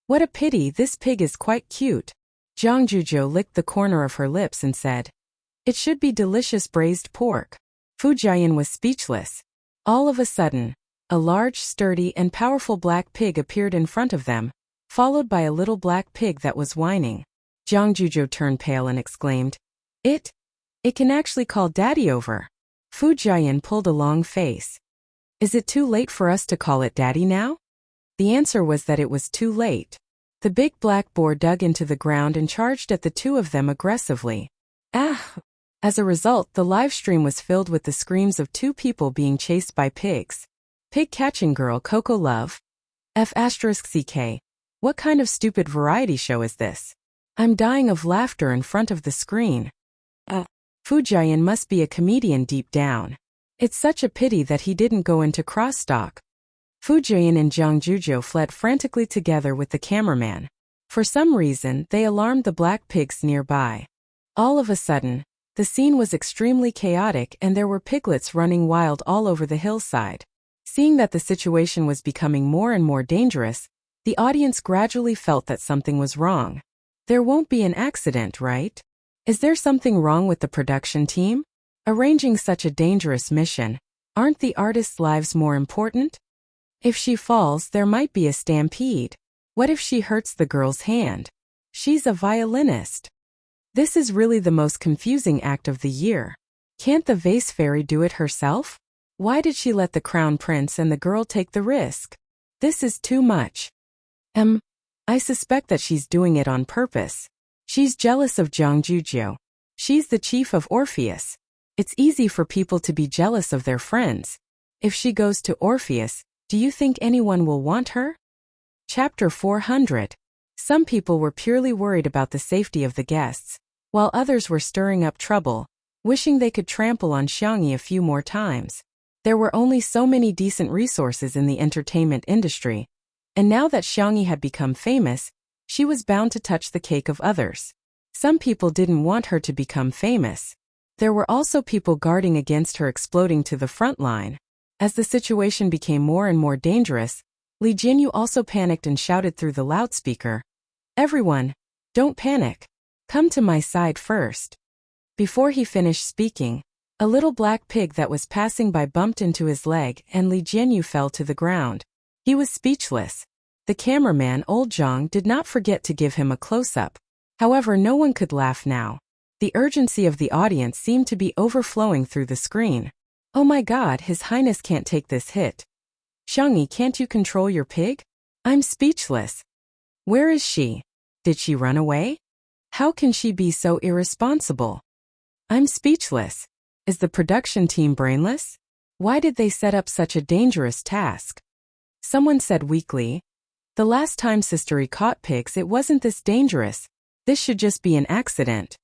What a pity, this pig is quite cute. Zhang Zhuzhou licked the corner of her lips and said. It should be delicious braised pork. Fu Jian was speechless. All of a sudden, a large, sturdy, and powerful black pig appeared in front of them, followed by a little black pig that was whining. Zhang Zhuzhou turned pale and exclaimed. It can actually call Daddy over. Fu Jian pulled a long face. Is it too late for us to call it Daddy now? The answer was that it was too late. The big black boar dug into the ground and charged at the two of them aggressively. Ah! As a result, the live stream was filled with the screams of two people being chased by pigs. Pig catching girl Coco Love. F***ck. What kind of stupid variety show is this? I'm dying of laughter in front of the screen. Fu Jian must be a comedian deep down. It's such a pity that he didn't go into crosstalk. Fu Jian and Zhang Zhuzhou fled frantically together with the cameraman. For some reason, they alarmed the black pigs nearby. All of a sudden, the scene was extremely chaotic and there were piglets running wild all over the hillside. Seeing that the situation was becoming more and more dangerous, the audience gradually felt that something was wrong. There won't be an accident, right? Is there something wrong with the production team? Arranging such a dangerous mission, aren't the artists' lives more important? If she falls, there might be a stampede. What if she hurts the girl's hand? She's a violinist. This is really the most confusing act of the year. Can't the vase fairy do it herself? Why did she let the crown prince and the girl take the risk? This is too much. I suspect that she's doing it on purpose. She's jealous of Zhang Zhuzhou. She's the chief of Orpheus. It's easy for people to be jealous of their friends. If she goes to Orpheus, do you think anyone will want her? Chapter 400. Some people were purely worried about the safety of the guests, while others were stirring up trouble, wishing they could trample on Xiangyi a few more times. There were only so many decent resources in the entertainment industry, and now that Xiangyi had become famous, she was bound to touch the cake of others. Some people didn't want her to become famous. There were also people guarding against her exploding to the front line. As the situation became more and more dangerous, Li Jinyu also panicked and shouted through the loudspeaker, "Everyone, don't panic. Come to my side first." Before he finished speaking, a little black pig that was passing by bumped into his leg and Li Jinyu fell to the ground. He was speechless. The cameraman, Old Zhang, did not forget to give him a close-up. However, no one could laugh now. The urgency of the audience seemed to be overflowing through the screen. Oh my God, His Highness can't take this hit. Xiangyi, can't you control your pig? I'm speechless. Where is she? Did she run away? How can she be so irresponsible? I'm speechless. Is the production team brainless? Why did they set up such a dangerous task? Someone said weakly, "The last time Sistery caught pigs, it wasn't this dangerous. This should just be an accident."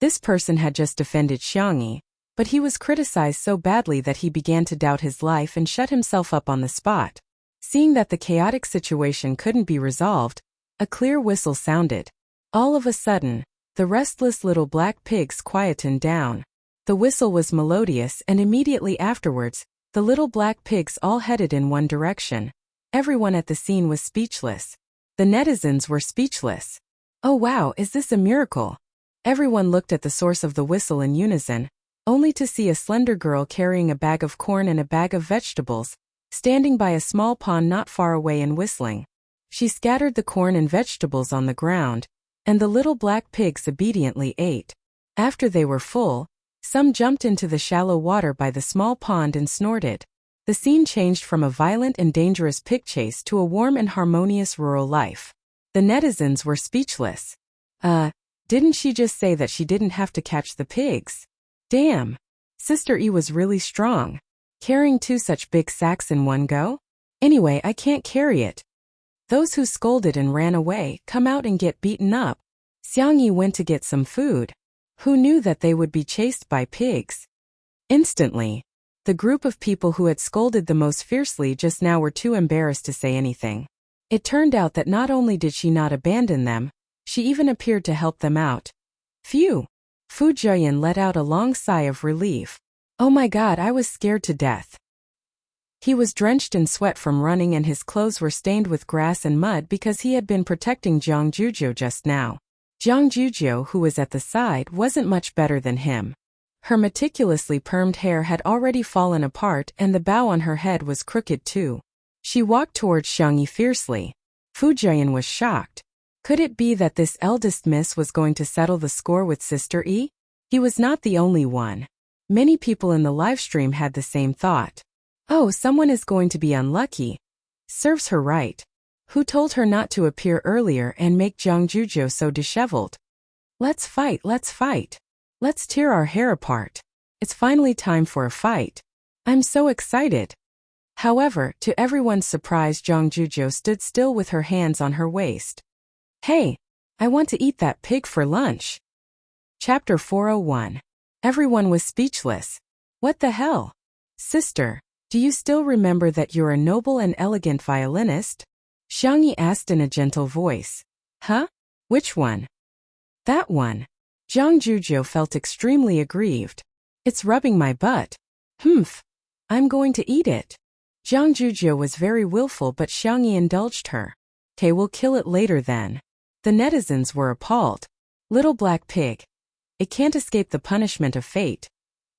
This person had just defended Xiangyi, but he was criticized so badly that he began to doubt his life and shut himself up on the spot. Seeing that the chaotic situation couldn't be resolved, a clear whistle sounded. All of a sudden, the restless little black pigs quietened down. The whistle was melodious and immediately afterwards, the little black pigs all headed in one direction. Everyone at the scene was speechless. The netizens were speechless. Oh wow, is this a miracle? Everyone looked at the source of the whistle in unison, only to see a slender girl carrying a bag of corn and a bag of vegetables, standing by a small pond not far away and whistling. She scattered the corn and vegetables on the ground, and the little black pigs obediently ate. After they were full, some jumped into the shallow water by the small pond and snorted. The scene changed from a violent and dangerous pig chase to a warm and harmonious rural life. The netizens were speechless. Didn't she just say that she didn't have to catch the pigs? Damn. Sister E was really strong. Carrying 2 such big sacks in one go? Anyway, I can't carry it. Those who scolded and ran away come out and get beaten up. Xiang Yi went to get some food. Who knew that they would be chased by pigs? Instantly, the group of people who had scolded the most fiercely just now were too embarrassed to say anything. It turned out that not only did she not abandon them, she even appeared to help them out. Phew! Fu Jiayan let out a long sigh of relief. Oh my god, I was scared to death. He was drenched in sweat from running and his clothes were stained with grass and mud because he had been protecting Jiang Jujiu just now. Jiang Jujiu, who was at the side, wasn't much better than him. Her meticulously permed hair had already fallen apart and the bow on her head was crooked too. She walked towards Xiang Yi fiercely. Fu Jiayan was shocked. Could it be that this eldest miss was going to settle the score with Sister E? He was not the only one. Many people in the livestream had the same thought. Oh, someone is going to be unlucky. Serves her right. Who told her not to appear earlier and make Jiang Jujiu so disheveled? Let's fight, let's fight. Let's tear our hair apart. It's finally time for a fight. I'm so excited. However, to everyone's surprise, Jiang Jujiu stood still with her hands on her waist. Hey, I want to eat that pig for lunch. Chapter 401. Everyone was speechless. What the hell? Sister, do you still remember that you're a noble and elegant violinist? Xiang Yi asked in a gentle voice. Huh? Which one? That one. Jiang Jujiu felt extremely aggrieved. It's rubbing my butt. Humph. I'm going to eat it. Jiang Jujiu was very willful but Xiang Yi indulged her. Okay, we'll kill it later then. The netizens were appalled. Little black pig. It can't escape the punishment of fate.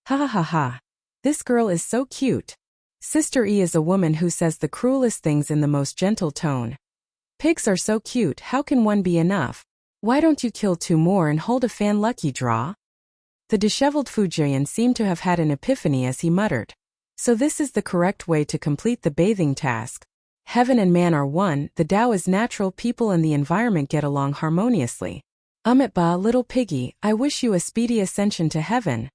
Ha ha ha ha. This girl is so cute. Sister E is a woman who says the cruelest things in the most gentle tone. Pigs are so cute, how can one be enough? Why don't you kill 2 more and hold a fan lucky draw? The disheveled Fu Jiayan seemed to have had an epiphany as he muttered. So this is the correct way to complete the bathing task. Heaven and man are one, the Tao is natural, people and the environment get along harmoniously. Ba, little piggy, I wish you a speedy ascension to heaven.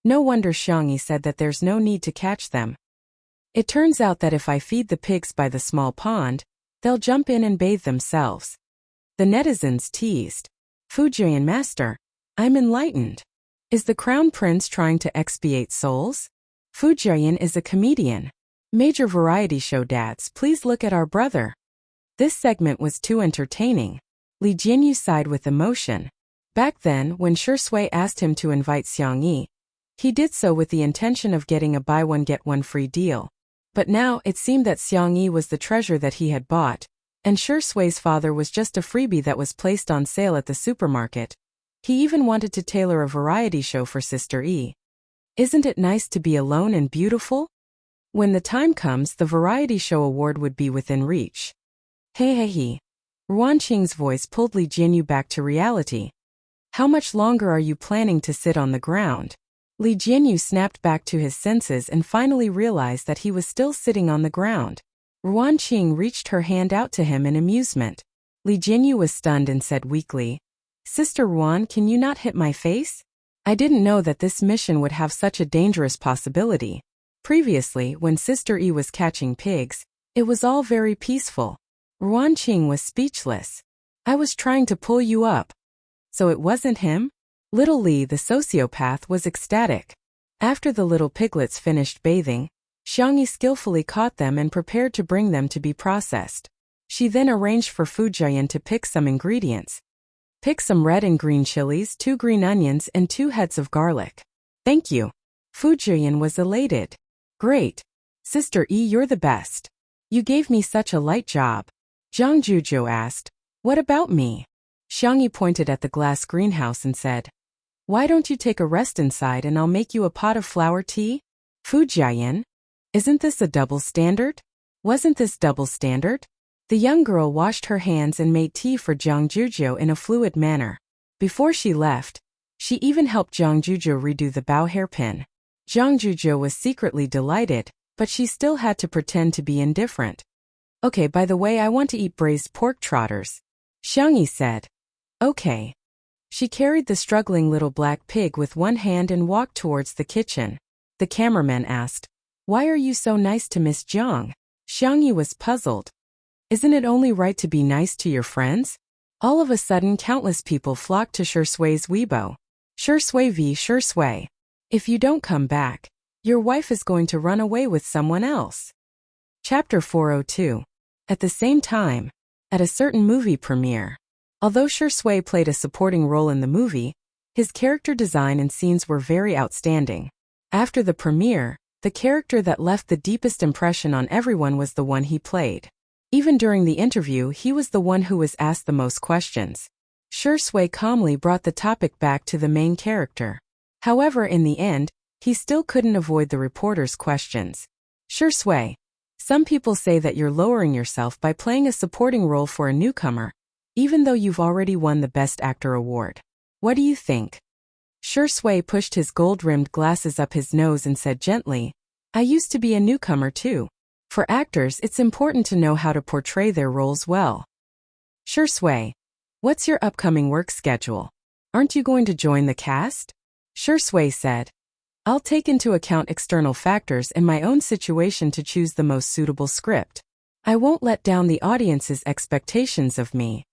No wonder Xiang Yi said that there's no need to catch them. It turns out that if I feed the pigs by the small pond, they'll jump in and bathe themselves. The netizens teased. Fu Jiayan master, I'm enlightened. Is the crown prince trying to expiate souls? Fu Jiayan is a comedian. Major variety show dads, please look at our brother. This segment was too entertaining. Li Jianyu sighed with emotion. Back then, when Shi Sui asked him to invite Xiang Yi, he did so with the intention of getting a buy one get one free deal. But now, it seemed that Xiang Yi was the treasure that he had bought, and Shi Sui's father was just a freebie that was placed on sale at the supermarket. He even wanted to tailor a variety show for Sister E. Isn't it nice to be alone and beautiful? When the time comes, the variety show award would be within reach. Hey. Ruan Qing's voice pulled Li Jianyu back to reality. How much longer are you planning to sit on the ground? Li Jianyu snapped back to his senses and finally realized that he was still sitting on the ground. Ruan Qing reached her hand out to him in amusement. Li Jianyu was stunned and said weakly, Sister Ruan, can you not hit my face? I didn't know that this mission would have such a dangerous possibility. Previously, when Sister E was catching pigs, it was all very peaceful. Ruan Qing was speechless. I was trying to pull you up. So it wasn't him? Little Li, the sociopath, was ecstatic. After the little piglets finished bathing, Xiang Yi skillfully caught them and prepared to bring them to be processed. She then arranged for Fu Jiayan to pick some ingredients. Pick some red and green chilies, 2 green onions, and 2 heads of garlic. Thank you. Fu Jiayan was elated. Great. Sister E, you're the best. You gave me such a light job. Zhang Zhuzhou asked. What about me? Xiang Yi pointed at the glass greenhouse and said, why don't you take a rest inside and I'll make you a pot of flower tea? Fu Jiayan? Isn't this a double standard? Wasn't this double standard? The young girl washed her hands and made tea for Zhang Zhuzhou in a fluid manner. Before she left, she even helped Zhang Zhuzhou redo the bow hairpin. Zhang Zhuzhou was secretly delighted, but she still had to pretend to be indifferent. Okay, by the way, I want to eat braised pork trotters, Xiang Yi said. Okay. She carried the struggling little black pig with one hand and walked towards the kitchen. The cameraman asked, why are you so nice to Miss Jiang? Xiang Yi was puzzled. Isn't it only right to be nice to your friends? All of a sudden countless people flocked to Shui's Weibo. Shui v Shui. If you don't come back, your wife is going to run away with someone else. Chapter 402. At the same time, at a certain movie premiere. Although Shui played a supporting role in the movie, his character design and scenes were very outstanding. After the premiere, the character that left the deepest impression on everyone was the one he played. Even during the interview, he was the one who was asked the most questions. Shui calmly brought the topic back to the main character. However, in the end, he still couldn't avoid the reporter's questions. Shui, some people say that you're lowering yourself by playing a supporting role for a newcomer, even though you've already won the Best Actor award. What do you think? Shui pushed his gold-rimmed glasses up his nose and said gently, I used to be a newcomer too. For actors, it's important to know how to portray their roles well. Shui, what's your upcoming work schedule? Aren't you going to join the cast? Shui said, I'll take into account external factors and my own situation to choose the most suitable script. I won't let down the audience's expectations of me.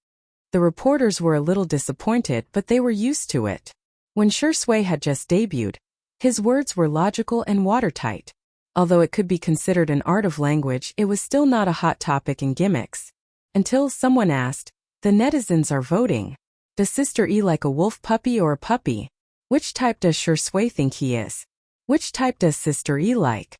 The reporters were a little disappointed, but they were used to it. When Shui had just debuted, his words were logical and watertight. Although it could be considered an art of language, it was still not a hot topic in gimmicks. Until someone asked, the netizens are voting. Does Sister E like a wolf puppy or a puppy? Which type does Shui think he is? Which type does Sister E like?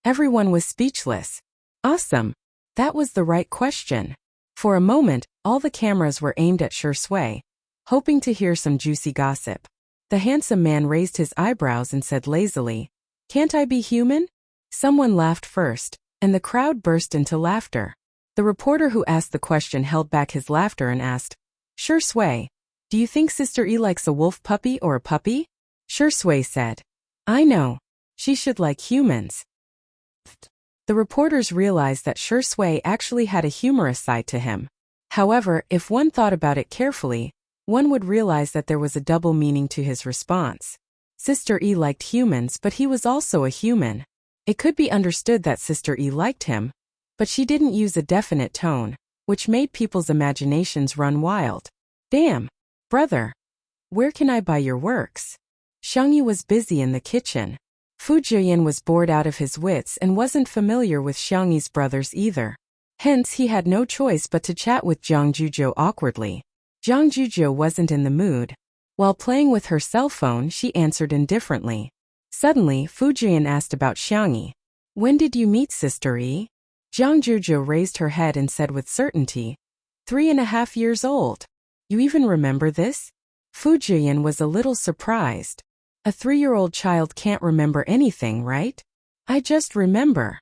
Everyone was speechless. Awesome. That was the right question. For a moment, all the cameras were aimed at Shui, hoping to hear some juicy gossip. The handsome man raised his eyebrows and said lazily, Can't I be human? Someone laughed first, and the crowd burst into laughter. The reporter who asked the question held back his laughter and asked, Shui, do you think Sister E likes a wolf puppy or a puppy? Shui said, I know. She should like humans. The reporters realized that Shui actually had a humorous side to him. However, if one thought about it carefully, one would realize that there was a double meaning to his response. Sister E liked humans, but he was also a human. It could be understood that Sister E liked him, but she didn't use a definite tone, which made people's imaginations run wild. Damn, brother. Where can I buy your works? Xiang Yi was busy in the kitchen. Fu Jiayan was bored out of his wits and wasn't familiar with Xiang Yi's brothers either. Hence, he had no choice but to chat with Zhang Zhuzhou awkwardly. Zhang Zhuzhou wasn't in the mood. While playing with her cell phone, she answered indifferently. Suddenly, Fu Jian asked about Xiang Yi. When did you meet Sister E? Zhang Zhuzhou raised her head and said with certainty, 3.5 years old. You even remember this? Fu Jian was a little surprised. A 3-year-old child can't remember anything, right? I just remember.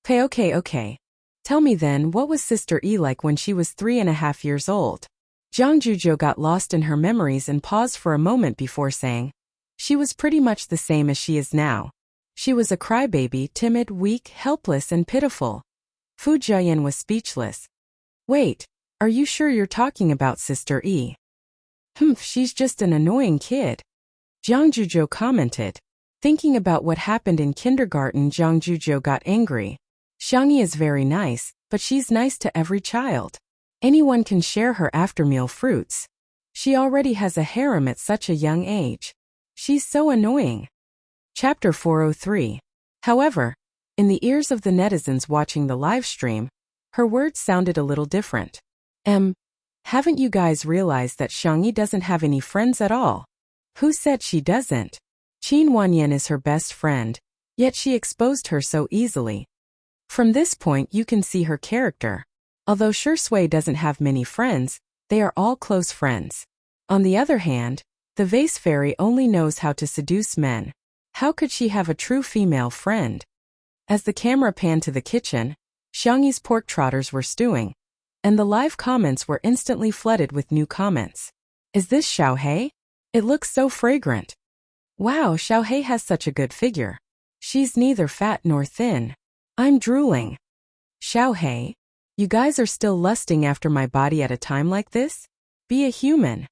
Okay. Tell me then, what was Sister E like when she was 3.5 years old? Zhang Zhuzhou got lost in her memories and paused for a moment before saying, she was pretty much the same as she is now. She was a crybaby, timid, weak, helpless, and pitiful. Fu Jiayan was speechless. Wait, are you sure you're talking about Sister E? She's just an annoying kid. Zhang Zhuzhou commented. Thinking about what happened in kindergarten, Zhang Zhuzhou got angry. Xiang Yi is very nice, but she's nice to every child. Anyone can share her after-meal fruits. She already has a harem at such a young age. She's so annoying. Chapter 403. However, in the ears of the netizens watching the live stream, her words sounded a little different. Haven't you guys realized that Xiang Yi doesn't have any friends at all? Who said she doesn't? Qin Wanyan is her best friend, yet she exposed her so easily. From this point you can see her character. Although Shui doesn't have many friends, they are all close friends. On the other hand, the vase fairy only knows how to seduce men. How could she have a true female friend? As the camera panned to the kitchen, Xiangyi's pork trotters were stewing, and the live comments were instantly flooded with new comments. Is this Xiaohei? It looks so fragrant. Wow, Xiaohei has such a good figure. She's neither fat nor thin. I'm drooling. Xiaohei, you guys are still lusting after my body at a time like this? Be a human.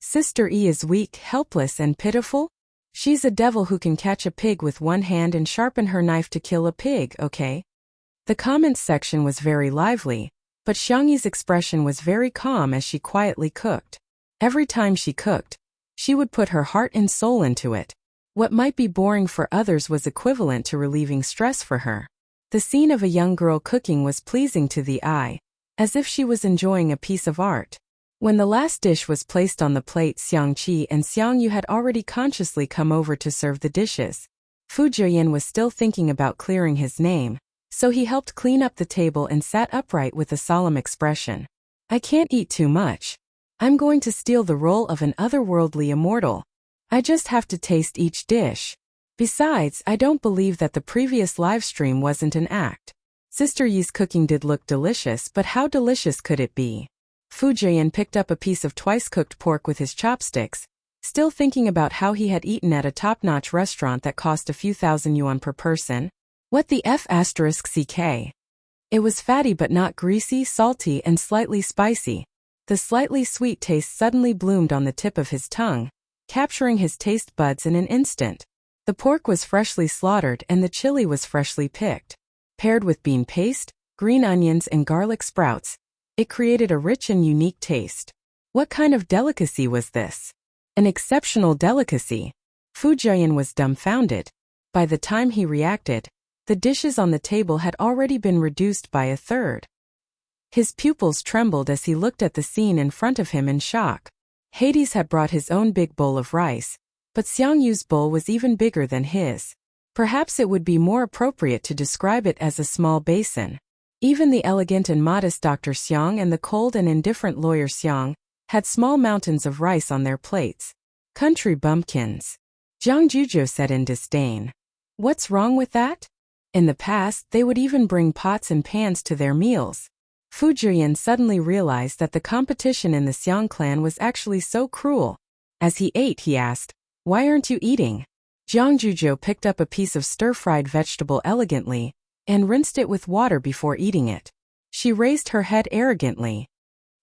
Sister E is weak, helpless, and pitiful? She's a devil who can catch a pig with one hand and sharpen her knife to kill a pig, okay? The comments section was very lively, but Xiangyi's expression was very calm as she quietly cooked. Every time she cooked, she would put her heart and soul into it. What might be boring for others was equivalent to relieving stress for her. The scene of a young girl cooking was pleasing to the eye, as if she was enjoying a piece of art. When the last dish was placed on the plate, Xiang Qi and Xiang Yu had already consciously come over to serve the dishes. Fu Zhiyin was still thinking about clearing his name, so he helped clean up the table and sat upright with a solemn expression. I can't eat too much. I'm going to steal the role of an otherworldly immortal. I just have to taste each dish. Besides, I don't believe that the previous live stream wasn't an act. Sister Yi's cooking did look delicious, but how delicious could it be? Fu Zhiyin picked up a piece of twice-cooked pork with his chopsticks, still thinking about how he had eaten at a top-notch restaurant that cost a few thousand yuan per person. What the F***ck? It was fatty but not greasy, salty, and slightly spicy. The slightly sweet taste suddenly bloomed on the tip of his tongue, capturing his taste buds in an instant. The pork was freshly slaughtered and the chili was freshly picked. Paired with bean paste, green onions, and garlic sprouts, it created a rich and unique taste. What kind of delicacy was this? An exceptional delicacy. Fu Zhiyin was dumbfounded. By the time he reacted, the dishes on the table had already been reduced by a third. His pupils trembled as he looked at the scene in front of him in shock. Hades had brought his own big bowl of rice, but Xiang Yu's bowl was even bigger than his. Perhaps it would be more appropriate to describe it as a small basin. Even the elegant and modest Dr. Xiang and the cold and indifferent lawyer Xiang had small mountains of rice on their plates. Country bumpkins. Jiang Zhuzhou said in disdain. What's wrong with that? In the past, they would even bring pots and pans to their meals. Fu Zhiyin suddenly realized that the competition in the Xiang clan was actually so cruel. As he ate, he asked, "Why aren't you eating?" Jiang Zhuzhou picked up a piece of stir-fried vegetable elegantly and rinsed it with water before eating it. She raised her head arrogantly.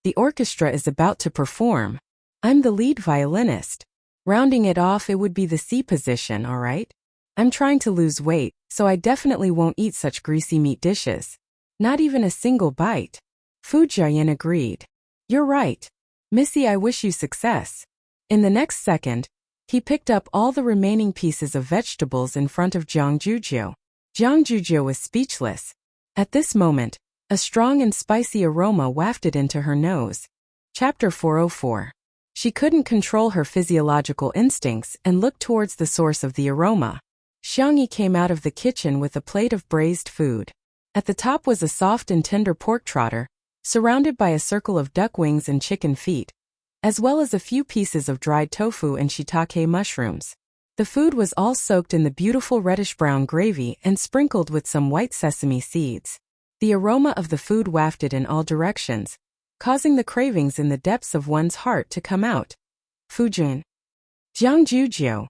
The orchestra is about to perform. I'm the lead violinist. Rounding it off, it would be the C position, all right? I'm trying to lose weight, so I definitely won't eat such greasy meat dishes. Not even a single bite. Fu Zhiyin agreed. You're right. Missy, I wish you success. In the next second, he picked up all the remaining pieces of vegetables in front of Jiang Zhuzhou. Jiang Zhuzhou was speechless. At this moment, a strong and spicy aroma wafted into her nose. Chapter 404. She couldn't control her physiological instincts and looked towards the source of the aroma. Xiangyi came out of the kitchen with a plate of braised food. At the top was a soft and tender pork trotter, surrounded by a circle of duck wings and chicken feet, as well as a few pieces of dried tofu and shiitake mushrooms. The food was all soaked in the beautiful reddish-brown gravy and sprinkled with some white sesame seeds. The aroma of the food wafted in all directions, causing the cravings in the depths of one's heart to come out. Fujin. Jiang Zhuzhou.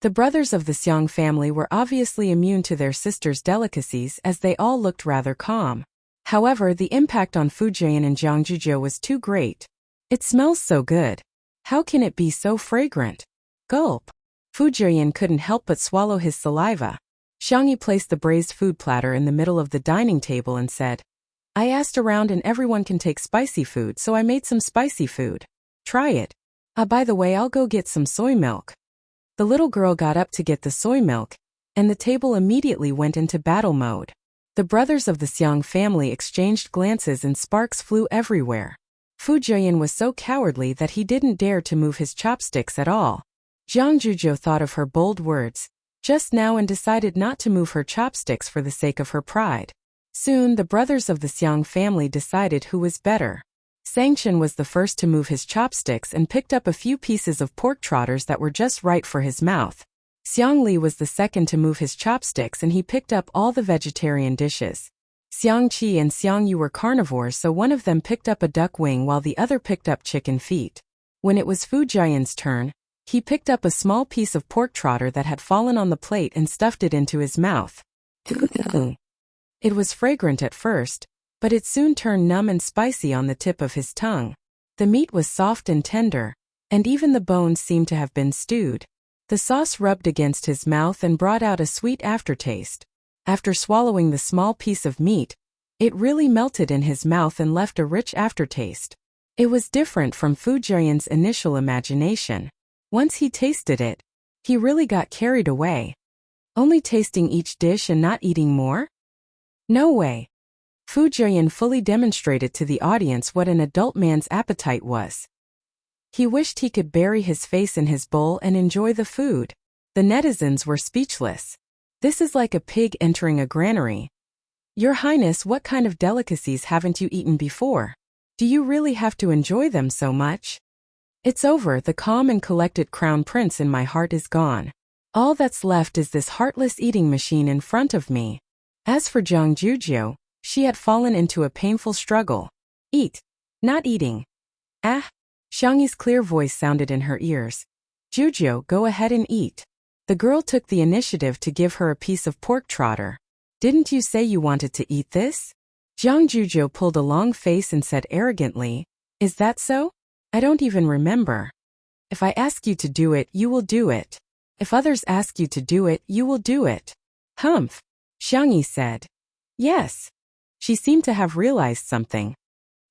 The brothers of the Xiang family were obviously immune to their sister's delicacies as they all looked rather calm. However, the impact on Fu Zhiyin and Jiang Zhuzhou was too great. It smells so good. How can it be so fragrant? Gulp. Fu Zhiyin couldn't help but swallow his saliva. Xiangyi placed the braised food platter in the middle of the dining table and said, I asked around and everyone can take spicy food, so I made some spicy food. Try it. By the way, I'll go get some soy milk. The little girl got up to get the soy milk, and the table immediately went into battle mode. The brothers of the Xiang family exchanged glances and sparks flew everywhere. Fu Zhiyin was so cowardly that he didn't dare to move his chopsticks at all. Jiang Zhuzhou thought of her bold words just now and decided not to move her chopsticks for the sake of her pride. Soon, the brothers of the Xiang family decided who was better. Sangchen was the first to move his chopsticks and picked up a few pieces of pork trotters that were just right for his mouth. Xiang Li was the second to move his chopsticks and he picked up all the vegetarian dishes. Xiang Qi and Xiang Yu were carnivores, so one of them picked up a duck wing while the other picked up chicken feet. When it was Fu Jian's turn, he picked up a small piece of pork trotter that had fallen on the plate and stuffed it into his mouth. It was fragrant at first, but it soon turned numb and spicy on the tip of his tongue. The meat was soft and tender, and even the bones seemed to have been stewed. The sauce rubbed against his mouth and brought out a sweet aftertaste. After swallowing the small piece of meat, it really melted in his mouth and left a rich aftertaste. It was different from Fu Jian's initial imagination. Once he tasted it, he really got carried away. Only tasting each dish and not eating more? No way. Fu Jian fully demonstrated to the audience what an adult man's appetite was. He wished he could bury his face in his bowl and enjoy the food. The netizens were speechless. This is like a pig entering a granary. Your Highness, what kind of delicacies haven't you eaten before? Do you really have to enjoy them so much? It's over, the calm and collected crown prince in my heart is gone. All that's left is this heartless eating machine in front of me. As for Zhang Juzhou, she had fallen into a painful struggle. Eat. Not eating. Ah. Xiangyi's clear voice sounded in her ears. Juzhou, go ahead and eat. The girl took the initiative to give her a piece of pork trotter. Didn't you say you wanted to eat this? Zhang Juzhou pulled a long face and said arrogantly, is that so? I don't even remember. If I ask you to do it, you will do it. If others ask you to do it, you will do it. Humph. Xiangyi said. Yes. She seemed to have realized something.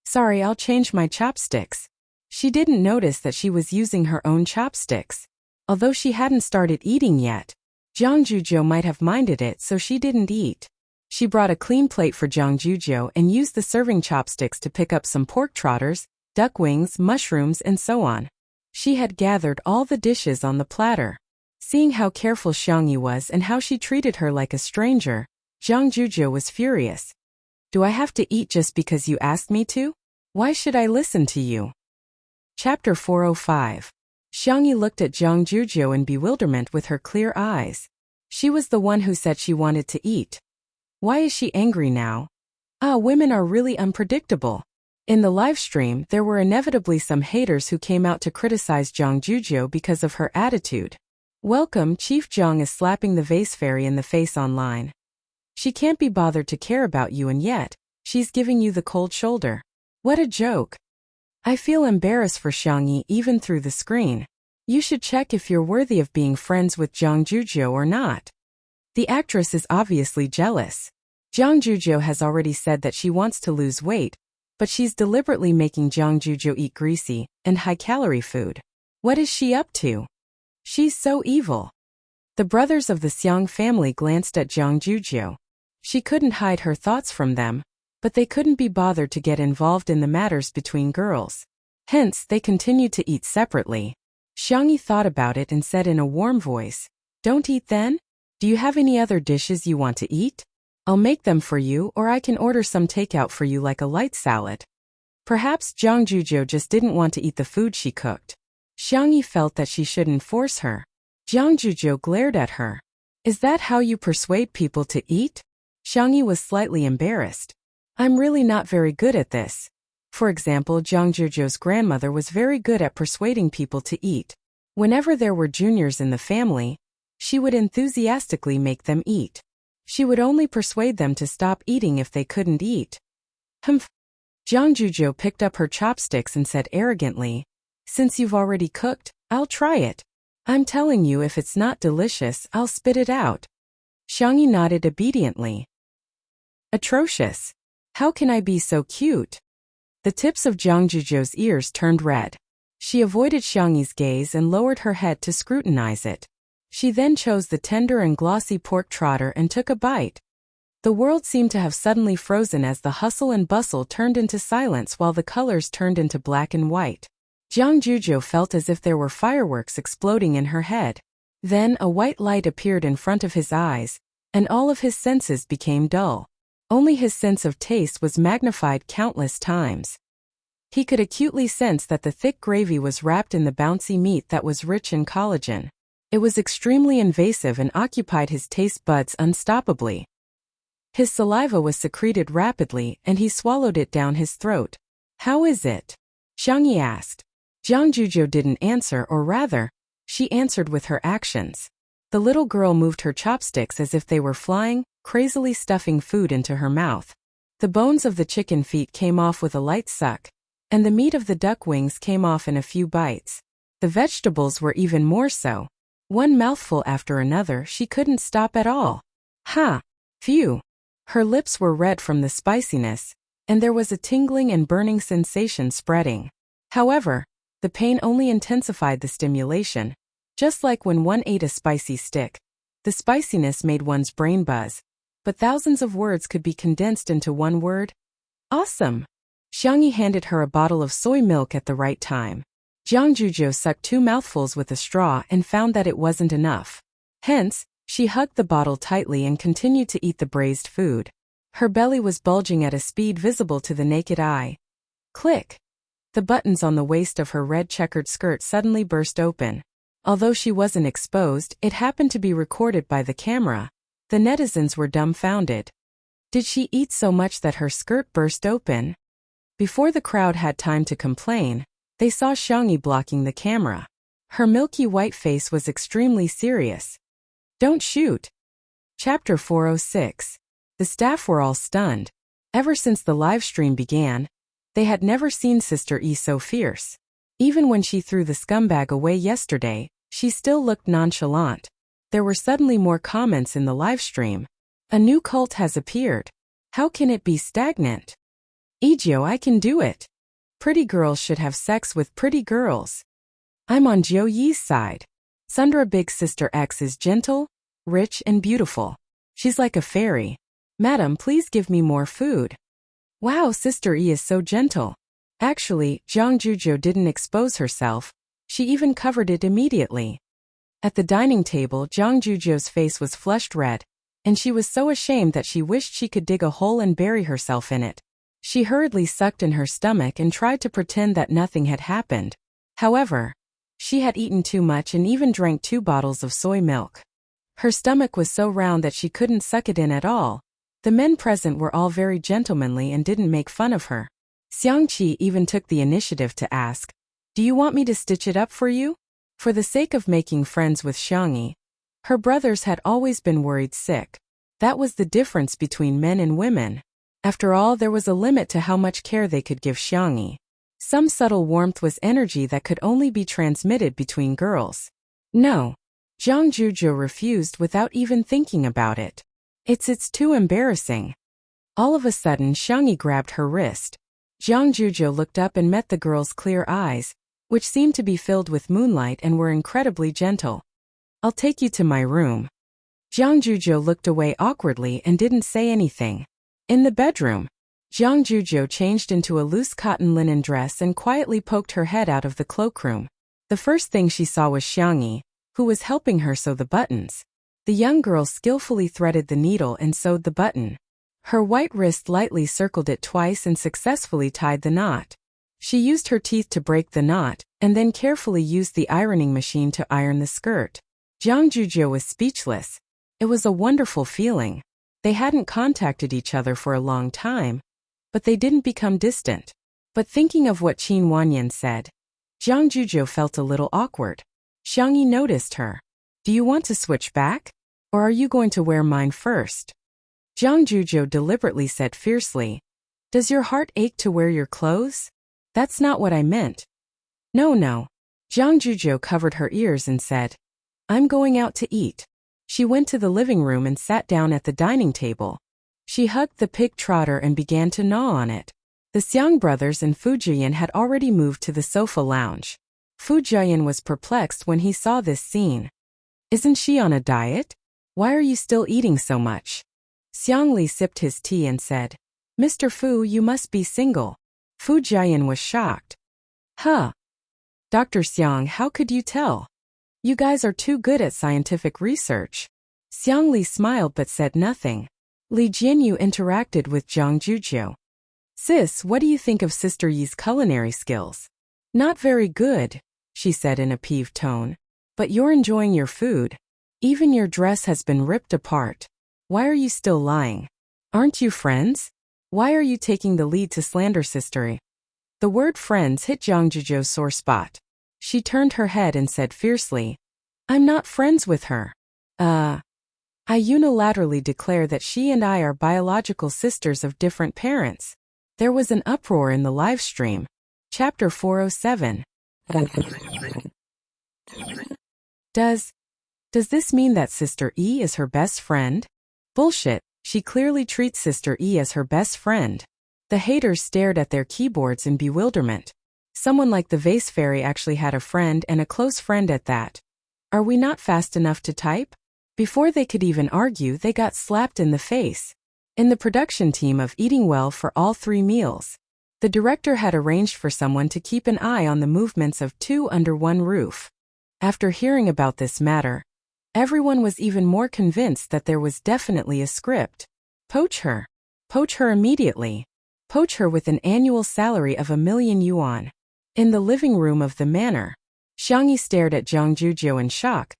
Sorry, I'll change my chopsticks. She didn't notice that she was using her own chopsticks. Although she hadn't started eating yet, Zhang Juzhou might have minded it, so she didn't eat. She brought a clean plate for Zhang Juzhou and used the serving chopsticks to pick up some pork trotters, duck wings, mushrooms, and so on. She had gathered all the dishes on the platter. Seeing how careful Xiangyi was and how she treated her like a stranger, Zhang Juzhou was furious. Do I have to eat just because you asked me to? Why should I listen to you? Chapter 405. Xiangyi looked at Zhang Juzhou in bewilderment with her clear eyes. She was the one who said she wanted to eat. Why is she angry now? Women are really unpredictable. In the live stream, there were inevitably some haters who came out to criticize Zhang Juzhou because of her attitude. Welcome, Chief Zhang is slapping the vase fairy in the face online. She can't be bothered to care about you and yet, she's giving you the cold shoulder. What a joke. I feel embarrassed for Xiangyi even through the screen. You should check if you're worthy of being friends with Zhang Juzhou or not. The actress is obviously jealous. Zhang Juzhou has already said that she wants to lose weight, but she's deliberately making Zhang Juzhou eat greasy and high-calorie food. What is she up to? She's so evil. The brothers of the Xiang family glanced at Zhang Juzhou. She couldn't hide her thoughts from them, but they couldn't be bothered to get involved in the matters between girls. Hence, they continued to eat separately. Xiangyi thought about it and said in a warm voice, Don't eat then? Do you have any other dishes you want to eat? I'll make them for you, or I can order some takeout for you like a light salad. Perhaps Zhang Juzhou just didn't want to eat the food she cooked. Xiangyi felt that she shouldn't force her. Zhang Juzhou glared at her. Is that how you persuade people to eat? Xiangyi was slightly embarrassed. I'm really not very good at this. For example, Zhang Juzhou's grandmother was very good at persuading people to eat. Whenever there were juniors in the family, she would enthusiastically make them eat. She would only persuade them to stop eating if they couldn't eat. Humph. Zhang Juzhou picked up her chopsticks and said arrogantly, Since you've already cooked, I'll try it. I'm telling you, if it's not delicious, I'll spit it out. Xiangyi nodded obediently. Atrocious. How can I be so cute? The tips of Zhang Juzhou's ears turned red. She avoided Xiangyi's gaze and lowered her head to scrutinize it. She then chose the tender and glossy pork trotter and took a bite. The world seemed to have suddenly frozen as the hustle and bustle turned into silence while the colors turned into black and white. Zhang Juzhou felt as if there were fireworks exploding in her head. Then a white light appeared in front of his eyes, and all of his senses became dull. Only his sense of taste was magnified countless times. He could acutely sense that the thick gravy was wrapped in the bouncy meat that was rich in collagen. It was extremely invasive and occupied his taste buds unstoppably. His saliva was secreted rapidly and he swallowed it down his throat. "How is it?" Xiangyi asked. Jiang Zhuzhou didn't answer, or rather, she answered with her actions. The little girl moved her chopsticks as if they were flying, crazily stuffing food into her mouth. The bones of the chicken feet came off with a light suck, and the meat of the duck wings came off in a few bites. The vegetables were even more so. One mouthful after another, she couldn't stop at all. Ha! Phew! Her lips were red from the spiciness, and there was a tingling and burning sensation spreading. However, the pain only intensified the stimulation. Just like when one ate a spicy stick, the spiciness made one's brain buzz. But thousands of words could be condensed into one word. Awesome! Xiangyi handed her a bottle of soy milk at the right time. Jiang Zhuzhou sucked 2 mouthfuls with a straw and found that it wasn't enough. Hence, she hugged the bottle tightly and continued to eat the braised food. Her belly was bulging at a speed visible to the naked eye. Click! The buttons on the waist of her red checkered skirt suddenly burst open. Although she wasn't exposed, it happened to be recorded by the camera. The netizens were dumbfounded. Did she eat so much that her skirt burst open? Before the crowd had time to complain, they saw Xiangyi blocking the camera. Her milky white face was extremely serious. Don't shoot. Chapter 406. The staff were all stunned. Ever since the live stream began, they had never seen Sister E so fierce. Even when she threw the scumbag away yesterday, she still looked nonchalant. There were suddenly more comments in the live stream. A new cult has appeared. How can it be stagnant? Ijio, I can do it. Pretty girls should have sex with pretty girls. I'm on Jiu Yi's side. Sundra Big Sister X is gentle, rich and beautiful. She's like a fairy. Madam, please give me more food. Wow, Sister E is so gentle. Actually, Jiang Zhuzhou didn't expose herself. She even covered it immediately. At the dining table, Jiang Zhuzhou's face was flushed red, and she was so ashamed that she wished she could dig a hole and bury herself in it. She hurriedly sucked in her stomach and tried to pretend that nothing had happened. However, she had eaten too much and even drank 2 bottles of soy milk. Her stomach was so round that she couldn't suck it in at all. The men present were all very gentlemanly and didn't make fun of her. Xiangqi even took the initiative to ask, "Do you want me to stitch it up for you?" For the sake of making friends with Xiangyi, her brothers had always been worried sick. That was the difference between men and women. After all, there was a limit to how much care they could give Xiangyi. Some subtle warmth was energy that could only be transmitted between girls. No. Jiang Zhuzhou refused without even thinking about it. It's too embarrassing. All of a sudden, Xiangyi grabbed her wrist. Jiang Zhuzhou looked up and met the girl's clear eyes, which seemed to be filled with moonlight and were incredibly gentle. "I'll take you to my room." Jiang Zhuzhou looked away awkwardly and didn't say anything. In the bedroom, Jiang Zhuzhou changed into a loose cotton linen dress and quietly poked her head out of the cloakroom. The first thing she saw was Xiangyi, who was helping her sew the buttons. The young girl skillfully threaded the needle and sewed the button. Her white wrist lightly circled it twice and successfully tied the knot. She used her teeth to break the knot, and then carefully used the ironing machine to iron the skirt. Jiang Zhuzhou was speechless. It was a wonderful feeling. They hadn't contacted each other for a long time, but they didn't become distant. But thinking of what Qin Wanyan said, Jiang Zhuzhou felt a little awkward. Xiangyi noticed her. "Do you want to switch back? Or are you going to wear mine first?" Jiang Zhuzhou deliberately said fiercely, "Does your heart ache to wear your clothes? That's not what I meant." No. Jiang Zhuzhou covered her ears and said, "I'm going out to eat." She went to the living room and sat down at the dining table. She hugged the pig trotter and began to gnaw on it. The Xiang brothers and Fu Jian had already moved to the sofa lounge. Fu Jian was perplexed when he saw this scene. "Isn't she on a diet? Why are you still eating so much?" Xiang Li sipped his tea and said, "Mr. Fu, you must be single." Fu Jian was shocked. "Huh? Dr. Xiang, how could you tell? You guys are too good at scientific research." Xiang Li smiled but said nothing. Li Jianyu interacted with Zhang Jujiu. Sis, what do you think of Sister Yi's culinary skills? Not very good, she said in a peeved tone. But you're enjoying your food. Even your dress has been ripped apart. Why are you still lying? Aren't you friends? Why are you taking the lead to slander Sister Yi? The word friends hit Zhang Jujiu's sore spot. She turned her head and said fiercely, I'm not friends with her. I unilaterally declare that she and I are biological sisters of different parents. There was an uproar in the live stream. Chapter 407. Does this mean that Sister E is her best friend? Bullshit, she clearly treats Sister E as her best friend. The haters stared at their keyboards in bewilderment. Someone like the Vase Fairy actually had a friend, and a close friend at that. Are we not fast enough to type? Before they could even argue, they got slapped in the face. In the production team of Eating Well for All 3 Meals, the director had arranged for someone to keep an eye on the movements of 2 under one roof. After hearing about this matter, everyone was even more convinced that there was definitely a script. Poach her. Poach her immediately. Poach her with an annual salary of 1,000,000 yuan. In the living room of the manor, Xiangyi stared at Zhang Jujiu in shock,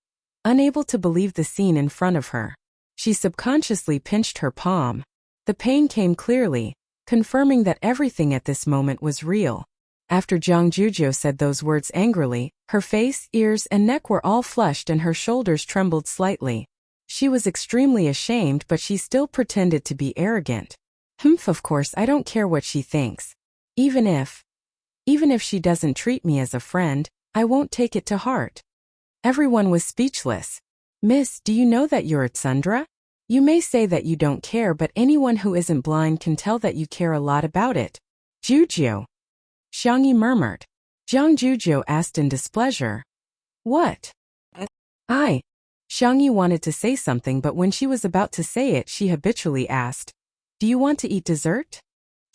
unable to believe the scene in front of her. She subconsciously pinched her palm. The pain came clearly, confirming that everything at this moment was real. After Zhang Jujiu said those words angrily, her face, ears, and neck were all flushed and her shoulders trembled slightly. She was extremely ashamed, but she still pretended to be arrogant. Of course I don't care what she thinks. Even if she doesn't treat me as a friend, I won't take it to heart. Everyone was speechless. Miss, do you know that you're a tsundere? You may say that you don't care, but anyone who isn't blind can tell that you care a lot about it. Jujiu. Xiangyi murmured. Zhang Jujiu asked in displeasure. What? Xiangyi wanted to say something, but when she was about to say it, she habitually asked, Do you want to eat dessert?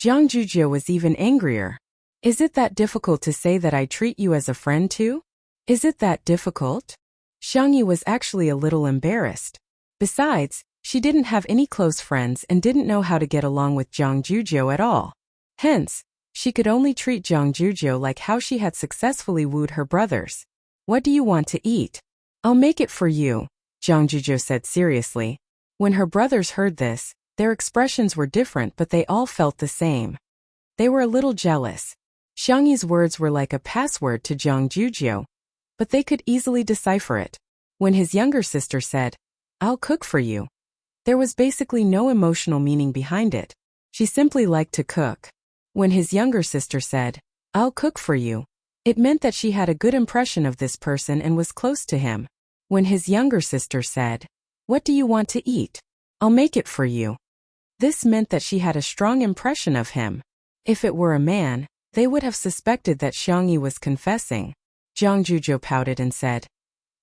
Zhang Jujiu was even angrier. Is it that difficult to say that I treat you as a friend too? Is it that difficult? Xiangyi was actually a little embarrassed. Besides, she didn't have any close friends and didn't know how to get along with Zhang Jujiu at all. Hence, she could only treat Zhang Jujiu like how she had successfully wooed her brothers. What do you want to eat? I'll make it for you, Zhang Jujiu said seriously. When her brothers heard this, their expressions were different, but they all felt the same. They were a little jealous. Xiangyi's words were like a password to Zhang Jujiu, but they could easily decipher it. When his younger sister said, I'll cook for you, there was basically no emotional meaning behind it. She simply liked to cook. When his younger sister said, I'll cook for you, it meant that she had a good impression of this person and was close to him. When his younger sister said, What do you want to eat? I'll make it for you, this meant that she had a strong impression of him. If it were a man, they would have suspected that Xiangyi was confessing. Zhang Jujiu pouted and said,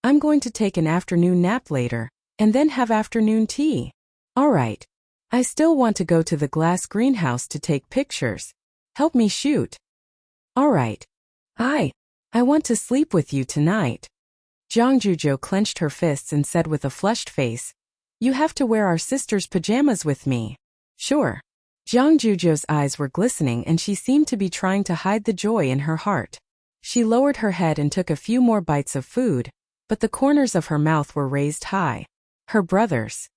I'm going to take an afternoon nap later, and then have afternoon tea. All right. I still want to go to the glass greenhouse to take pictures. Help me shoot. All right. I want to sleep with you tonight. Zhang Jujiu clenched her fists and said with a flushed face, You have to wear our sister's pajamas with me. Sure. Zhang Jujiu's eyes were glistening and she seemed to be trying to hide the joy in her heart. She lowered her head and took a few more bites of food, but the corners of her mouth were raised high. Her brothers.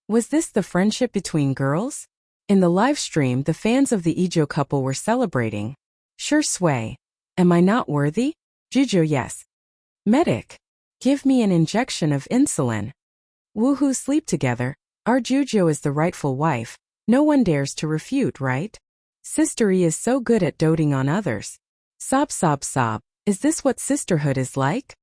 Was this the friendship between girls? In the live stream, the fans of the Ijo couple were celebrating. Sure Sui. Am I not worthy? Jujiu yes. Medic. Give me an injection of insulin. Woohoo, sleep together. Our Jujiu is the rightful wife. No one dares to refute, right? Sister E is so good at doting on others. Sob sob sob. Is this what sisterhood is like?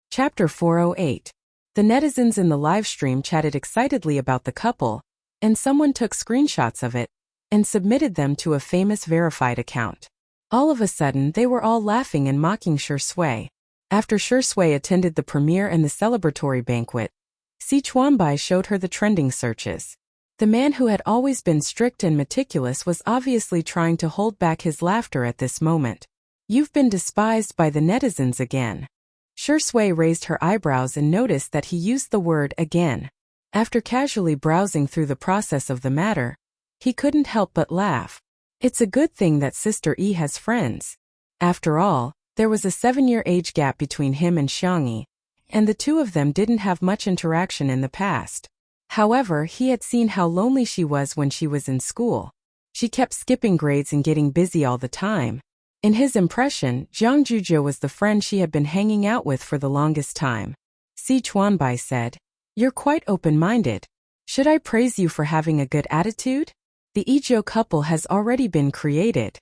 Chapter 408. The netizens in the live stream chatted excitedly about the couple, and someone took screenshots of it and submitted them to a famous verified account. All of a sudden, they were all laughing and mocking Sure Sui. After Sure Sui attended the premiere and the celebratory banquet, Si Chuanbai showed her the trending searches. The man who had always been strict and meticulous was obviously trying to hold back his laughter at this moment. You've been despised by the netizens again. Sure Sui raised her eyebrows and noticed that he used the word again. After casually browsing through the process of the matter, he couldn't help but laugh. It's a good thing that Sister E has friends. After all, there was a 7-year age gap between him and Xiangyi, and the two of them didn't have much interaction in the past. However, he had seen how lonely she was when she was in school. She kept skipping grades and getting busy all the time. In his impression, Zhang Juzhou was the friend she had been hanging out with for the longest time. Si Chuanbai said, "You're quite open-minded. Should I praise you for having a good attitude? The Izhou couple has already been created."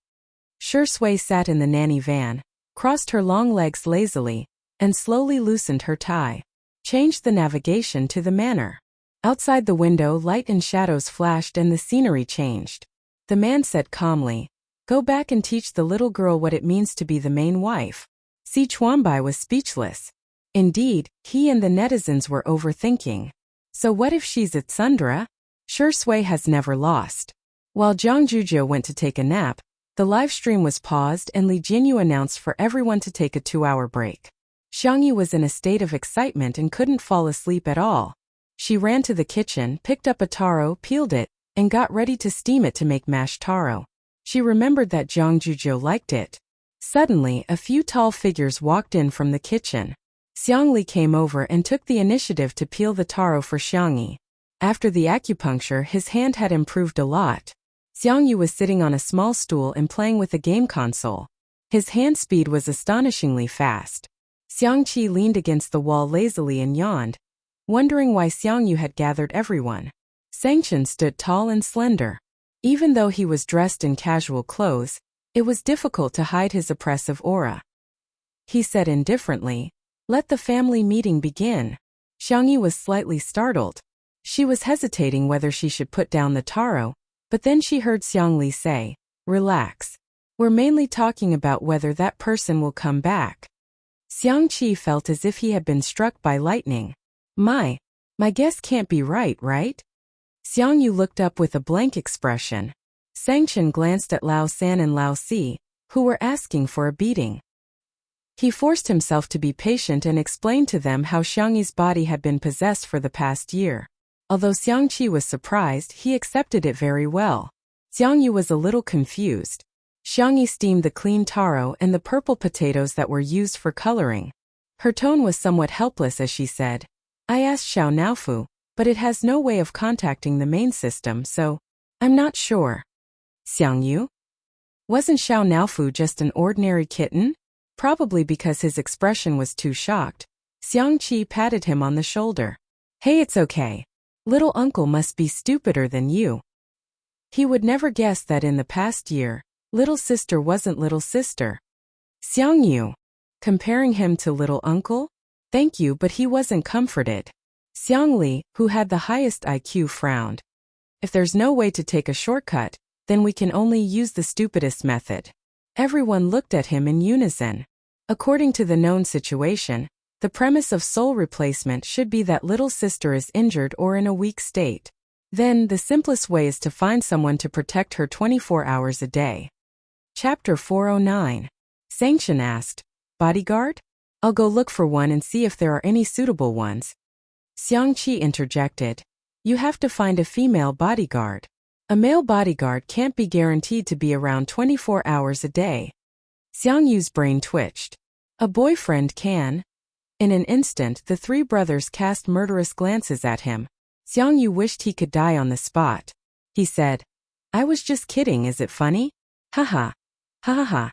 Shi Sui sat in the nanny van, crossed her long legs lazily, and slowly loosened her tie. Changed the navigation to the manor. Outside the window, light and shadows flashed and the scenery changed. The man said calmly, "Go back and teach the little girl what it means to be the main wife." Si Chuanbai was speechless. Indeed, he and the netizens were overthinking. So what if she's at Sundra? Shi Sui has never lost. While Zhang Juzhou went to take a nap, the live stream was paused and Li Jinyu announced for everyone to take a 2-hour break. Xiangyi was in a state of excitement and couldn't fall asleep at all. She ran to the kitchen, picked up a taro, peeled it, and got ready to steam it to make mashed taro. She remembered that Zhang Juzhou liked it. Suddenly, a few tall figures walked in from the kitchen. Xiangli came over and took the initiative to peel the taro for Xiangyi. After the acupuncture, his hand had improved a lot. Xiangyi was sitting on a small stool and playing with a game console. His hand speed was astonishingly fast. Xiangqi leaned against the wall lazily and yawned, wondering why Xiangyu had gathered everyone. Sangchen stood tall and slender. Even though he was dressed in casual clothes, it was difficult to hide his oppressive aura. He said indifferently, "Let the family meeting begin." Xiangyi was slightly startled. She was hesitating whether she should put down the taro, but then she heard Xiangli say, "Relax. We're mainly talking about whether that person will come back." Xiangqi felt as if he had been struck by lightning. My guess can't be right? Xiangyu looked up with a blank expression. Sangchen glanced at Lao San and Lao Si, who were asking for a beating. He forced himself to be patient and explained to them how Xiangyi's body had been possessed for the past year. Although Xiangqi was surprised, he accepted it very well. Xiangyu was a little confused. Xiangyi steamed the clean taro and the purple potatoes that were used for coloring. Her tone was somewhat helpless as she said, "I asked Xiao Naofu, but it has no way of contacting the main system, so I'm not sure." Xiangyu? Wasn't Xiao Naofu just an ordinary kitten? Probably because his expression was too shocked. Xiangqi patted him on the shoulder. "Hey, it's okay. Little uncle must be stupider than you." He would never guess that in the past year, little sister wasn't little sister. Xiangyu. Comparing him to little uncle? Thank you, but he wasn't comforted. Xiangli, who had the highest IQ, frowned. "If there's no way to take a shortcut, then we can only use the stupidest method." Everyone looked at him in unison. According to the known situation, the premise of soul replacement should be that little sister is injured or in a weak state. Then, the simplest way is to find someone to protect her 24 hours a day. Chapter 409. Sangchen asked, "Bodyguard? I'll go look for one and see if there are any suitable ones." Xiangqi interjected, "You have to find a female bodyguard. A male bodyguard can't be guaranteed to be around 24 hours a day." Xiangyu's brain twitched. "A boyfriend can." In an instant, the three brothers cast murderous glances at him. Xiangyu wished he could die on the spot. He said, "I was just kidding, is it funny? Haha. Ha ha ha."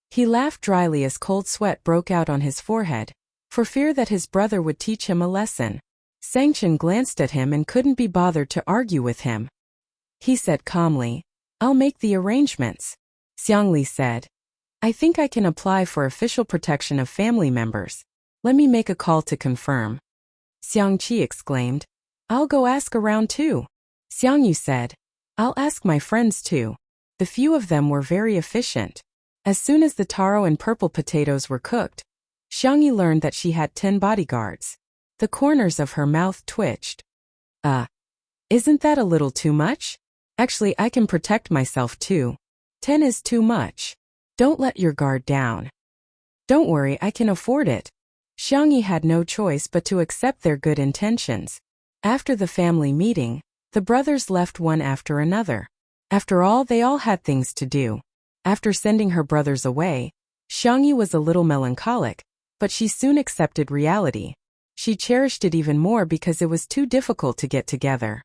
He laughed dryly as cold sweat broke out on his forehead, for fear that his brother would teach him a lesson. Sangchen glanced at him and couldn't be bothered to argue with him. He said calmly, "I'll make the arrangements." Xiangli said, "I think I can apply for official protection of family members. Let me make a call to confirm." Xiangqi exclaimed, "I'll go ask around too." Xiangyu said, "I'll ask my friends too." The few of them were very efficient. As soon as the taro and purple potatoes were cooked, Xiangyi learned that she had 10 bodyguards. The corners of her mouth twitched. Isn't that a little too much? Actually, I can protect myself too. 10 is too much. Don't let your guard down." "Don't worry, I can afford it." Xiangyi had no choice but to accept their good intentions. After the family meeting, the brothers left one after another. After all, they all had things to do. After sending her brothers away, Xiangyi was a little melancholic, but she soon accepted reality. She cherished it even more because it was too difficult to get together.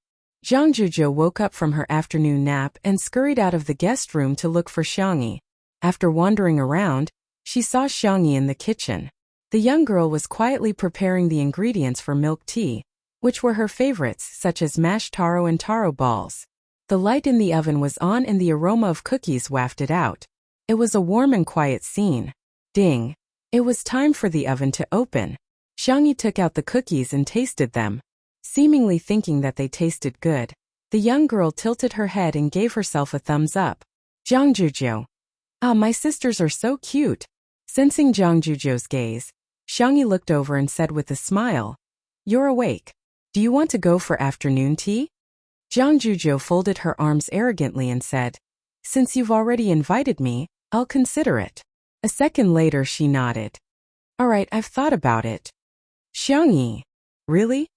Zhang Zhuzhou woke up from her afternoon nap and scurried out of the guest room to look for Xiangyi. After wandering around, she saw Xiangyi in the kitchen. The young girl was quietly preparing the ingredients for milk tea, which were her favorites, such as mashed taro and taro balls. The light in the oven was on and the aroma of cookies wafted out. It was a warm and quiet scene. Ding! It was time for the oven to open. Xiangyi took out the cookies and tasted them. Seemingly thinking that they tasted good, the young girl tilted her head and gave herself a thumbs up. Zhang Zhuzhou. Ah, my sisters are so cute. Sensing Zhang Zhuzhou's gaze, Xiangyi looked over and said with a smile, "You're awake. Do you want to go for afternoon tea?" Zhang Zhuzhou folded her arms arrogantly and said, "Since you've already invited me, I'll consider it." A second later she nodded. "All right, I've thought about it." Xiangyi. Really?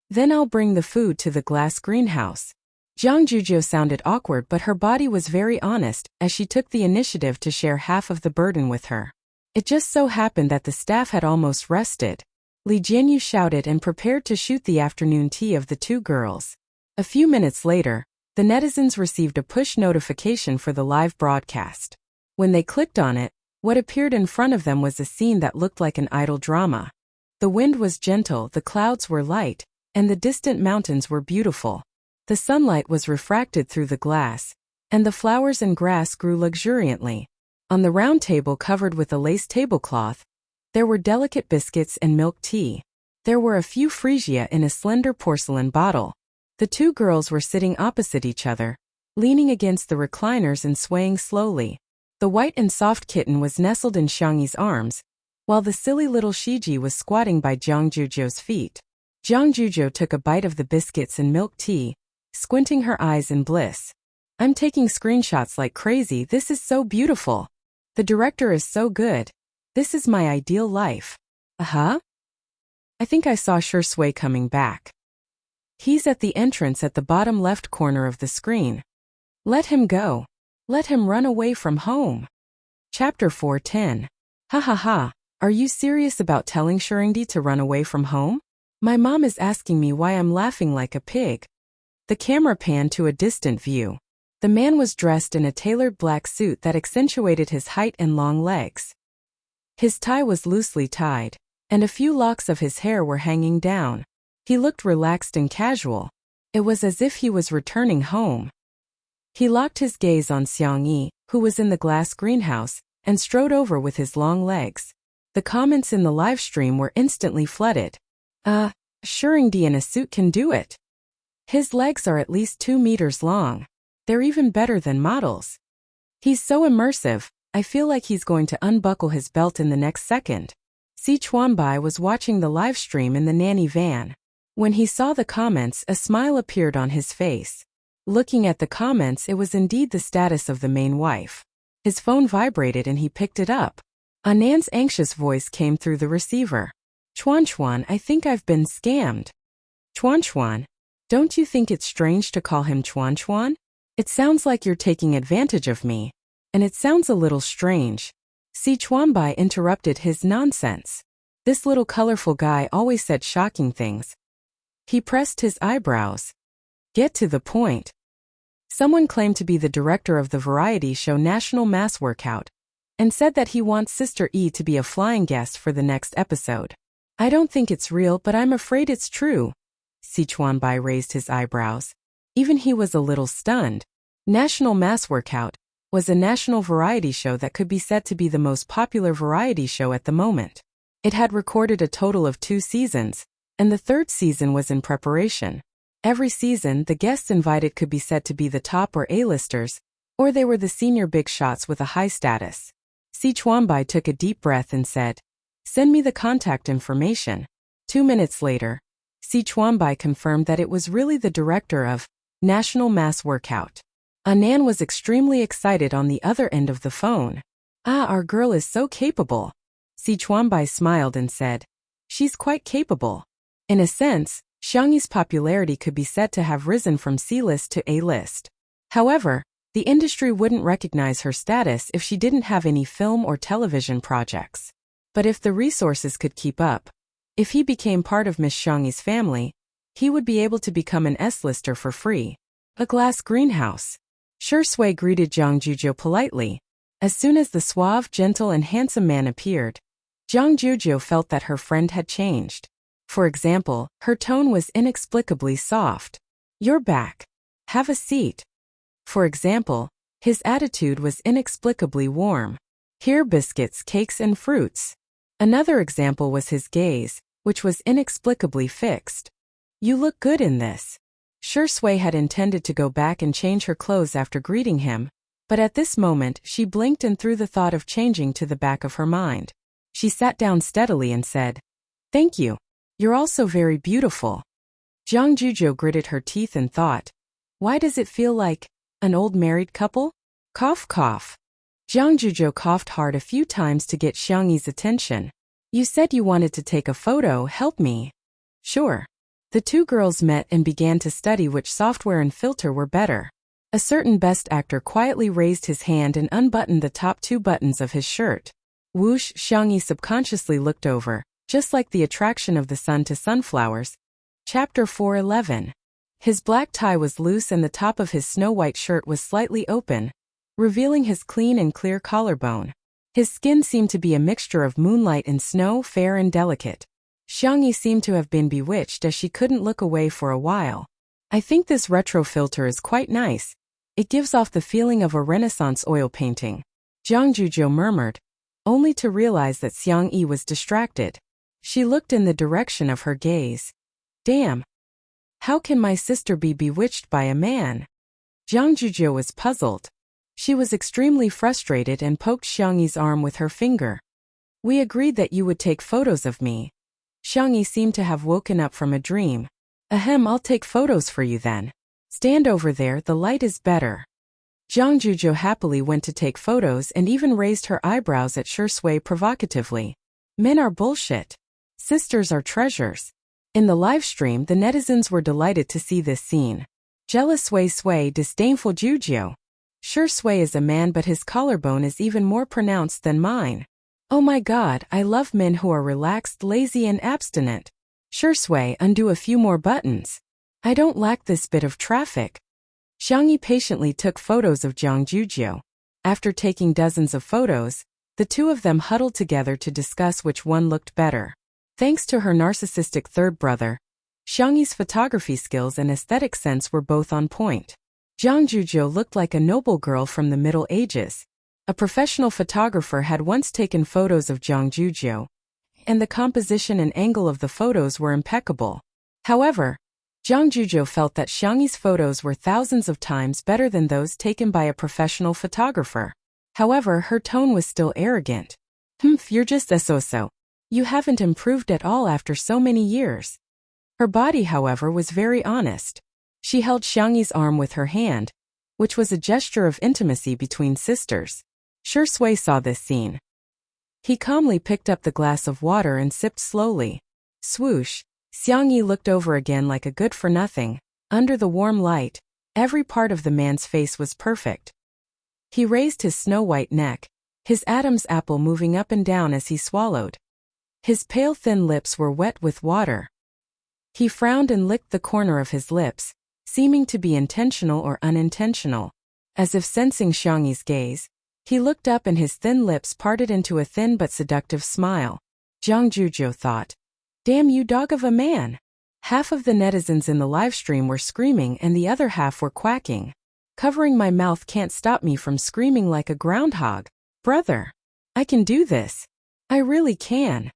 Then I'll bring the food to the glass greenhouse. Zhang Zhuzhou sounded awkward, but her body was very honest as she took the initiative to share half of the burden with her. It just so happened that the staff had almost rested. Li Jianyu shouted and prepared to shoot the afternoon tea of the two girls. A few minutes later, the netizens received a push notification for the live broadcast. When they clicked on it, what appeared in front of them was a scene that looked like an idle drama. The wind was gentle, the clouds were light, and the distant mountains were beautiful. The sunlight was refracted through the glass, and the flowers and grass grew luxuriantly. On the round table covered with a lace tablecloth, there were delicate biscuits and milk tea. There were a few freesia in a slender porcelain bottle. The two girls were sitting opposite each other, leaning against the recliners and swaying slowly. The white and soft kitten was nestled in Xiangyi's arms, while the silly little Shiji was squatting by Zhang Zhuzhou's feet. Zhang Zhuzhou took a bite of the biscuits and milk tea, squinting her eyes in bliss. "I'm taking screenshots like crazy. This is so beautiful. The director is so good. This is my ideal life." Uh-huh. I think I saw Shui coming back. He's at the entrance at the bottom left corner of the screen. Let him go. Let him run away from home. Chapter 4:10. Ha ha ha. Are you serious about telling Shurindi to run away from home? My mom is asking me why I'm laughing like a pig. The camera panned to a distant view. The man was dressed in a tailored black suit that accentuated his height and long legs. His tie was loosely tied, and a few locks of his hair were hanging down. He looked relaxed and casual. It was as if he was returning home. He locked his gaze on Xiangyi, who was in the glass greenhouse, and strode over with his long legs. The comments in the live stream were instantly flooded. Shurindi in a suit can do it. His legs are at least 2 meters long. They're even better than models. He's so immersive, I feel like he's going to unbuckle his belt in the next second. Si Chuanbai was watching the live stream in the nanny van. When he saw the comments, a smile appeared on his face. Looking at the comments, it was indeed the status of the main wife. His phone vibrated and he picked it up. Anan's anxious voice came through the receiver. "Chuan, I think I've been scammed." Chuan, don't you think it's strange to call him Chuan? It sounds like you're taking advantage of me. And it sounds a little strange. Si Chuanbai interrupted his nonsense. This little colorful guy always said shocking things. He pressed his eyebrows. Get to the point. Someone claimed to be the director of the variety show National Mass Workout, and said that he wants Sister E to be a flying guest for the next episode. I don't think it's real, but I'm afraid it's true. Si Chuanbai raised his eyebrows. Even he was a little stunned. National Mass Workout was a national variety show that could be said to be the most popular variety show at the moment. It had recorded a total of 2 seasons, and the 3rd season was in preparation. Every season, the guests invited could be said to be the top or A-listers, or they were the senior big shots with a high status. Si Chuanbai took a deep breath and said, "Send me the contact information." 2 minutes later, Si Chuanbai confirmed that it was really the director of National Mass Workout. Anan was extremely excited on the other end of the phone. Our girl is so capable. Si Chuanbai smiled and said, "She's quite capable. In a sense, Xiangyi's popularity could be said to have risen from C-list to A-list. However, the industry wouldn't recognize her status if she didn't have any film or television projects. But if the resources could keep up, if he became part of Miss Xiangyi's family, he would be able to become an S-lister for free. A glass greenhouse. Shui greeted Zhang Jujiu politely. As soon as the suave, gentle and handsome man appeared, Zhang Jujiu felt that her friend had changed. For example, her tone was inexplicably soft. "You're back. Have a seat." For example, his attitude was inexplicably warm. "Here biscuits, cakes and fruits." Another example was his gaze, which was inexplicably fixed. "You look good in this." Shui had intended to go back and change her clothes after greeting him, but at this moment she blinked and threw the thought of changing to the back of her mind. She sat down steadily and said, "Thank you. You're also very beautiful." Zhang Jujiu gritted her teeth and thought, "Why does it feel like an old married couple?" Cough cough. Zhang Jujiu coughed hard a few times to get Xiangyi's attention. "You said you wanted to take a photo, help me." "Sure." The two girls met and began to study which software and filter were better. A certain best actor quietly raised his hand and unbuttoned the top 2 buttons of his shirt. Whoosh, Xiangyi subconsciously looked over, just like the attraction of the sun to sunflowers. Chapter 4:11. His black tie was loose and the top of his snow-white shirt was slightly open, revealing his clean and clear collarbone. His skin seemed to be a mixture of moonlight and snow, fair and delicate. Xiangyi seemed to have been bewitched as she couldn't look away for a while. "I think this retro filter is quite nice. It gives off the feeling of a Renaissance oil painting," Zhang Jujiu murmured, only to realize that Xiangyi was distracted. She looked in the direction of her gaze. "Damn. How can my sister be bewitched by a man?" Zhang Jujiu was puzzled. She was extremely frustrated and poked Xiangyi's arm with her finger. "We agreed that you would take photos of me." Xiangyi seemed to have woken up from a dream. "Ahem, I'll take photos for you then. Stand over there, the light is better." Zhang Jujiu happily went to take photos and even raised her eyebrows at Shui provocatively. "Men are bullshit. Sisters are treasures." In the live stream, the netizens were delighted to see this scene. "Jealous Sui, disdainful Jujiu. Shui is a man but his collarbone is even more pronounced than mine. Oh my god, I love men who are relaxed, lazy and abstinent. Shui, undo a few more buttons. I don't lack this bit of traffic." Xiangyi patiently took photos of Zhang Jujiu. After taking dozens of photos, the two of them huddled together to discuss which one looked better. Thanks to her narcissistic third brother, Xiangyi's photography skills and aesthetic sense were both on point. Zhang Jujiu looked like a noble girl from the Middle Ages. A professional photographer had once taken photos of Zhang Jujiu, and the composition and angle of the photos were impeccable. However, Zhang Jujiu felt that Xiangyi's photos were thousands of times better than those taken by a professional photographer. However, her tone was still arrogant. You're just a so-so. You haven't improved at all after so many years." Her body, however, was very honest. She held Xiangyi's arm with her hand, which was a gesture of intimacy between sisters. Shui saw this scene. He calmly picked up the glass of water and sipped slowly. Swoosh, Xiangyi looked over again like a good-for-nothing. Under the warm light, every part of the man's face was perfect. He raised his snow-white neck, his Adam's apple moving up and down as he swallowed. His pale thin lips were wet with water. He frowned and licked the corner of his lips, seeming to be intentional or unintentional. As if sensing Xiangyi's gaze, he looked up and his thin lips parted into a thin but seductive smile. Zhang Jujiu thought, "Damn you dog of a man." Half of the netizens in the livestream were screaming and the other half were quacking. "Covering my mouth can't stop me from screaming like a groundhog. Brother, I can do this. I really can."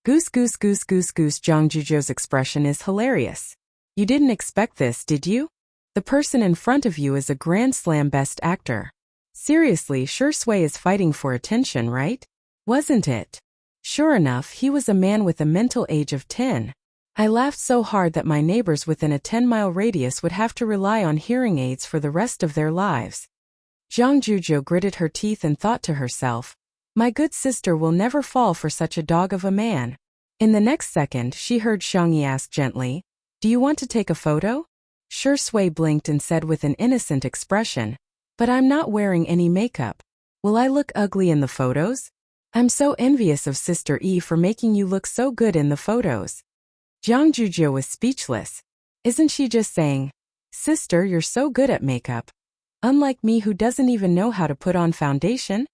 Goose goose goose goose goose. Zhang Jujiu's expression is hilarious. "You didn't expect this, did you? The person in front of you is a Grand Slam best actor. Seriously, Shui is fighting for attention, right? Wasn't it?" Sure enough, he was a man with a mental age of 10. I laughed so hard that my neighbors within a 10-mile radius would have to rely on hearing aids for the rest of their lives. Zhang Jujiu gritted her teeth and thought to herself, "My good sister will never fall for such a dog of a man." In the next second, she heard Xiangyi ask gently, Do you want to take a photo? Sure, Sui blinked and said with an innocent expression. But I'm not wearing any makeup. Will I look ugly in the photos? I'm so envious of Sister E for making you look so good in the photos. Jiang Jujie was speechless. Isn't she just saying, Sister, you're so good at makeup. Unlike me who doesn't even know how to put on foundation?